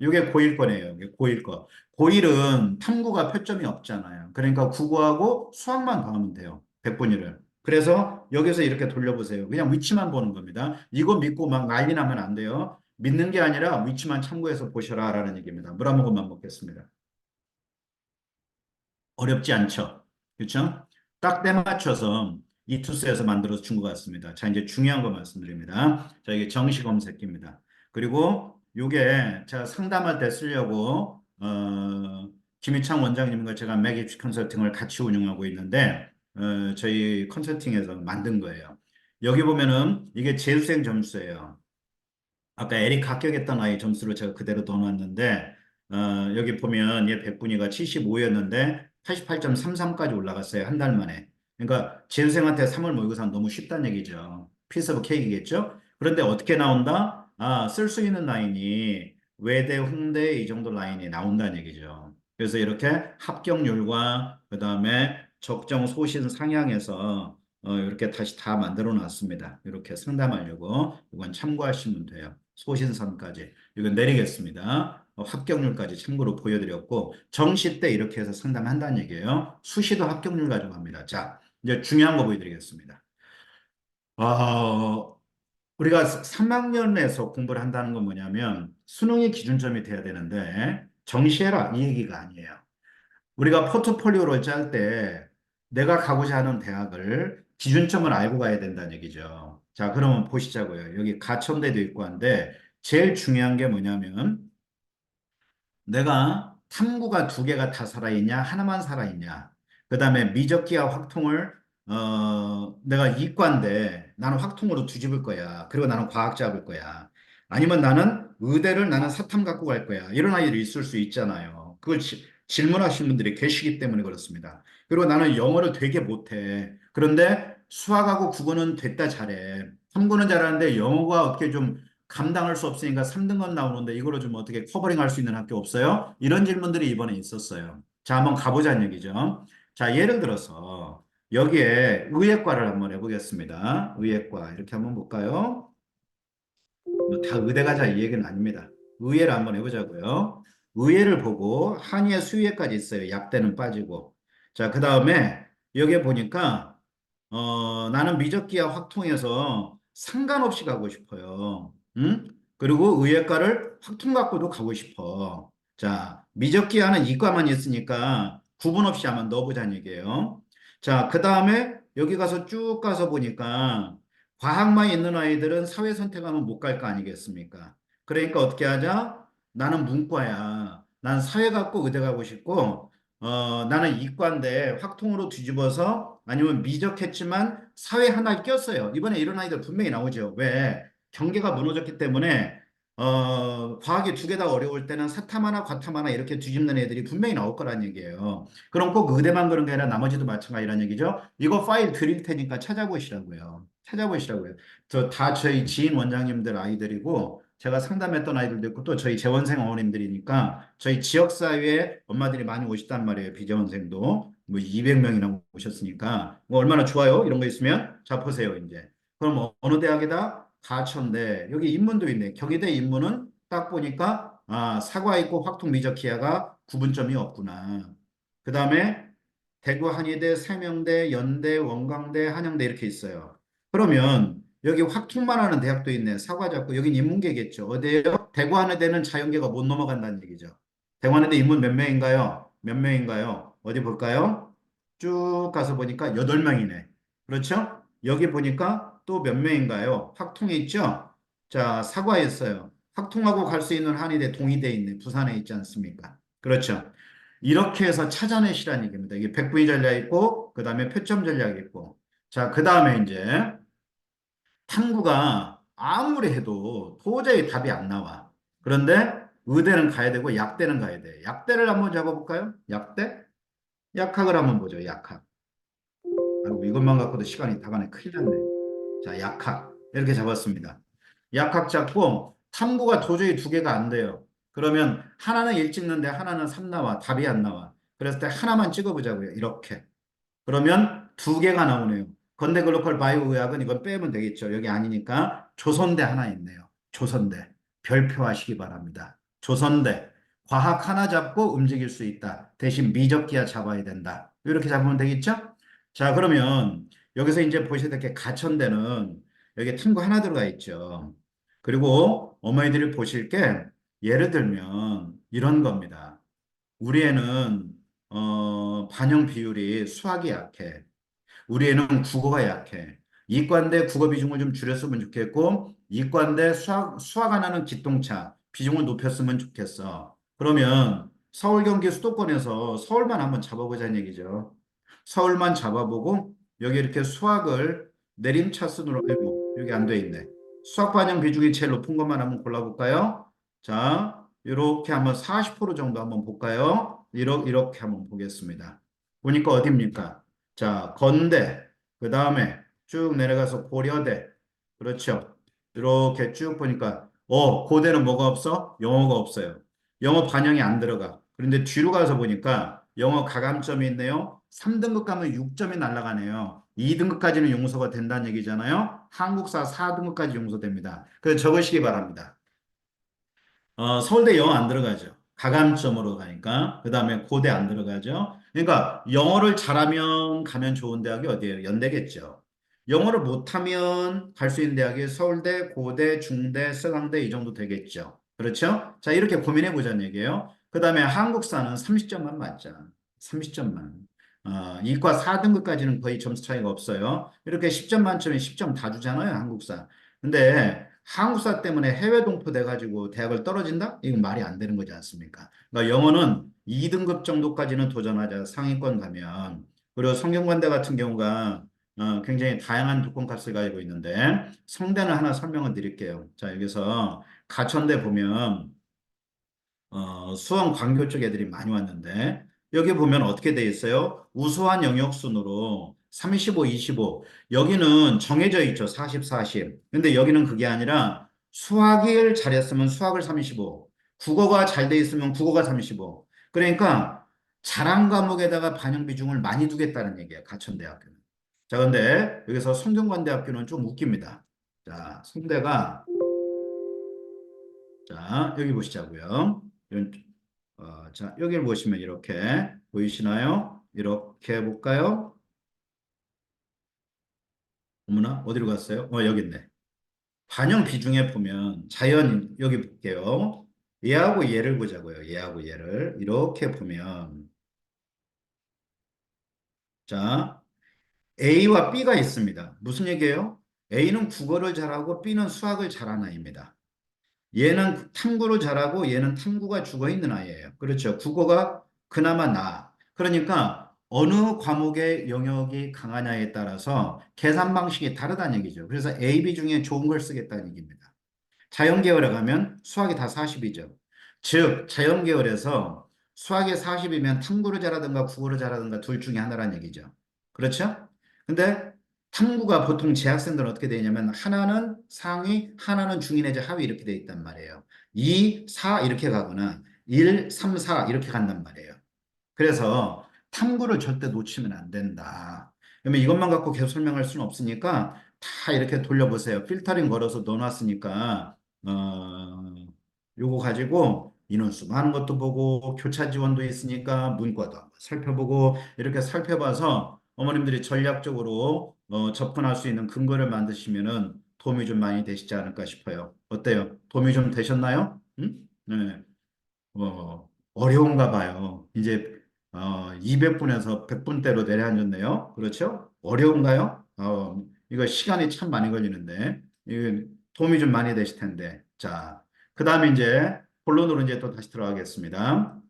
요게 고1 거네요. 요게 고1 거. 고1은 탐구가 표점이 없잖아요. 그러니까 국어하고 수학만 더하면 돼요. 백분위를. 그래서 여기서 이렇게 돌려보세요. 그냥 위치만 보는 겁니다. 이거 믿고 막 난리 나면 안 돼요. 믿는 게 아니라 위치만 참고해서 보셔라 라는 얘기입니다. 물 한 모금만 먹겠습니다. 어렵지 않죠. 그렇죠? 딱 때맞춰서 이 투스에서 만들어서 준 것 같습니다. 자, 이제 중요한 거 말씀드립니다. 자, 이게 정시 검색기입니다. 그리고 요게 제가 상담할 때 쓰려고 김희창 원장님과 제가 맥입시 컨설팅을 같이 운영하고 있는데 저희 컨설팅에서 만든 거예요. 여기 보면은 이게 재수생 점수예요. 아까 에릭 합격했던 아이 점수를 제가 그대로 넣어놨는데 여기 보면 얘 백분위가 75였는데 88.33까지 올라갔어요. 한 달 만에. 그러니까 재수생한테 3월 모의고사는 너무 쉽다는 얘기죠. 피스 오브 케이크겠죠. 그런데 어떻게 나온다? 아, 쓸 수 있는 라인이 외대, 홍대 이 정도 라인이 나온다는 얘기죠. 그래서 이렇게 합격률과 그다음에 적정 소신 상향해서 이렇게 다시 다 만들어 놨습니다. 이렇게 상담하려고 이건 참고하시면 돼요. 소신선까지. 이건 내리겠습니다. 합격률까지 참고로 보여드렸고 정시 때 이렇게 해서 상담한다는 얘기예요. 수시도 합격률 가져갑니다. 자, 이제 중요한 거 보여드리겠습니다. 어, 우리가 3학년에서 공부를 한다는 건 뭐냐면 수능이 기준점이 돼야 되는데 정시해라 이 얘기가 아니에요. 우리가 포트폴리오를 짤 때 내가 가고자 하는 대학을 기준점을 알고 가야 된다는 얘기죠. 자, 그러면 보시자고요. 여기 가천대도 있고 한데 제일 중요한 게 뭐냐면 내가 탐구가 두 개가 다 살아있냐, 하나만 살아있냐. 그 다음에 미적기와 확통을, 내가 이과인데 나는 확통으로 뒤집을 거야. 그리고 나는 과학 잡을 거야. 아니면 나는 의대를 나는 사탐 갖고 갈 거야. 이런 아이들이 있을 수 있잖아요. 그걸 질문하시는 분들이 계시기 때문에 그렇습니다. 그리고 나는 영어를 되게 못해. 그런데 수학하고 국어는 됐다 잘해. 탐구는 잘하는데 영어가 어떻게 좀 감당할 수 없으니까 3등급 나오는데 이거를 좀 어떻게 커버링 할 수 있는 학교 없어요? 이런 질문들이 이번에 있었어요. 자, 한번 가보자는 얘기죠. 자, 예를 들어서 여기에 의예과를 한번 해보겠습니다. 의예과 이렇게 한번 볼까요? 뭐다 의대 가자 이 얘기는 아닙니다. 의예를 한번 해보자고요. 의예를 보고 한의에 수의예까지 있어요. 약대는 빠지고. 자, 그 다음에 여기에 보니까 나는 미적기와 확통해서 상관없이 가고 싶어요. 응? 그리고 의예과를 확통 갖고도 가고 싶어. 자, 미적기와는 이과만 있으니까 구분 없이 한번 넣어보자는 얘기예요. 자, 그 다음에 여기 가서 쭉 가서 보니까 과학만 있는 아이들은 사회 선택하면 못 갈 거 아니겠습니까? 그러니까 어떻게 하자? 나는 문과야. 난 사회 갖고 의대 가고 싶고, 나는 이과인데 확통으로 뒤집어서 아니면 미적했지만 사회 하나 꼈어요. 이번에 이런 아이들 분명히 나오죠. 왜? 경계가 무너졌기 때문에 과학이 두 개 다 어려울 때는 사탐 하나, 과탐 하나 이렇게 뒤집는 애들이 분명히 나올 거란 얘기예요. 그럼 꼭 의대만 그런 게 아니라 나머지도 마찬가지란 얘기죠. 이거 파일 드릴 테니까 찾아보시라고요. 찾아보시라고요. 저 다 저희 지인 원장님들 아이들이고 제가 상담했던 아이들도 있고 또 저희 재원생 어머님들이니까 저희 지역사회에 엄마들이 많이 오셨단 말이에요. 비재원생도 뭐 200명이나 오셨으니까 뭐 얼마나 좋아요. 이런 거 있으면 자 보세요 이제. 그럼 어느 대학이다? 가천대. 여기 인문도 있네. 경희대 인문은 딱 보니까 아 사과 있고 확통 미적 기하가 구분점이 없구나. 그 다음에 대구 한의대, 세명대, 연대, 원광대, 한양대 이렇게 있어요. 그러면 여기 확통만 하는 대학도 있네. 사과 잡고 여긴 인문계겠죠. 어디에요? 대구 한의대는 자연계가 못 넘어간다는 얘기죠. 대구 한의대 인문 몇 명인가요? 몇 명인가요? 어디 볼까요? 쭉 가서 보니까 8명이네. 그렇죠? 여기 보니까 또 몇 명인가요? 확통에 있죠? 자, 사과에 있어요. 확통하고 갈 수 있는 한의대 동의대 있네. 부산에 있지 않습니까? 그렇죠. 이렇게 해서 찾아내시라는 얘기입니다. 이게 백분위 전략 있고, 그 다음에 표점 전략 있고. 자, 그 다음에 이제 탐구가 아무리 해도 도저히 답이 안 나와. 그런데 의대는 가야 되고 약대는 가야 돼. 약대를 한번 잡아볼까요? 약대? 약학을 한번 보죠. 약학. 아이고, 이것만 갖고도 시간이 다 가네. 큰일 났네. 자, 약학. 이렇게 잡았습니다. 약학 잡고 탐구가 도저히 두 개가 안 돼요. 그러면 하나는 1 찍는데 하나는 3 나와. 답이 안 나와. 그랬을 때 하나만 찍어보자고요. 이렇게. 그러면 두 개가 나오네요. 건대 글로컬 바이오 의학은 이걸 빼면 되겠죠. 여기 아니니까 조선대 하나 있네요. 조선대. 별표하시기 바랍니다. 조선대. 과학 하나 잡고 움직일 수 있다. 대신 미적기하 잡아야 된다. 이렇게 잡으면 되겠죠? 자, 그러면 여기서 이제 보셔야 될 게 가천대는 여기 탐구 하나 들어가 있죠. 그리고 어머니들이 보실 게 예를 들면 이런 겁니다. 우리 애는 반영 비율이 수학이 약해. 우리 애는 국어가 약해. 이과인데 국어 비중을 좀 줄였으면 좋겠고, 이과인데 수학 하나는 기똥차 비중을 높였으면 좋겠어. 그러면 서울, 경기, 수도권에서 서울만 한번 잡아보자는 얘기죠. 서울만 잡아보고, 여기 이렇게 수학을 내림차순으로, 아이고, 여기 안 돼 있네. 수학 반영 비중이 제일 높은 것만 한번 골라볼까요? 자, 이렇게 한번 40% 정도 한번 볼까요? 이렇게 한번 보겠습니다. 보니까 어딥니까? 자, 건대, 그 다음에 쭉 내려가서 고려대, 그렇죠. 이렇게 쭉 보니까, 고대는 뭐가 없어? 영어가 없어요. 영어 반영이 안 들어가. 그런데 뒤로 가서 보니까 영어 가감점이 있네요. 3등급 가면 6점이 날아가네요. 2등급까지는 용서가 된다는 얘기잖아요. 한국사 4등급까지 용서됩니다. 그래서 적으시기 바랍니다. 서울대 영어 안 들어가죠. 가감점으로 가니까. 그 다음에 고대 안 들어가죠. 그러니까 영어를 잘하면 가면 좋은 대학이 어디예요? 연대겠죠. 영어를 못하면 갈 수 있는 대학이 서울대, 고대, 중대, 서강대 이 정도 되겠죠. 그렇죠? 자, 이렇게 고민해 보자는 얘기예요. 그 다음에 한국사는 30점만 맞자. 30점만. 이과 4등급까지는 거의 점수 차이가 없어요. 이렇게 10점 만점에 10점 다 주잖아요, 한국사. 근데 한국사 때문에 해외 동포돼가지고 대학을 떨어진다? 이건 말이 안 되는 거지 않습니까? 그러니까 영어는 2등급 정도까지는 도전하자, 상위권 가면. 그리고 성균관대 같은 경우가 굉장히 다양한 조건값을 가지고 있는데 성대는 하나 설명을 드릴게요. 자, 여기서 가천대 보면 수원 광교 쪽 애들이 많이 왔는데 여기 보면 어떻게 돼 있어요? 우수한 영역 순으로 35, 25. 여기는 정해져 있죠. 40, 40. 근데 여기는 그게 아니라 수학을 잘했으면 수학을 35. 국어가 잘 돼 있으면 국어가 35. 그러니까 잘한 과목에다가 반영 비중을 많이 두겠다는 얘기예요. 가천대학교는. 자, 근데 여기서 성균관대학교는 좀 웃깁니다. 자, 성대가 자, 여기 보시자고요. 자, 여기를 보시면 이렇게 보이시나요? 이렇게 해볼까요? 어머나, 어디로 갔어요? 여기 있네. 반영 비중에 보면 자연, 여기 볼게요. 얘하고 얘를 보자고요. 얘하고 얘를. 이렇게 보면, 자, A와 B가 있습니다. 무슨 얘기예요? A는 국어를 잘하고 B는 수학을 잘하는 아이입니다. 얘는 탐구를 잘하고 얘는 탐구가 죽어 있는 아이예요. 그렇죠. 국어가 그나마 나아. 그러니까 어느 과목의 영역이 강하냐에 따라서 계산 방식이 다르다는 얘기죠. 그래서 A, B 중에 좋은 걸 쓰겠다는 얘기입니다. 자연계열에 가면 수학이 다 40이죠. 즉, 자연계열에서 수학이 40이면 탐구를 잘하든가 국어를 잘하든가 둘 중에 하나란 얘기죠. 그렇죠? 근데 탐구가 보통 재학생들은 어떻게 되냐면 하나는 상위, 하나는 중위 내지 하위 이렇게 돼 있단 말이에요. 2, 4 이렇게 가거나 1, 3, 4 이렇게 간단 말이에요. 그래서 탐구를 절대 놓치면 안 된다. 그러면 이것만 갖고 계속 설명할 수는 없으니까 다 이렇게 돌려보세요. 필터링 걸어서 넣어놨으니까 요거 가지고 인원수 많은 것도 보고 교차 지원도 있으니까 문과도 한번 살펴보고 이렇게 살펴봐서 어머님들이 전략적으로 접근할 수 있는 근거를 만드시면은 도움이 좀 많이 되시지 않을까 싶어요. 어때요? 도움이 좀 되셨나요? 응? 네. 어려운가 봐요. 이제 200분에서 100분대로 내려앉았네요. 그렇죠? 어려운가요? 이거 시간이 참 많이 걸리는데 이거 도움이 좀 많이 되실 텐데. 자, 그 다음에 이제 본론으로 이제 또 다시 들어가겠습니다.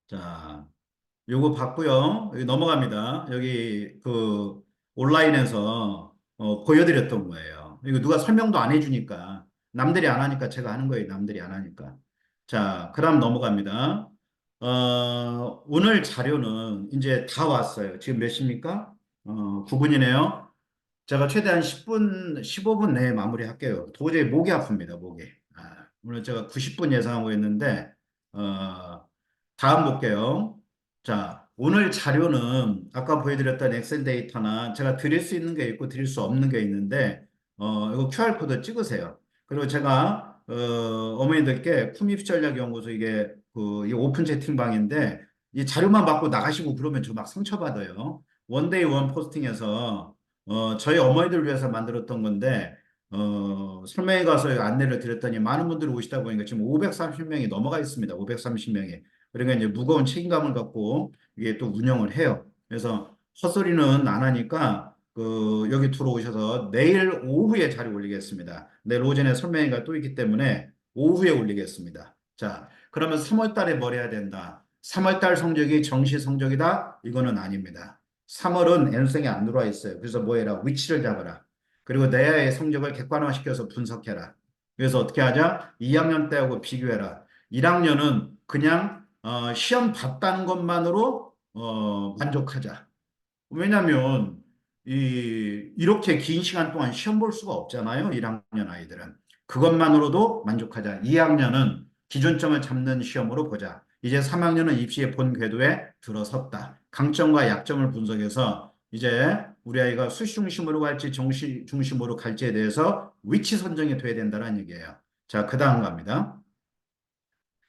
자, 요거 봤고요. 여기 넘어갑니다. 여기 그 온라인에서 보여드렸던 거예요. 이거 누가 설명도 안 해주니까 남들이 안 하니까 제가 하는 거예요. 남들이 안 하니까. 자, 그럼 넘어갑니다. 오늘 자료는 이제 다 왔어요. 지금 몇 시입니까? 9분이네요. 제가 최대한 10분, 15분 내에 마무리할게요. 도저히 목이 아픕니다, 목이. 오늘 제가 90분 예상하고 있는데, 어, 다음 볼게요. 자, 오늘 자료는 아까 보여드렸던 엑셀 데이터나 제가 드릴 수 있는 게 있고 드릴 수 없는 게 있는데, 이거 QR코드 찍으세요. 그리고 제가, 어머니들께 품입전략연구소 이 오픈 채팅방인데, 이 자료만 받고 나가시고 그러면 저 막 상처받아요. 원데이 원 포스팅에서 저희 어머니들 위해서 만들었던 건데, 설명회 가서 안내를 드렸더니 많은 분들이 오시다 보니까 지금 530명이 넘어가 있습니다. 530명이. 그러니까 이제 무거운 책임감을 갖고 이게 또 운영을 해요. 그래서 헛소리는 안 하니까 여기 들어오셔서 내일 오후에 자료 올리겠습니다. 내일 오전에 설명회가 또 있기 때문에 오후에 올리겠습니다. 자, 그러면 3월 달에 뭘 해야 된다? 3월 달 성적이 정시 성적이다? 이거는 아닙니다. 3월은 N생이 안 들어와 있어요. 그래서 뭐 해라? 위치를 잡아라. 그리고 내야의 성적을 객관화시켜서 분석해라. 그래서 어떻게 하자? 2학년 때하고 비교해라. 1학년은 그냥 시험 봤다는 것만으로 만족하자. 왜냐하면 이렇게 긴 시간 동안 시험 볼 수가 없잖아요. 1학년 아이들은. 그것만으로도 만족하자. 2학년은 기준점을 잡는 시험으로 보자. 이제 3학년은 입시의 본 궤도에 들어섰다. 강점과 약점을 분석해서 이제 우리 아이가 수시 중심으로 갈지 정시 중심으로 갈지에 대해서 위치 선정이 돼야 된다는 얘기예요. 자, 그 다음 갑니다.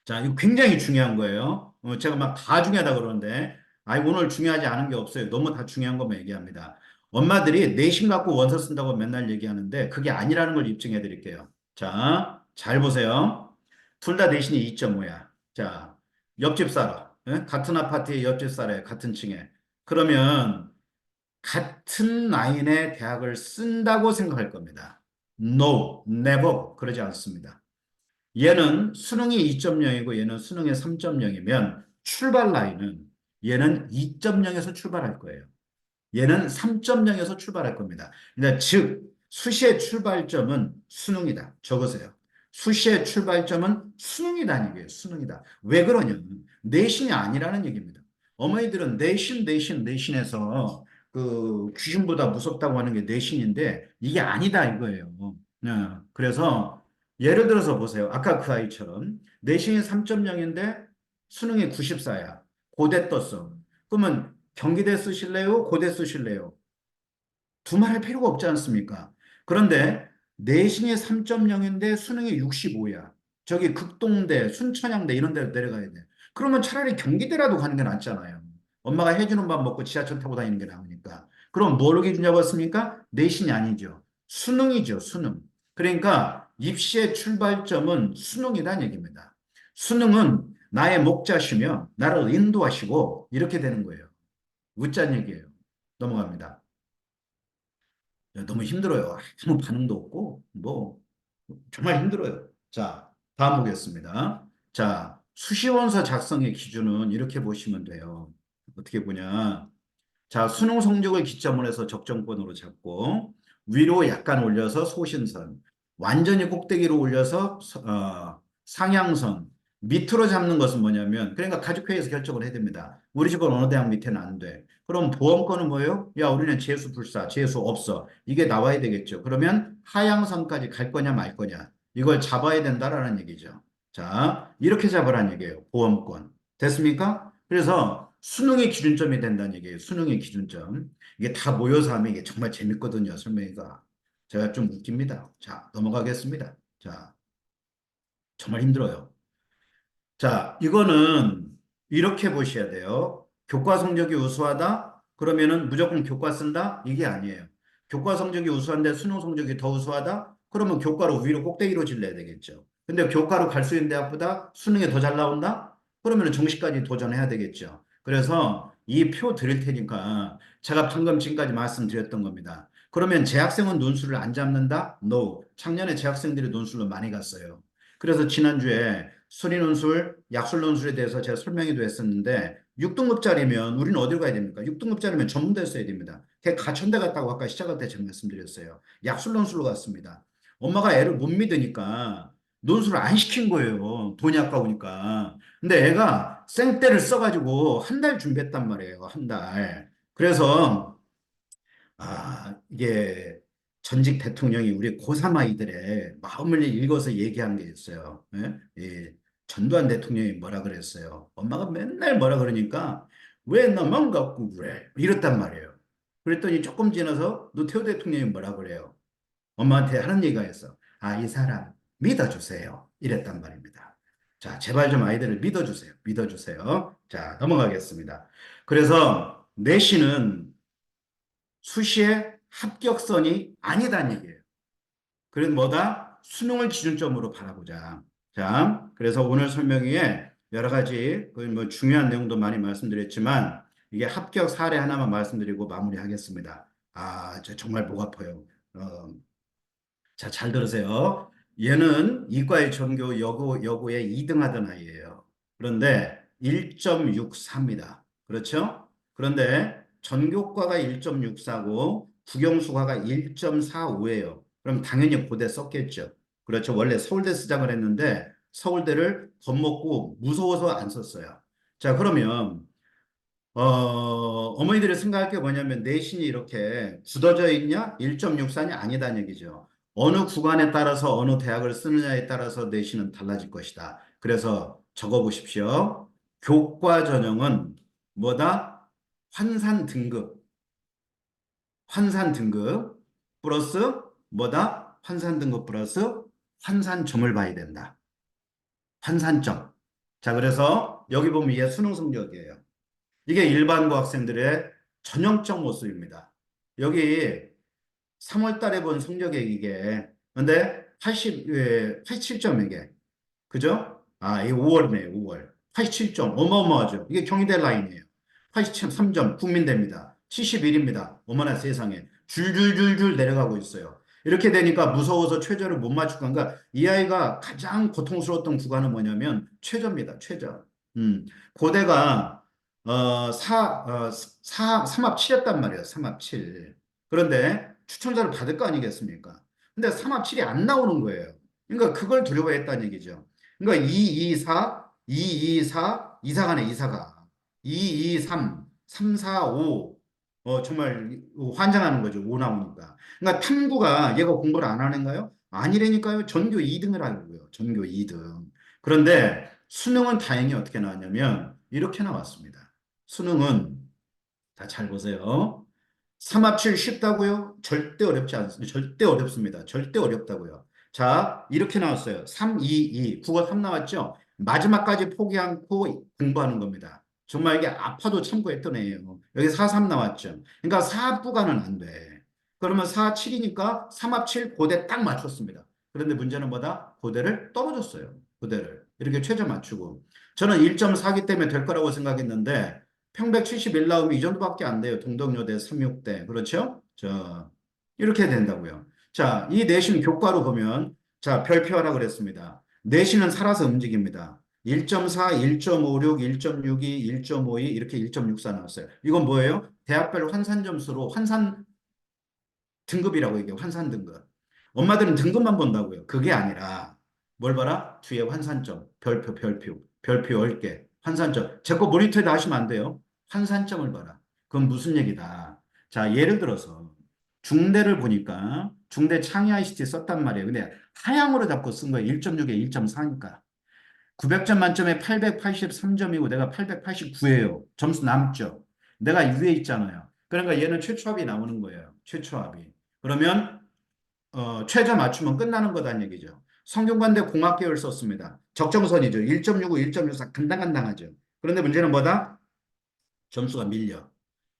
자, 이거 굉장히 중요한 거예요. 제가 막 다 중요하다 그러는데, 아이, 오늘 중요하지 않은 게 없어요. 너무 다 중요한 것만 얘기합니다. 엄마들이 내신 갖고 원서 쓴다고 맨날 얘기하는데, 그게 아니라는 걸 입증해 드릴게요. 자, 잘 보세요. 둘 다 내신이 2.5야. 자, 옆집 살아. 예? 같은 아파트에 옆집 살아요. 같은 층에. 그러면, 같은 라인의 대학을 쓴다고 생각할 겁니다. No, never. 그러지 않습니다. 얘는 수능이 2.0이고 얘는 수능이 3.0이면 출발 라인은 얘는 2.0에서 출발할 거예요. 얘는 3.0에서 출발할 겁니다. 그러니까 즉 수시의 출발점은 수능이다. 적으세요. 수시의 출발점은 수능이다는 얘기예요. 수능이다. 왜 그러냐면 내신이 아니라는 얘기입니다. 어머니들은 내신에서 귀신보다 무섭다고 하는 게 내신인데 이게 아니다 이거예요. 그래서 예를 들어서 보세요. 아까 그 아이처럼 내신이 3.0인데 수능이 94야. 고대 떴어. 그러면 경기대 쓰실래요? 고대 쓰실래요? 두말할 필요가 없지 않습니까? 그런데 내신이 3.0인데 수능이 65야. 저기 극동대, 순천향대 이런 데로 내려가야 돼. 그러면 차라리 경기대라도 가는 게 낫잖아요. 엄마가 해주는 밥 먹고 지하철 타고 다니는 게 나으니까. 그럼 뭘 기준으로 했습니까? 내신이 아니죠. 수능이죠, 수능. 그러니까 입시의 출발점은 수능이라는 얘기입니다. 수능은 나의 목자시며 나를 인도하시고 이렇게 되는 거예요. 웃자는 얘기예요. 넘어갑니다. 너무 힘들어요. 아무 반응도 없고, 뭐, 정말 힘들어요. 자, 다음 보겠습니다. 자, 수시원서 작성의 기준은 이렇게 보시면 돼요. 어떻게 보냐. 자, 수능 성적을 기점으로 해서 적정권으로 잡고, 위로 약간 올려서 소신선, 완전히 꼭대기로 올려서 상향선, 밑으로 잡는 것은 뭐냐면, 그러니까 가족회의에서 결정을 해야 됩니다. 우리 집은 어느 대학 밑에는 안 돼. 그럼 보험권은 뭐예요? 야, 우리는 재수 불사, 재수 없어. 이게 나와야 되겠죠. 그러면 하향선까지 갈 거냐 말 거냐. 이걸 잡아야 된다라는 얘기죠. 자, 이렇게 잡으라는 얘기예요. 보험권. 됐습니까? 그래서 수능의 기준점이 된다는 얘기예요. 수능의 기준점. 이게 다 모여서 하면 이게 정말 재밌거든요. 설명회가. 제가 좀 웃깁니다. 자, 넘어가겠습니다. 자, 정말 힘들어요. 자, 이거는 이렇게 보셔야 돼요. 교과 성적이 우수하다? 그러면은 무조건 교과 쓴다? 이게 아니에요. 교과 성적이 우수한데 수능 성적이 더 우수하다? 그러면 교과로 위로 꼭대기로 질러야 되겠죠. 근데 교과로 갈 수 있는 대학보다 수능에 더 잘 나온다? 그러면 정시까지 도전해야 되겠죠. 그래서 이 표 드릴 테니까 제가 방금 지금까지 말씀드렸던 겁니다. 그러면 재학생은 논술을 안 잡는다? No. 작년에 재학생들이 논술로 많이 갔어요. 그래서 지난주에 수리논술, 약술논술에 대해서 제가 설명해도 했었는데 6등급짜리면 우리는 어디로 가야 됩니까? 6등급짜리면 전문대에 써야 됩니다. 걔 가천대 갔다고 아까 시작할 때 제가 말씀드렸어요. 약술논술로 갔습니다. 엄마가 애를 못 믿으니까 논술을 안 시킨 거예요. 돈이 아까우니까. 근데 애가 생떼를 써가지고 한 달 준비했단 말이에요. 한 달. 그래서 이게 전직 대통령이 우리 고3 아이들의 마음을 읽어서 얘기한 게 있어요. 예? 전두환 대통령이 뭐라 그랬어요? 엄마가 맨날 뭐라 그러니까 왜 나만 갖고 그래? 이랬단 말이에요. 그랬더니 조금 지나서 노태우 대통령이 뭐라 그래요? 엄마한테 하는 얘기가 있어. 이 사람 믿어주세요. 이랬단 말입니다. 자, 제발 좀 아이들을 믿어주세요. 믿어주세요. 자, 넘어가겠습니다. 그래서 내신은 수시의 합격선이 아니다는 얘기예요. 그래서 뭐다? 수능을 기준점으로 바라보자. 자, 그래서 오늘 설명위에 여러 가지 그뭐 중요한 내용도 많이 말씀드렸지만 이게 합격 사례 하나만 말씀드리고 마무리하겠습니다. 저 정말 목 아파요. 어, 자, 잘 들으세요. 얘는 이과의 전교 여고에 2등 하던 아이예요. 그런데 1.64입니다. 그렇죠? 그런데 전교과가 1.64고 국영수과가 1.45예요. 그럼 당연히 고대 썼겠죠. 그렇죠. 원래 서울대 쓰자고 했는데 서울대를 겁먹고 무서워서 안 썼어요. 자, 그러면 어머니들이 생각할 게 뭐냐면 내신이 이렇게 굳어져 있냐? 1.64냐? 아니다는 얘기죠. 어느 구간에 따라서 어느 대학을 쓰느냐에 따라서 내신은 달라질 것이다. 그래서 적어 보십시오. 교과 전형은 뭐다? 환산 등급. 환산 등급 플러스 뭐다? 환산 등급 플러스 환산점을 봐야 된다. 환산점. 자, 그래서 여기 보면 이게 수능 성적이에요. 이게 일반고 학생들의 전형적 모습입니다. 여기 3월 달에 본 성적이 이게, 근데 87점 이게. 그죠? 이 5월이네요, 5월. 87점. 어마어마하죠. 이게 경희대 라인이에요. 83점. 국민대입니다. 71입니다. 어머나 세상에. 줄줄줄줄 내려가고 있어요. 이렇게 되니까 무서워서 최저를 못 맞출 건가? 이 아이가 가장 고통스러웠던 구간은 뭐냐면 최저입니다. 최저. 고대가 3합 7였단 말이에요. 3합 7. 그런데 추천자를 받을 거 아니겠습니까? 근데 3합 7이 안 나오는 거예요. 그러니까 그걸 두려워했다는 얘기죠. 그러니까 2, 2, 4, 2, 2, 4, 이사가네, 이사가. 2, 2, 3, 3, 4, 5. 정말 환장하는 거죠. 5 나오니까. 그러니까 탐구가 얘가 공부를 안 하는가요? 아니라니까요. 전교 2등을 하고요. 전교 2등. 그런데 수능은 다행히 어떻게 나왔냐면 이렇게 나왔습니다. 수능은 다 잘 보세요. 삼합칠 쉽다고요? 절대 어렵지 않습니다. 절대 어렵습니다. 절대 어렵다고요. 자, 이렇게 나왔어요. 3, 2, 2. 국어 3 나왔죠? 마지막까지 포기 않고 공부하는 겁니다. 정말 이게 아파도 참고했던 애예요. 여기 4, 3 나왔죠? 그러니까 4합 구간은 안 돼. 그러면 4, 7이니까 3합 7 고대 딱 맞췄습니다. 그런데 문제는 뭐다? 고대를 떨어졌어요. 고대를. 이렇게 최저 맞추고. 저는 1.4기 때문에 될 거라고 생각했는데 평백 71 나오면 이 정도밖에 안 돼요. 동덕여대 36대. 그렇죠? 이렇게 된다고요. 자, 이 내신 교과로 보면, 자, 별표 하라 그랬습니다. 내신은 살아서 움직입니다. 1.4, 1.56, 1.62, 1.52 이렇게 1.64 나왔어요. 이건 뭐예요? 대학별 환산 점수로 환산 등급이라고 얘기해요. 환산 등급. 엄마들은 등급만 본다고요. 그게 아니라 뭘 봐라? 뒤에 환산점, 별표 10개, 환산점. 제 거 모니터에다 하시면 안 돼요. 환산점을 봐라. 그건 무슨 얘기다. 자, 예를 들어서 중대를 보니까 중대 창의 ICT 썼단 말이에요. 근데 하향으로 잡고 쓴 거예요. 1.6에 1.4니까. 900점 만점에 883점이고 내가 889예요. 점수 남죠. 내가 위에 있잖아요. 그러니까 얘는 최초합이 나오는 거예요. 최초합이. 그러면 최저 맞추면 끝나는 거다는 얘기죠. 성균관대 공학계열 썼습니다. 적정선이죠. 1.65, 1.64 간당간당하죠. 그런데 문제는 뭐다? 점수가 밀려.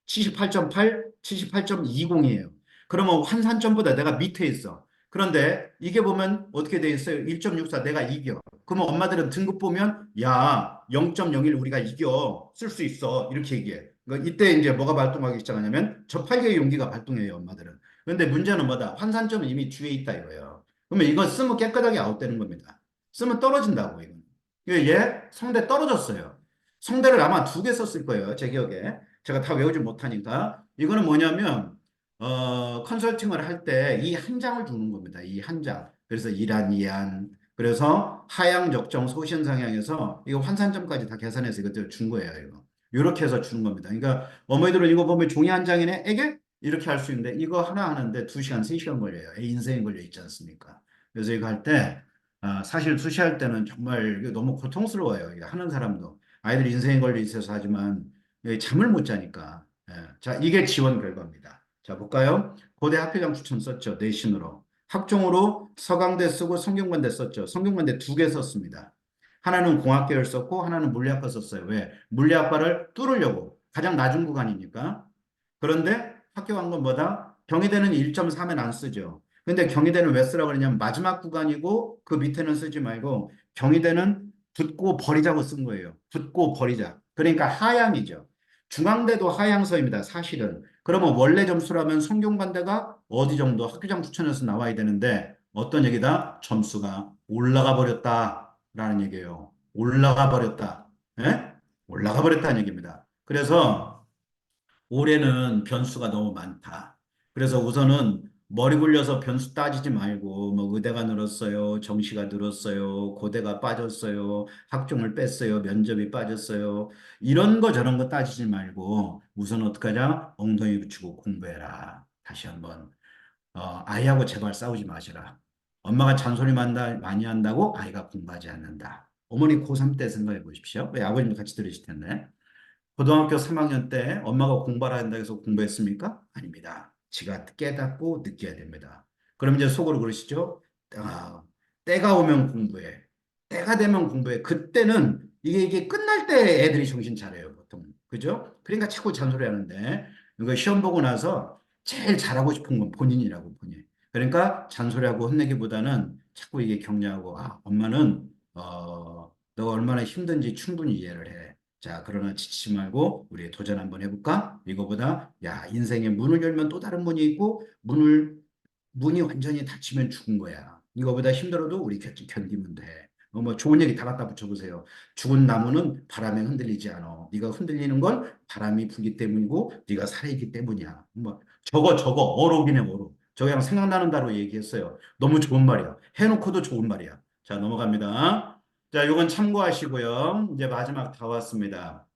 78.8, 78.20이에요. 그러면 환산점보다 내가 밑에 있어. 그런데 이게 보면 어떻게 돼 있어요? 1.64 내가 이겨. 그러면 엄마들은 등급 보면 야 0.01 우리가 이겨 쓸 수 있어 이렇게 얘기해. 그러니까 이때 이제 뭐가 발동하기 시작하냐면 저팔계의 용기가 발동해요 엄마들은. 그런데 문제는 뭐다? 환산점은 이미 뒤에 있다 이거예요. 그러면 이건 쓰면 깨끗하게 아웃되는 겁니다. 쓰면 떨어진다고 이건. 얘 성대 떨어졌어요. 성대를 아마 2개 썼을 거예요 제 기억에. 제가 다 외우지 못하니까. 이거는 뭐냐면, 컨설팅을 할 때 이 한 장을 주는 겁니다. 이 한 장. 그래서 이란, 이안. 그래서 하향, 적정, 소신 상향에서 이거 환산점까지 다 계산해서 이것들 준 거예요, 이거. 이렇게 해서 주는 겁니다. 그러니까 어머니들은 이거 보면 종이 한 장이네? 에게? 이렇게 할 수 있는데 이거 하나 하는데 2시간, 3시간 걸려요. 애 인생이 걸려 있지 않습니까? 그래서 이거 할 때, 사실 수시할 때는 정말 이게 너무 고통스러워요. 이게 하는 사람도. 아이들 인생이 걸려 있어서 하지만 이게 잠을 못 자니까. 예. 자, 이게 지원 결과입니다. 자, 볼까요? 고대 학교장 추천 썼죠. 내신으로. 학종으로 서강대 쓰고 성균관대 썼죠. 성균관대 2개 썼습니다. 하나는 공학계열 썼고 하나는 물리학과 썼어요. 왜? 물리학과를 뚫으려고. 가장 낮은 구간이니까. 그런데 학교 간 건 뭐다? 경희대는 1.3엔 안 쓰죠. 근데 경희대는 왜 쓰라고 그러냐면 마지막 구간이고 그 밑에는 쓰지 말고 경희대는 붙고 버리자고 쓴 거예요. 붙고 버리자. 그러니까 하향이죠. 중앙대도 하향서입니다. 사실은. 그러면 원래 점수라면 성균관대가 어디 정도 학교장 추천에서 나와야 되는데 어떤 얘기다? 점수가 올라가 버렸다라는 얘기예요. 올라가 버렸다. 예? 올라가 버렸다는 얘기입니다. 그래서 올해는 변수가 너무 많다. 그래서 우선은 머리 굴려서 변수 따지지 말고 뭐 의대가 늘었어요, 정시가 늘었어요, 고대가 빠졌어요, 학종을 뺐어요, 면접이 빠졌어요. 이런 거 저런 거 따지지 말고 우선 어떡하냐? 엉덩이 붙이고 공부해라. 다시 한번 아이하고 제발 싸우지 마시라. 엄마가 잔소리 많이 한다고 아이가 공부하지 않는다. 어머니 고3 때 생각해 보십시오. 왜 아버님도 같이 들으실 텐데. 고등학교 3학년 때 엄마가 공부하라 한다 해서 공부했습니까? 아닙니다. 지가 깨닫고 느껴야 됩니다. 그럼 이제 속으로 그러시죠? 아, 때가 오면 공부해. 때가 되면 공부해. 그때는 이게 끝날 때 애들이 정신 차려요, 보통. 그죠? 그러니까 자꾸 잔소리 하는데, 이거 시험 보고 나서 제일 잘하고 싶은 건 본인이라고, 본인. 그러니까 잔소리하고 혼내기보다는 자꾸 이게 격려하고, 엄마는, 너가 얼마나 힘든지 충분히 이해를 해. 자, 그러나 지치지 말고 우리 도전 한번 해볼까? 이거보다 야, 인생에 문을 열면 또 다른 문이 있고 문이 완전히 닫히면 죽은 거야. 이거보다 힘들어도 우리 견디면 돼. 뭐 좋은 얘기 다 갖다 붙여보세요. 죽은 나무는 바람에 흔들리지 않아. 네가 흔들리는 건 바람이 불기 때문이고 네가 살아있기 때문이야. 뭐 저거 어록이네 어록. 저 그냥 생각나는 대로 얘기했어요. 너무 좋은 말이야. 해놓고도 좋은 말이야. 자, 넘어갑니다. 자, 요건 참고하시고요. 이제 마지막 다 왔습니다.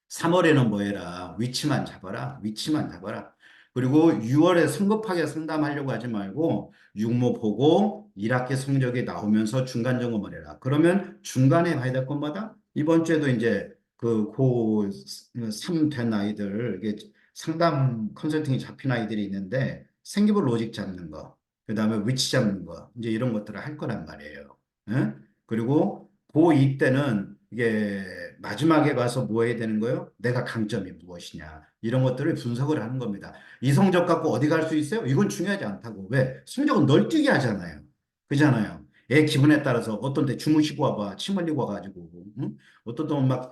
3월에는 뭐 해라? 위치만 잡아라. 위치만 잡아라. 그리고 6월에 성급하게 상담하려고 하지 말고 육모 보고 1학기 성적이 나오면서 중간 점검을 해라. 그러면 중간에 봐야 될 것마다 이번 주에도 이제 그 고3 된 아이들, 이게 상담 컨설팅이 잡힌 아이들이 있는데 생기부 로직 잡는 거, 그 다음에 위치 잡는 거, 이제 이런 것들을 할 거란 말이에요. 예? 그리고 고2 때는 이게 마지막에 가서 뭐 해야 되는 거예요? 내가 강점이 무엇이냐. 이런 것들을 분석을 하는 겁니다. 이 성적 갖고 어디 갈 수 있어요? 이건 중요하지 않다고. 왜? 성적은 널뛰기 하잖아요. 그잖아요. 애 기분에 따라서 어떤 때 주무시고 와봐. 침 흘리고 와가지고. 응? 어떤 때는 막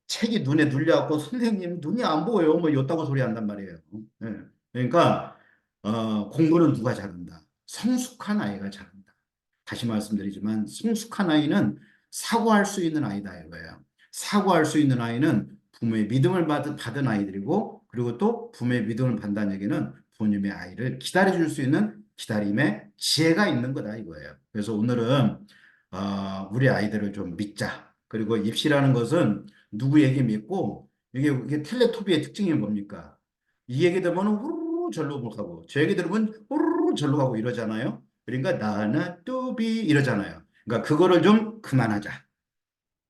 책이 눈에 눌려갖고 선생님 눈이 안 보여요. 뭐 이따고 소리 한단 말이에요. 예. 그러니까 공부는 누가 잘한다? 성숙한 아이가 잘한다. 다시 말씀드리지만 성숙한 아이는 사고할 수 있는 아이다 이거예요. 사고할 수 있는 아이는 부모의 믿음을 받은 아이들이고 그리고 또 부모의 믿음을 받는다는 얘기는 부모님의 아이를 기다려줄 수 있는 기다림의 지혜가 있는 거다 이거예요. 그래서 오늘은 우리 아이들을 좀 믿자. 그리고 입시라는 것은 누구 얘기 믿고 이게 텔레토비의 특징이 뭡니까? 이 얘기 들으면 후루루 절로 가고 저 얘기 들으면 후루루 절로 가고 이러잖아요. 그러니까 나나 뚜비 이러잖아요. 그러니까 그거를 좀 그만하자.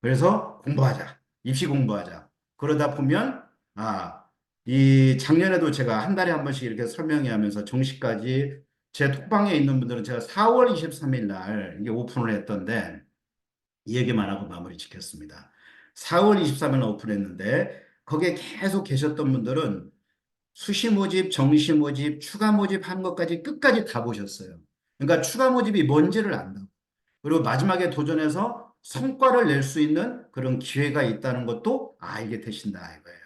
그래서 공부하자. 입시 공부하자. 그러다 보면 이 작년에도 제가 한 달에 한 번씩 이렇게 설명회 하면서 정시까지 제 톡방에 있는 분들은 제가 4월 23일 날 이게 오픈을 했던데 이 얘기만 하고 마무리 짓겠습니다. 4월 23일 오픈했는데 거기에 계속 계셨던 분들은 수시 모집, 정시 모집, 추가 모집 하는 것까지 끝까지 다 보셨어요. 그러니까 추가 모집이 뭔지를 안다. 그리고 마지막에 도전해서 성과를 낼 수 있는 그런 기회가 있다는 것도 알게 되신다 이거예요.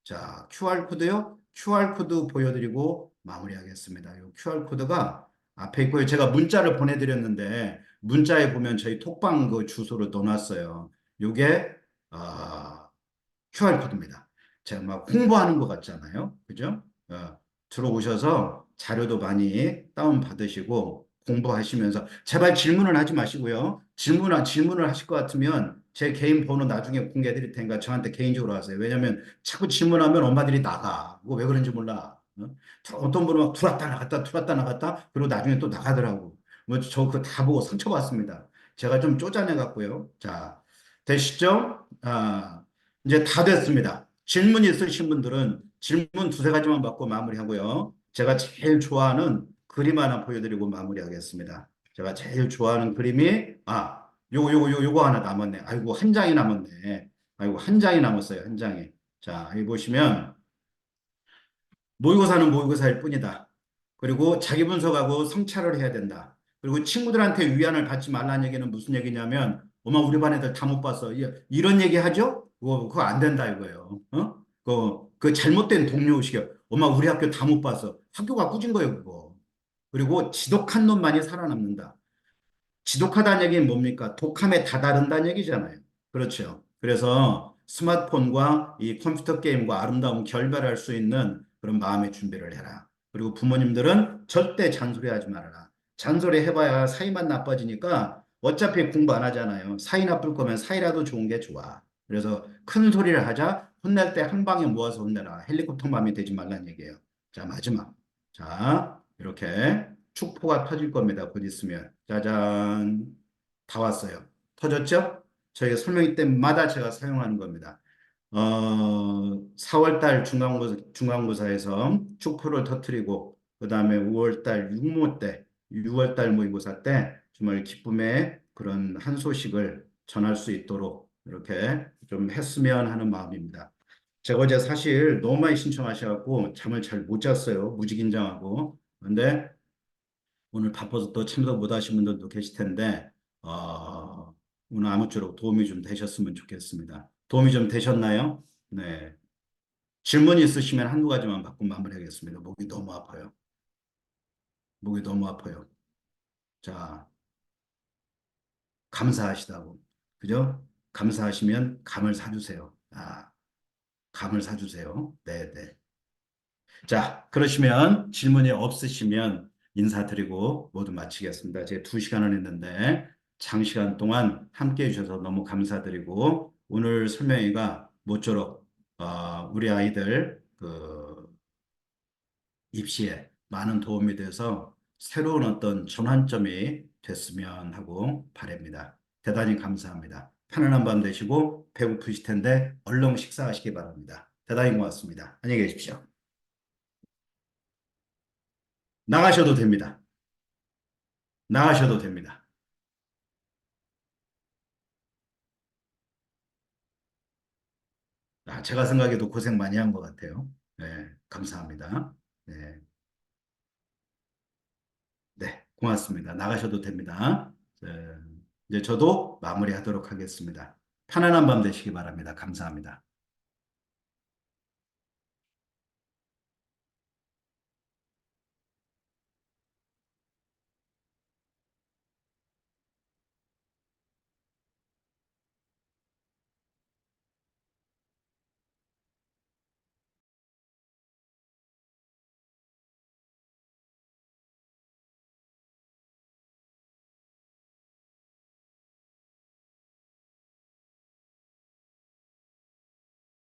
자, QR코드요. QR코드 보여드리고 마무리하겠습니다. 이 QR코드가 앞에 있고요. 제가 문자를 보내드렸는데 문자에 보면 저희 톡방 그 주소를 넣어놨어요. 이게 QR코드입니다. 제가 막 홍보하는 것 같잖아요. 그죠? 들어오셔서 자료도 많이 다운받으시고 공부하시면서 제발 질문을 하지 마시고요. 질문을 하실 것 같으면 제 개인 번호 나중에 공개해 드릴 테니까 저한테 개인적으로 하세요. 왜냐면 자꾸 질문하면 엄마들이 나가. 그거 왜 그런지 몰라. 어? 어떤 분은 막 들어왔다 나갔다 들어왔다 나갔다 그리고 나중에 또 나가더라고. 뭐 저 그거 다 보고 상처받습니다. 제가 좀 쪼잔해 갖고요. 자, 되시죠? 아, 이제 다 됐습니다. 질문 있으신 분들은 질문 두세 가지만 받고 마무리하고요. 제가 제일 좋아하는 그림 하나 보여드리고 마무리하겠습니다. 제가 제일 좋아하는 그림이 요거 하나 남았네. 아이고 한 장이 남았네. 아이고 한 장이 남았어요. 한 장이. 자, 여기 보시면 모의고사는 모의고사일 뿐이다. 그리고 자기 분석하고 성찰을 해야 된다. 그리고 친구들한테 위안을 받지 말라는 얘기는 무슨 얘기냐면, 엄마 우리 반 애들 다 못 봤어. 이런 얘기 하죠? 그거 안 된다 이거예요. 어? 그 잘못된 동료 의식이야. 엄마 우리 학교 다 못 봤어. 학교가 꾸진 거예요, 그거. 그리고 지독한 놈만이 살아남는다. 지독하다는 얘기는 뭡니까? 독함에 다다른다는 얘기잖아요. 그렇죠. 그래서 스마트폰과 이 컴퓨터 게임과 아름다운 결별할 수 있는 그런 마음의 준비를 해라. 그리고 부모님들은 절대 잔소리하지 말아라. 잔소리 해봐야 사이만 나빠지니까 어차피 공부 안 하잖아요. 사이 나쁠 거면 사이라도 좋은 게 좋아. 그래서 큰 소리를 하자. 혼낼 때 한 방에 모아서 혼내라. 헬리콥터 맘이 되지 말란 얘기예요. 자, 마지막. 자, 이렇게 축포가 터질 겁니다. 곧 있으면. 짜잔. 다 왔어요. 터졌죠? 저희가 설명회 때마다 제가 사용하는 겁니다. 4월달 중간고사에서 축포를 터뜨리고, 그 다음에 5월달 육모 때, 6월달 모의고사 때 정말 기쁨의 그런 한 소식을 전할 수 있도록 이렇게 좀 했으면 하는 마음입니다. 제가 어제 사실 너무 많이 신청하셔갖고 잠을 잘 못 잤어요. 무지긴장하고. 근데 오늘 바빠서 또 참석 못 하신 분들도 계실 텐데, 오늘 아무쪼록 도움이 좀 되셨으면 좋겠습니다. 도움이 좀 되셨나요? 네. 질문 있으시면 한두 가지만 받고 마무리하겠습니다. 목이 너무 아파요. 목이 너무 아파요. 자, 감사하시다고. 그죠? 감사하시면 감을 사주세요. 감을 사주세요. 네, 네. 자, 그러시면 질문이 없으시면 인사드리고 모두 마치겠습니다. 제 2시간을 했는데 장시간 동안 함께 해주셔서 너무 감사드리고 오늘 설명회가 모쪼록 우리 아이들 그 입시에 많은 도움이 돼서 새로운 어떤 전환점이 됐으면 하고 바랍니다. 대단히 감사합니다. 편안한 밤 되시고 배고프실 텐데 얼른 식사하시기 바랍니다. 대단히 고맙습니다. 안녕히 계십시오. 나가셔도 됩니다. 나가셔도 됩니다. 제가 생각해도 고생 많이 한 것 같아요. 네, 감사합니다. 네, 네, 고맙습니다. 나가셔도 됩니다. 네, 이제 저도 마무리하도록 하겠습니다. 편안한 밤 되시기 바랍니다. 감사합니다.